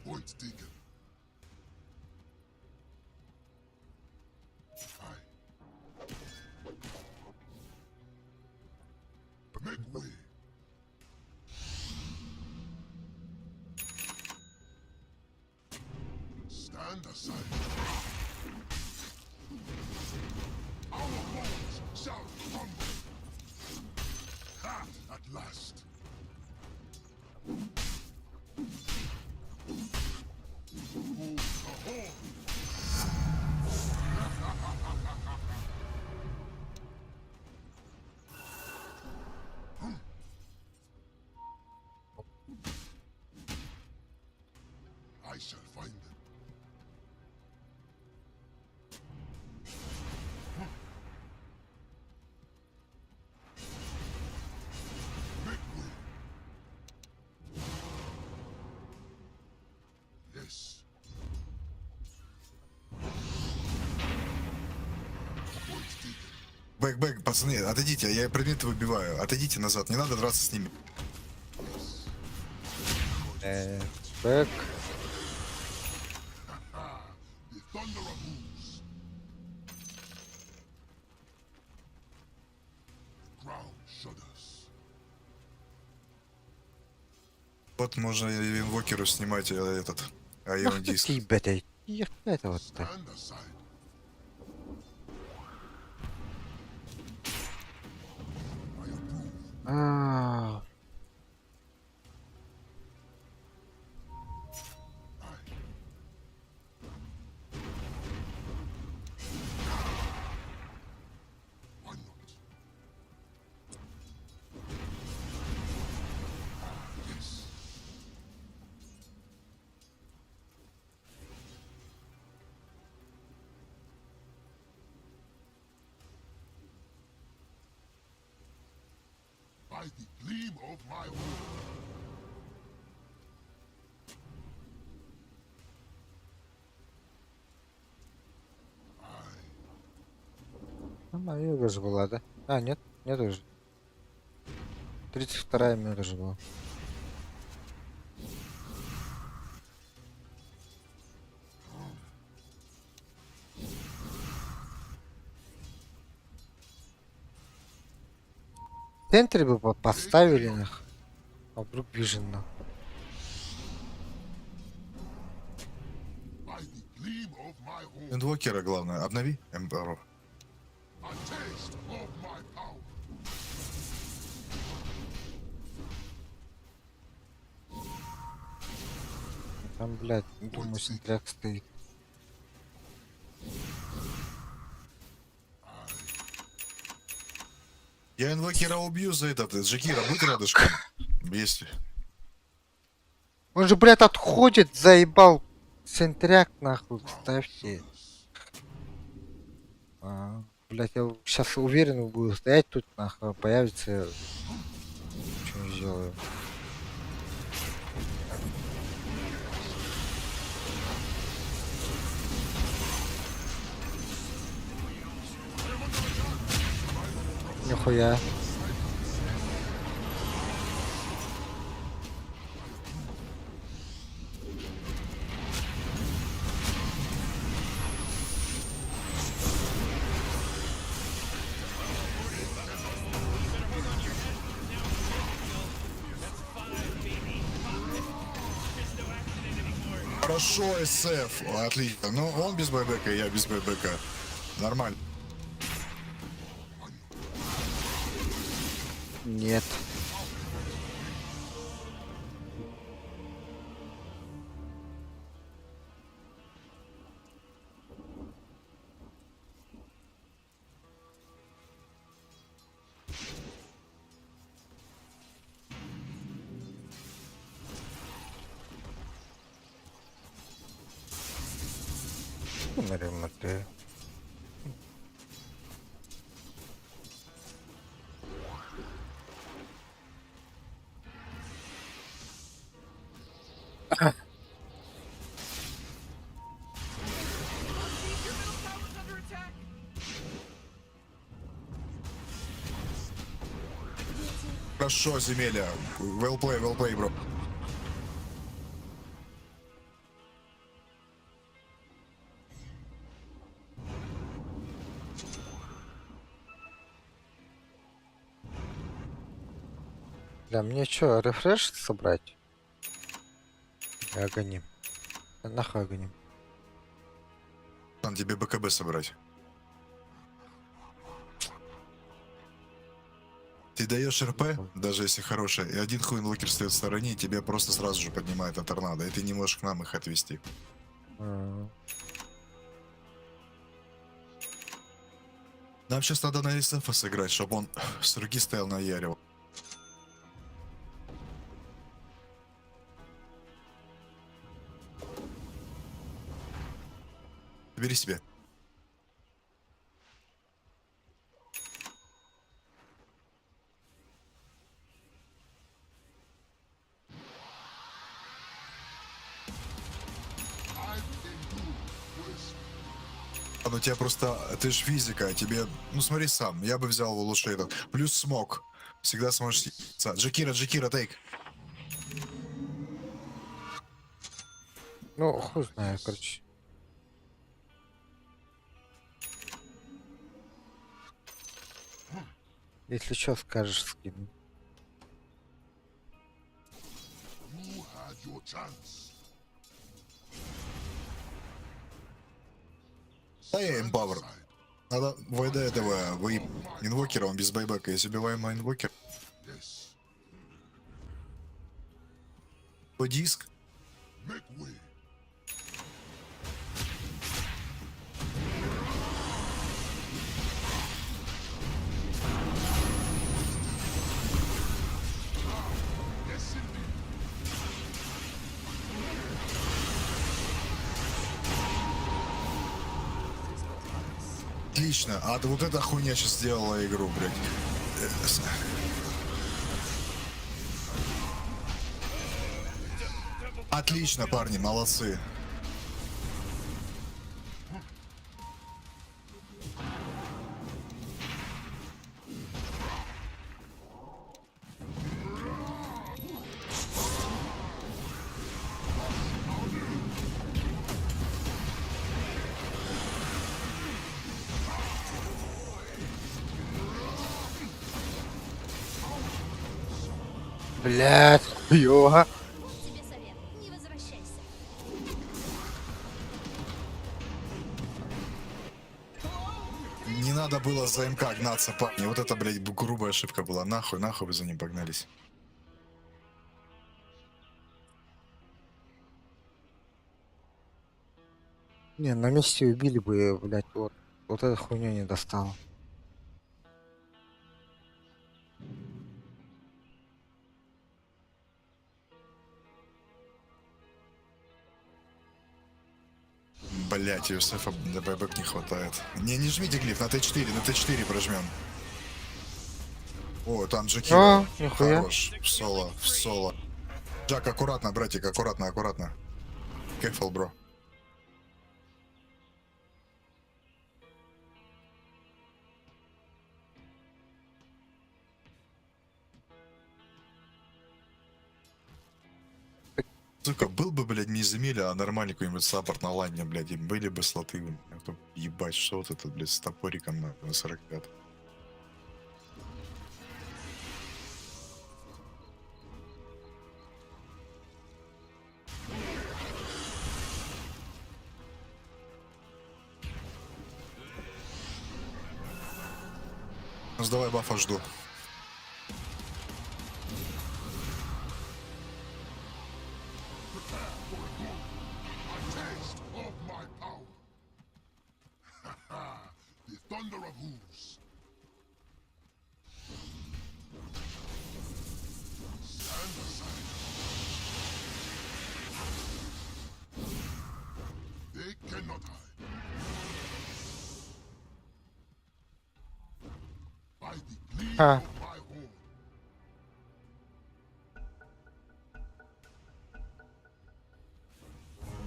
Point taken. Aye. Make way. Stand aside. Our bones shall crumble. Ha! At last. Oh, the horn. I shall find them. Make way. Yes. Point taken. Бэк, пацаны, отойдите, я предметы выбиваю. Отойдите назад, не надо драться с ними. Бэк. The Thunderer moves. The ground shudders. Вот можно и инвокеру снимать этот Ion диск. Какие бэты? Это вот-то. Stand aside. I approve. А, Aye. Why not? By the gleam of my horn. Юга же была, да? А, нет, нет уже. 32-я минута же была. В центре бы поставили нах. А вдруг Вижен нах. By the gleam of my horn. Инвокера главное, обнови, Эмбару. A taste of my power. Там, блядь, думаю, синтряк стоит. Я инвокера убью за этот. Джакира, будь рядышком. Есть. Он же, блядь, отходит, заебал. Синтряк, нахуй, ставьте. Блядь, я сейчас уверен буду стоять тут, нахуй, появится. Что не сделаю. Нихуя. Хорошо, СФ. Отлично. Ну, он без байбека, я без байбека. Нормально. Нет. Наверное, ты. Your middle tower's under attack. Хорошо, земелья. Well play, бро. Да, мне что, рефреш собрать? И агоним. Нахуй агоним. Надо тебе БКБ собрать. Ты даешь РП, даже если хорошая, и один хуй инвокер стоит в стороне, и тебя просто сразу же поднимает от торнадо, и ты не можешь к нам их отвести. Нам сейчас надо на СФ сыграть, чтобы он с руки стоял на Яре. Бери себе. Ну тебя просто, ты ж физика, тебе, ну смотри сам, я бы взял лучше этот. Плюс смог, всегда сможешь. Джакира, тейк. Ну, хуй знает, короче. Если что, скажешь, скину. You had your chance. Да я эмпавер. Надо ВД этого, вы инвокера, он без байбека. Если убиваем инвокер. Yes. По диск. Make way. Yes, indeed. Отлично. А вот эта хуйня сейчас сделала игру, блядь. Отлично, парни, молодцы. Блядь, йога. Вот тебе совет. Не возвращайся. Не надо было за МК гнаться, парни. Вот это, блядь, грубая ошибка была. Нахуй, нахуй вы за ним погнались. Не, на месте убили бы, блядь, вот эта хуйня не достала. Блять, Юсефа на бэбэк не хватает. Не жмите глиф, на Т4 прожмем. О, там Джеки. А, нихуя. Хорош. В соло. Джак, аккуратно, братик, аккуратно. Careful, бро. Сука, был бы, блядь, не Земеля, а нормальный какой-нибудь саппорт на лайне, блядь, и были бы слоты. А то ебать, что вот это, блядь, с топориком на 45. Ну, сдавай бафа, жду. Taste of my power. The thunder of hooves. Stand aside. They cannot hide. By the gleam Ah. of my horn.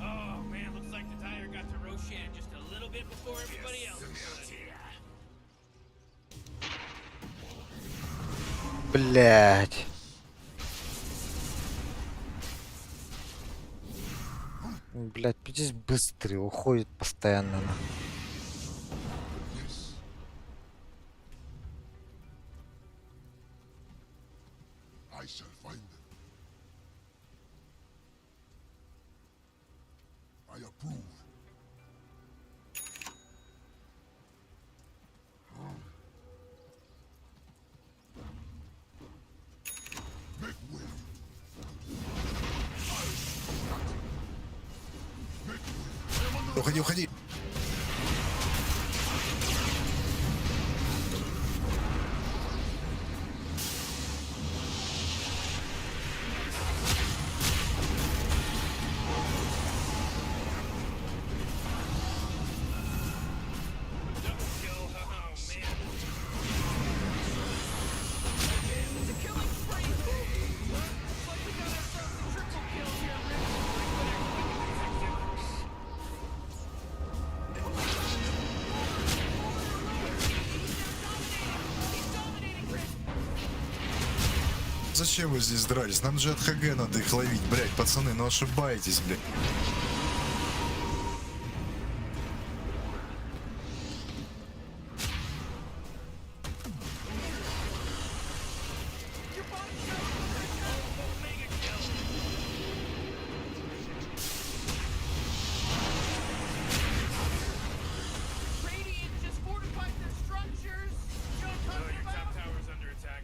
Oh man, looks like the tire got to Roshan just a little bit before everybody else. Блядь. Блядь, пиздец быстрый, уходит постоянно. Yes. I shall find them. I approve. Make way. Уходи. Зачем вы здесь дрались? Нам же от ХГ надо их ловить, блядь, пацаны, ну ошибаетесь, блядь. Radiant just fortified their structures. You know what I'm talking Your top about? tower's under attack.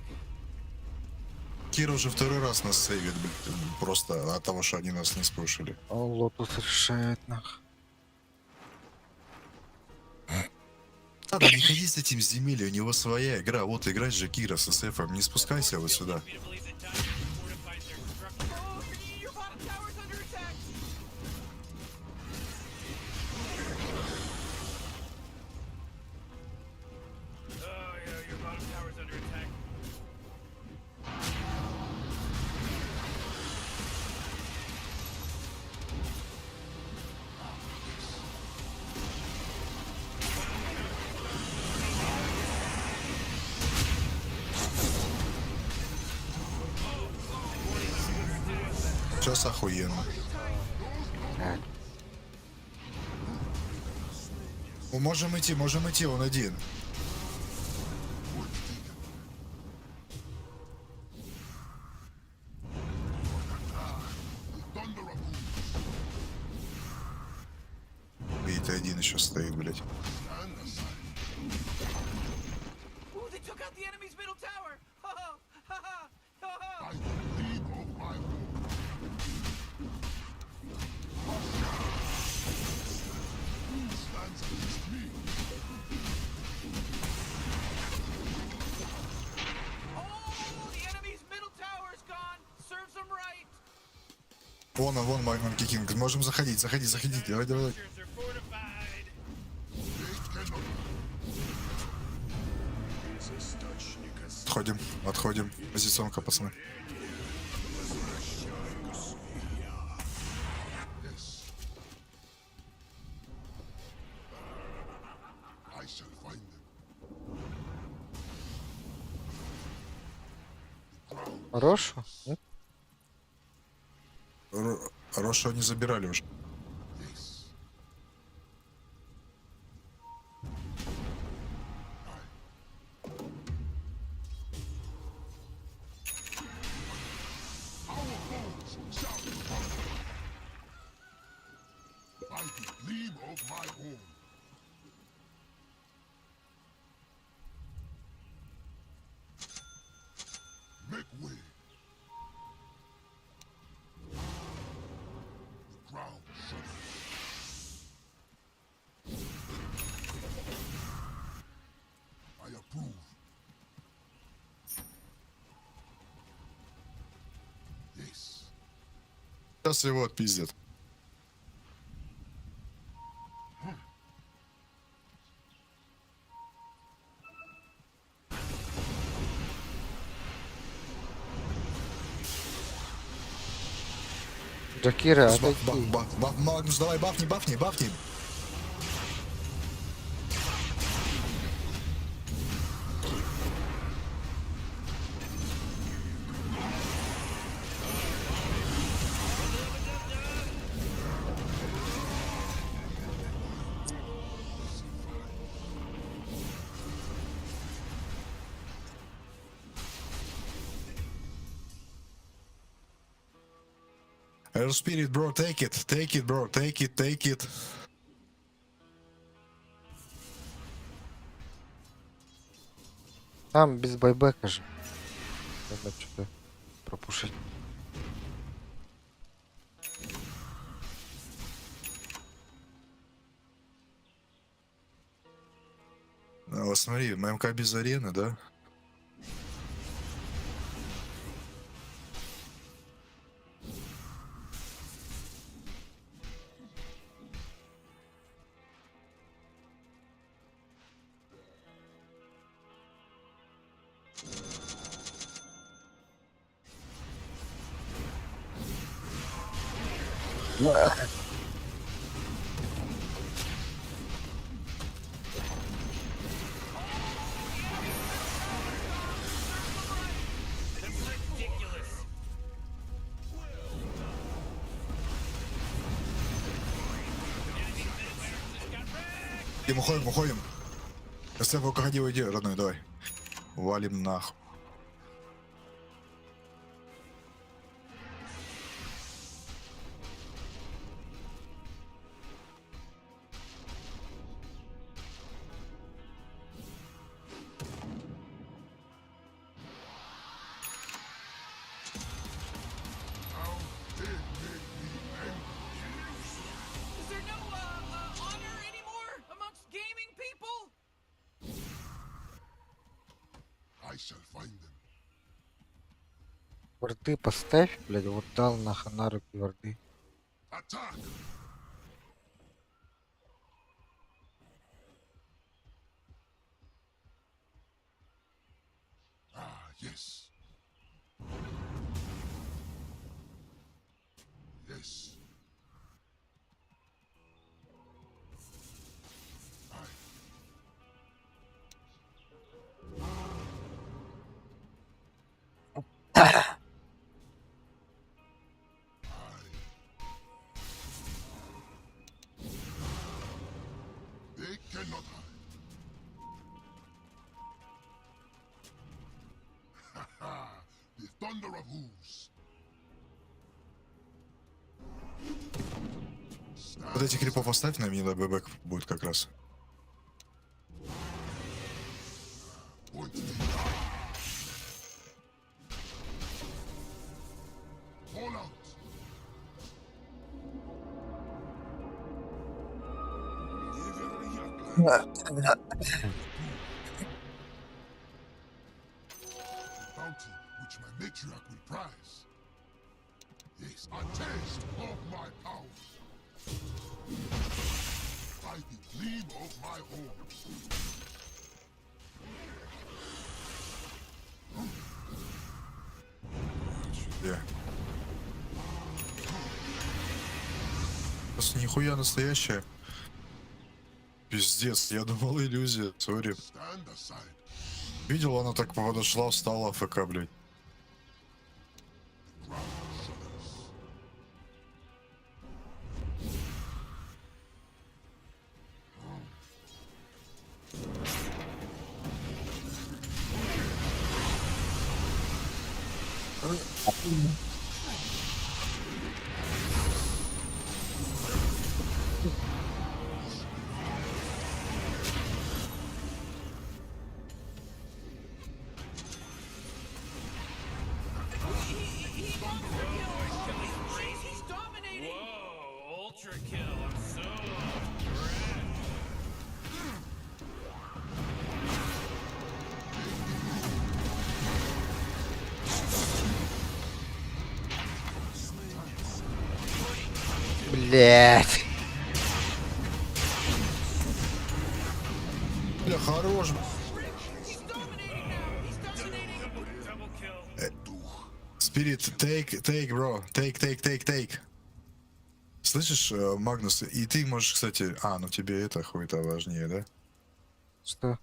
Кира уже второй раз нас сейвит, блядь, просто от того, что они нас не спушили. О, Лотус решает нах. Надо не ходи с этим земелью, у него своя игра. Вот играть же Кира с СФом, не спускайся вот сюда. Me to believe that Dire fortified their structure. Oh, your bottom tower's under attack. Oh yeah, your bottom tower's under attack. сейчас охуенно. Так. Ну, можем идти, он один. И ты один еще стоит, блядь. Ooh, they took out the enemy's middle tower. Ha ha ha ha ha ha. Oh, the enemy's middle tower is gone. Serves them right. Вон он, Monkey King. Можем заходить. Давай. Structures are fortified. Отходим. Позиционка, пацаны. I shall find them. Рошу? Нет? Рошу они забирали уже. By the gleam of my horn. Make way. The ground shudders. I approve. Yes. Сейчас его отпиздят. Джакира, Баф, отойди. Магнус, давай, бафни. Air Spirit, bro, take it, bro, take it. Там без байбека же. Надо что-то пропушить. Вот смотри, МК без арены, да? Ridiculous. Уходим. СТФ, уходи, уйди, родной, давай. Валим нахуй. Is there no honor anymore amongst gaming people? I shall find them. Варды поставь, блядь, вот дал нахуй на руки варды. Attack! Ah, yes. Yes. thunder of hooves. Вот этих крипов оставь на мне, да, бэбэк будет как раз. Point to the Fall out. Bounty which my matriarch will prize. Yes, a taste of my power. By the gleam of my horns. Где? Просто нихуя настоящая. Пиздец, я думал иллюзия, сори. Stand aside. Видел, она так подошла, встала АФК, блядь. He's dominating. Whoa, ultra kill. I'm so impressed. Блять. Бля, хорош. He's dominating now. He's dominating. Double kill. Спирит, take, bro. Take. Слышишь, Магнус, и ты можешь, кстати... А, ну тебе это хуй-то важнее, да? Что?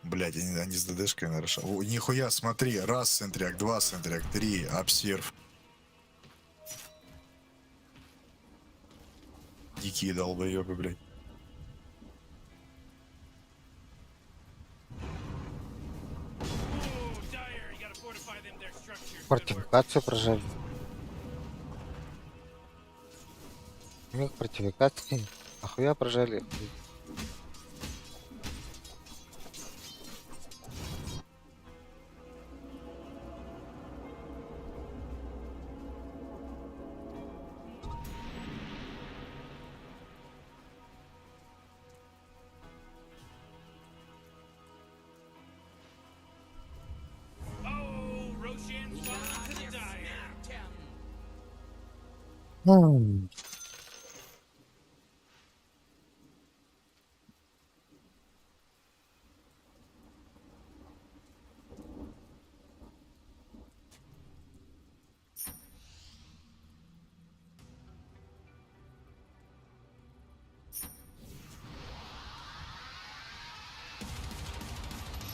Блять, они с ДДшкой нарешал. О, нихуя, смотри, раз сентряк, два сентряк, три, обсерв. Дикие долбоёбы, блядь. Ooh, dire. You gotta fortify them, their structures. Фортификацию прожали. У них фортификации. Ахуя прожали. Oh, Roshan's falling to the dire.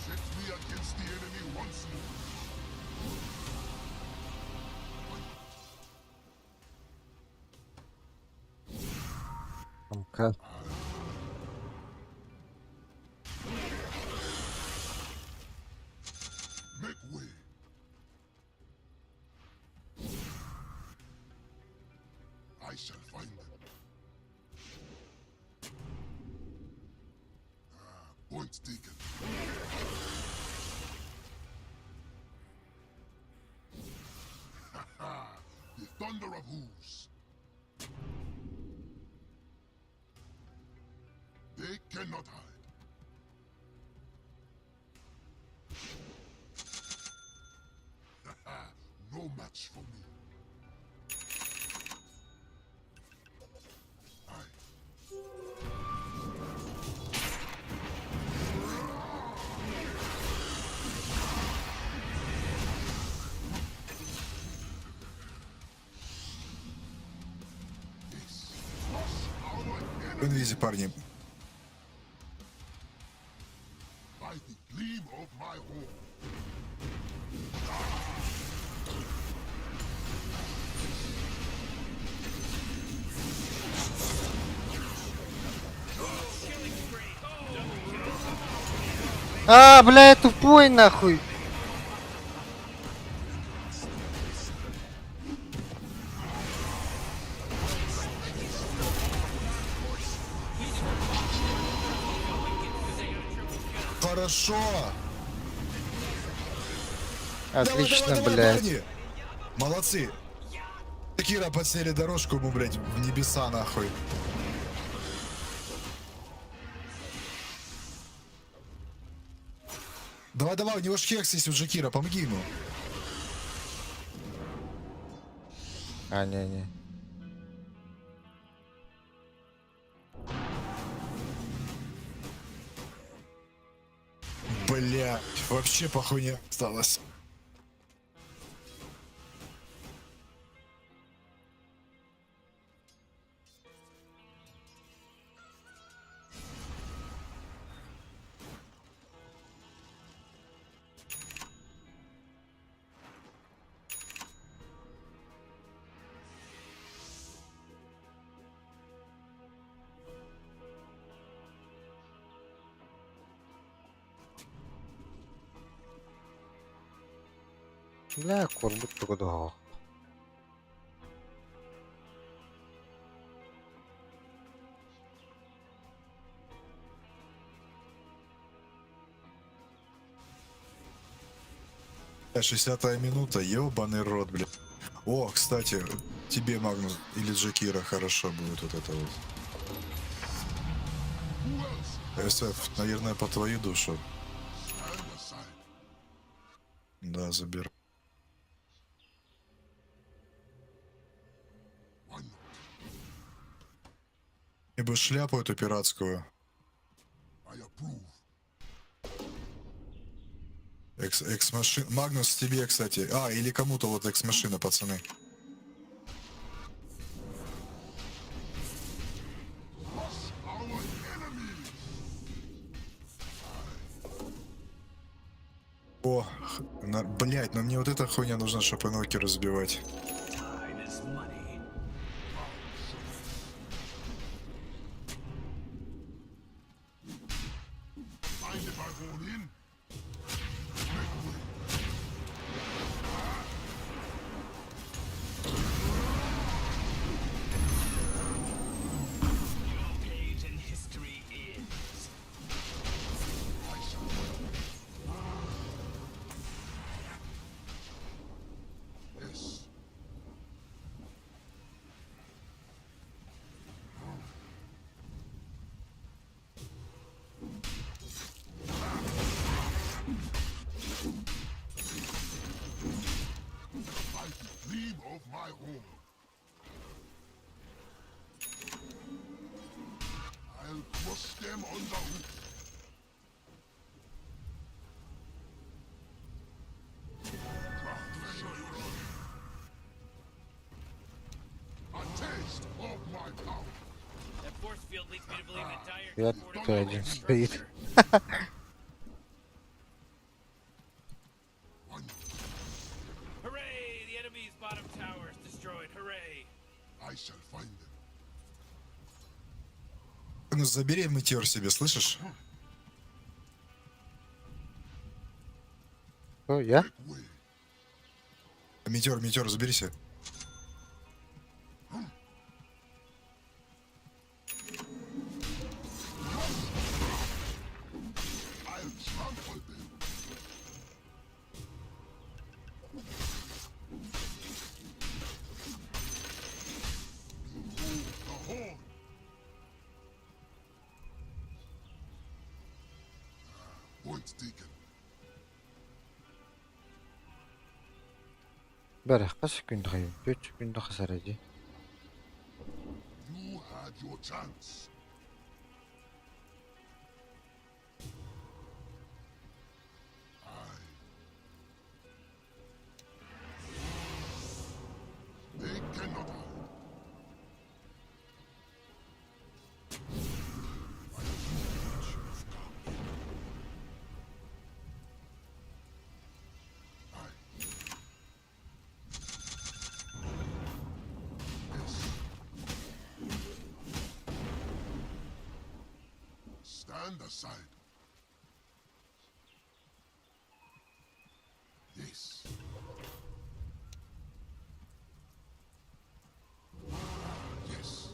Set me against the enemy once more. Там-ка. Make way. I shall find them. Point taken. The thunder of hooves. They cannot hide. No match for me. Aye. В инвизе, парни. By the gleam of my horn. А, бля, я тупой нахуй. Хорошо. Отлично, давай, блядь. парни. Молодцы. Кира подсели дорожку ему, блядь, в небеса, нахуй. Давай, давай, у него ж хекс есть у Джакира, помоги ему. А, не. Бля, вообще похуй не осталось. Бля, корбут тогда. Бля, 60-я минута, ебаный рот, бля. О, кстати, тебе, Магнус, или Джакира хорошо будет вот это вот. СФ, наверное, по твою душу. Stand aside. Да, забирай. One. Мне бы шляпу эту пиратскую. I approve. Экс-машина. Магнус, тебе, кстати. А, или кому-то вот экс-машина, пацаны. Our enemies. О, блять, но мне вот эта хуйня нужна, чтобы ноги разбивать. Time is money. Mind if I hold in? Page in history is. Yes. By the gleam of my horn. I'll crush them on the hoof. A taste of my power. That force field leads me to believe that Dyer Я can afford тут a один стоит. One. Hooray! The enemy's bottom tower is destroyed. Hooray! I shall find them. Ну, забери метеор себе, слышишь? Что, я? Way. Метеор, забери себе. I'll trample them. The horn. Point taken. Бәрі, қаш күнді қайым? 4 күнді қасар әде. You had your chance. They cannot hide. Stand aside. Yes. Yes.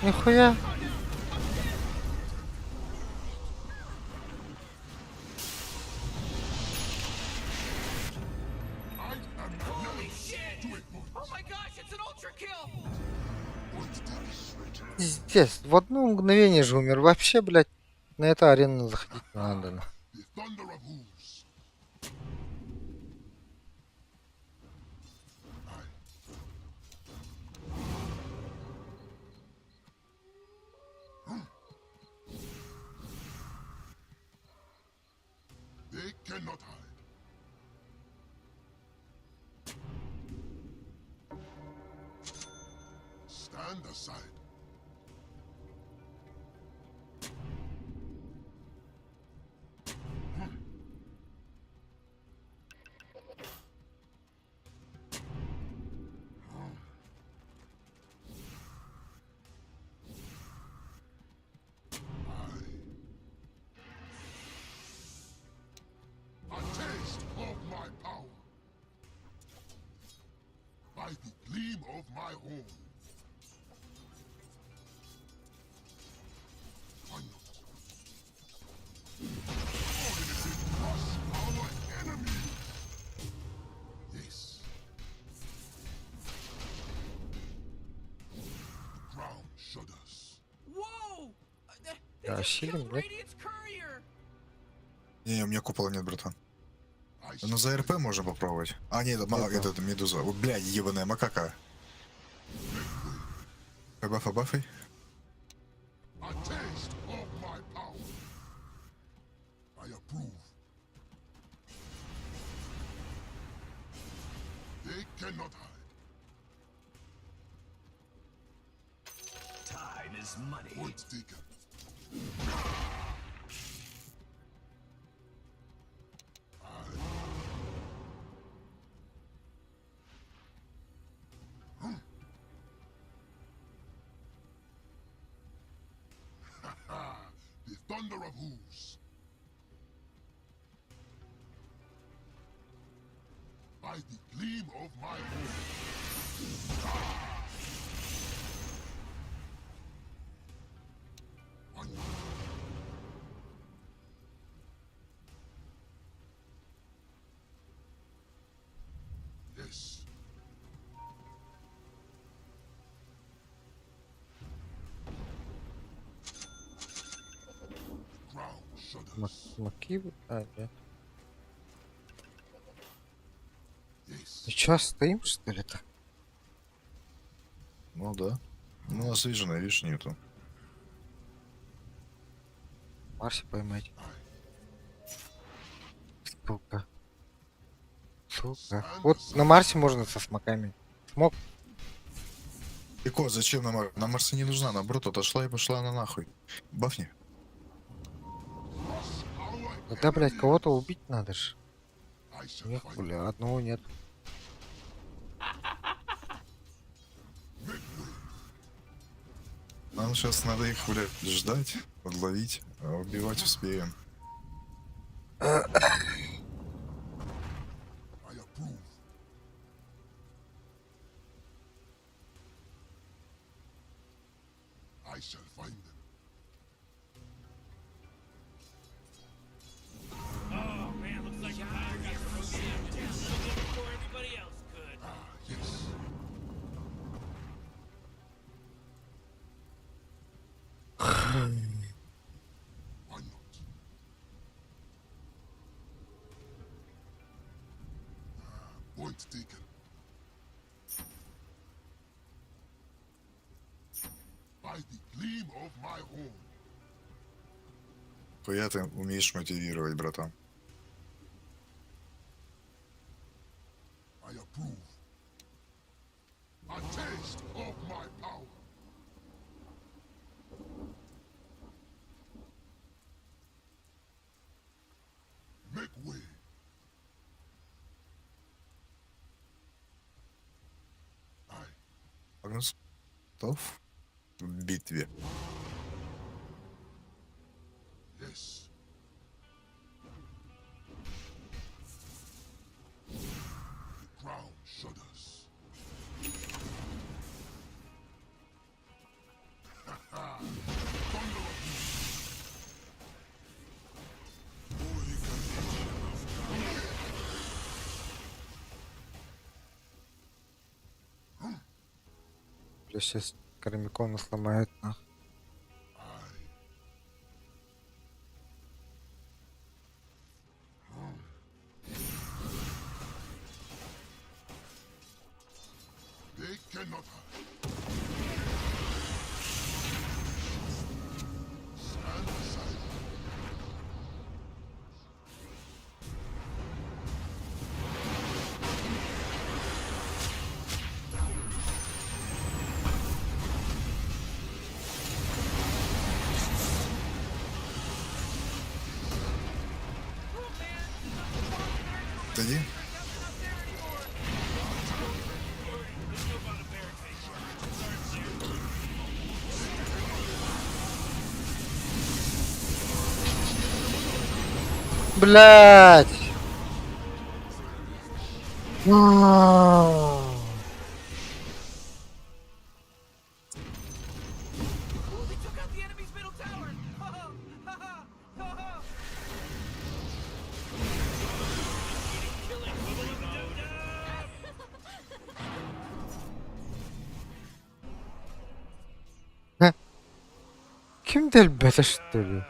Нихуя. Holy shit! Oh my gosh, it's an ultra kill! Пиздец. В одно мгновение же умер. Вообще, блядь, на эту арену заходить не надо. The thunder of hooves. They cannot hide. Stand aside. A taste of my power. By the gleam of my horn. Why not? Crush our enemy. Yes. The ground shudders. Whoa! They Да, just силен, killed блядь. Radiant's courier! Не, у меня купола нет, братан. I Ну за РП можно попробовать. А, нет, это медуза. О, блядь, ебаная макака. Бафай. A taste of my power. I approve. They cannot hide. Time is money. Point taken. The thunder of hooves. By the gleam of my horn. One. Yes. Ground shudders. Маки? А, нет. Yes. Ты чё, стоим, что ли-то? Ну да. Ну, у нас вижена, видишь, нету. Марси поймать. Сука. Сука. Вот на Марсе можно со смоками. Смок. Ико, зачем на Марсе не нужна? Наоборот, отошла и пошла на нахуй. Бафни. Тогда, блядь, кого-то убить надо ж. I shall Нет, find бля, одного нет. Нам сейчас надо их, блядь, ждать, подловить, а убивать успеем. I approve. I shall find them. Oh man, looks like the Tiger got roasted before everybody else could. Yes. Why not? Point taken. By the gleam of my horn. Хуя ты умеешь мотивировать, братан. I approve. A taste of my power. Магнус готов в битве. Yes. The ground shudders. Бля, сейчас Карамикона сломают нахуй. They cannot hide. Stand aside. Тоді? Блять! Ooh, they took out the enemy's middle tower! Ha ha! Ha ha! Ha ha! Kim delbede что ли?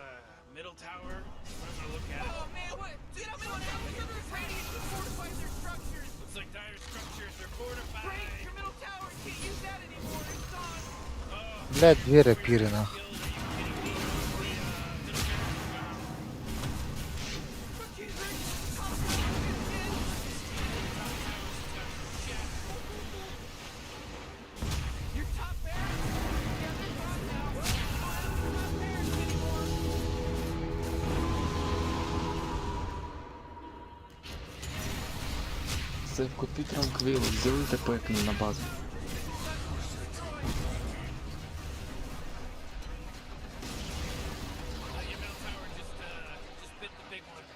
Middle tower. I'm gonna look at it. Oh man, what? Get up on out! Thunderous Radiance just fortified their structures! Looks like dire structures are fortified. Great! Your middle tower can't use that anymore! It's gone! Блять, две рапиры нахуй. Your top barracks? Yeah, they're gone now! I don't have barracks anymore! Це купіть ранквил, сделайте пекни на базу. Your middle tower just bit the big one.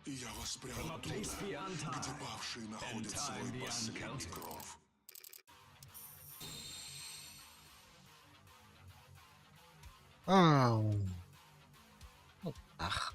Я воспрял оттуда, где павшие находят свой последний кров. Ау. Ну, ах.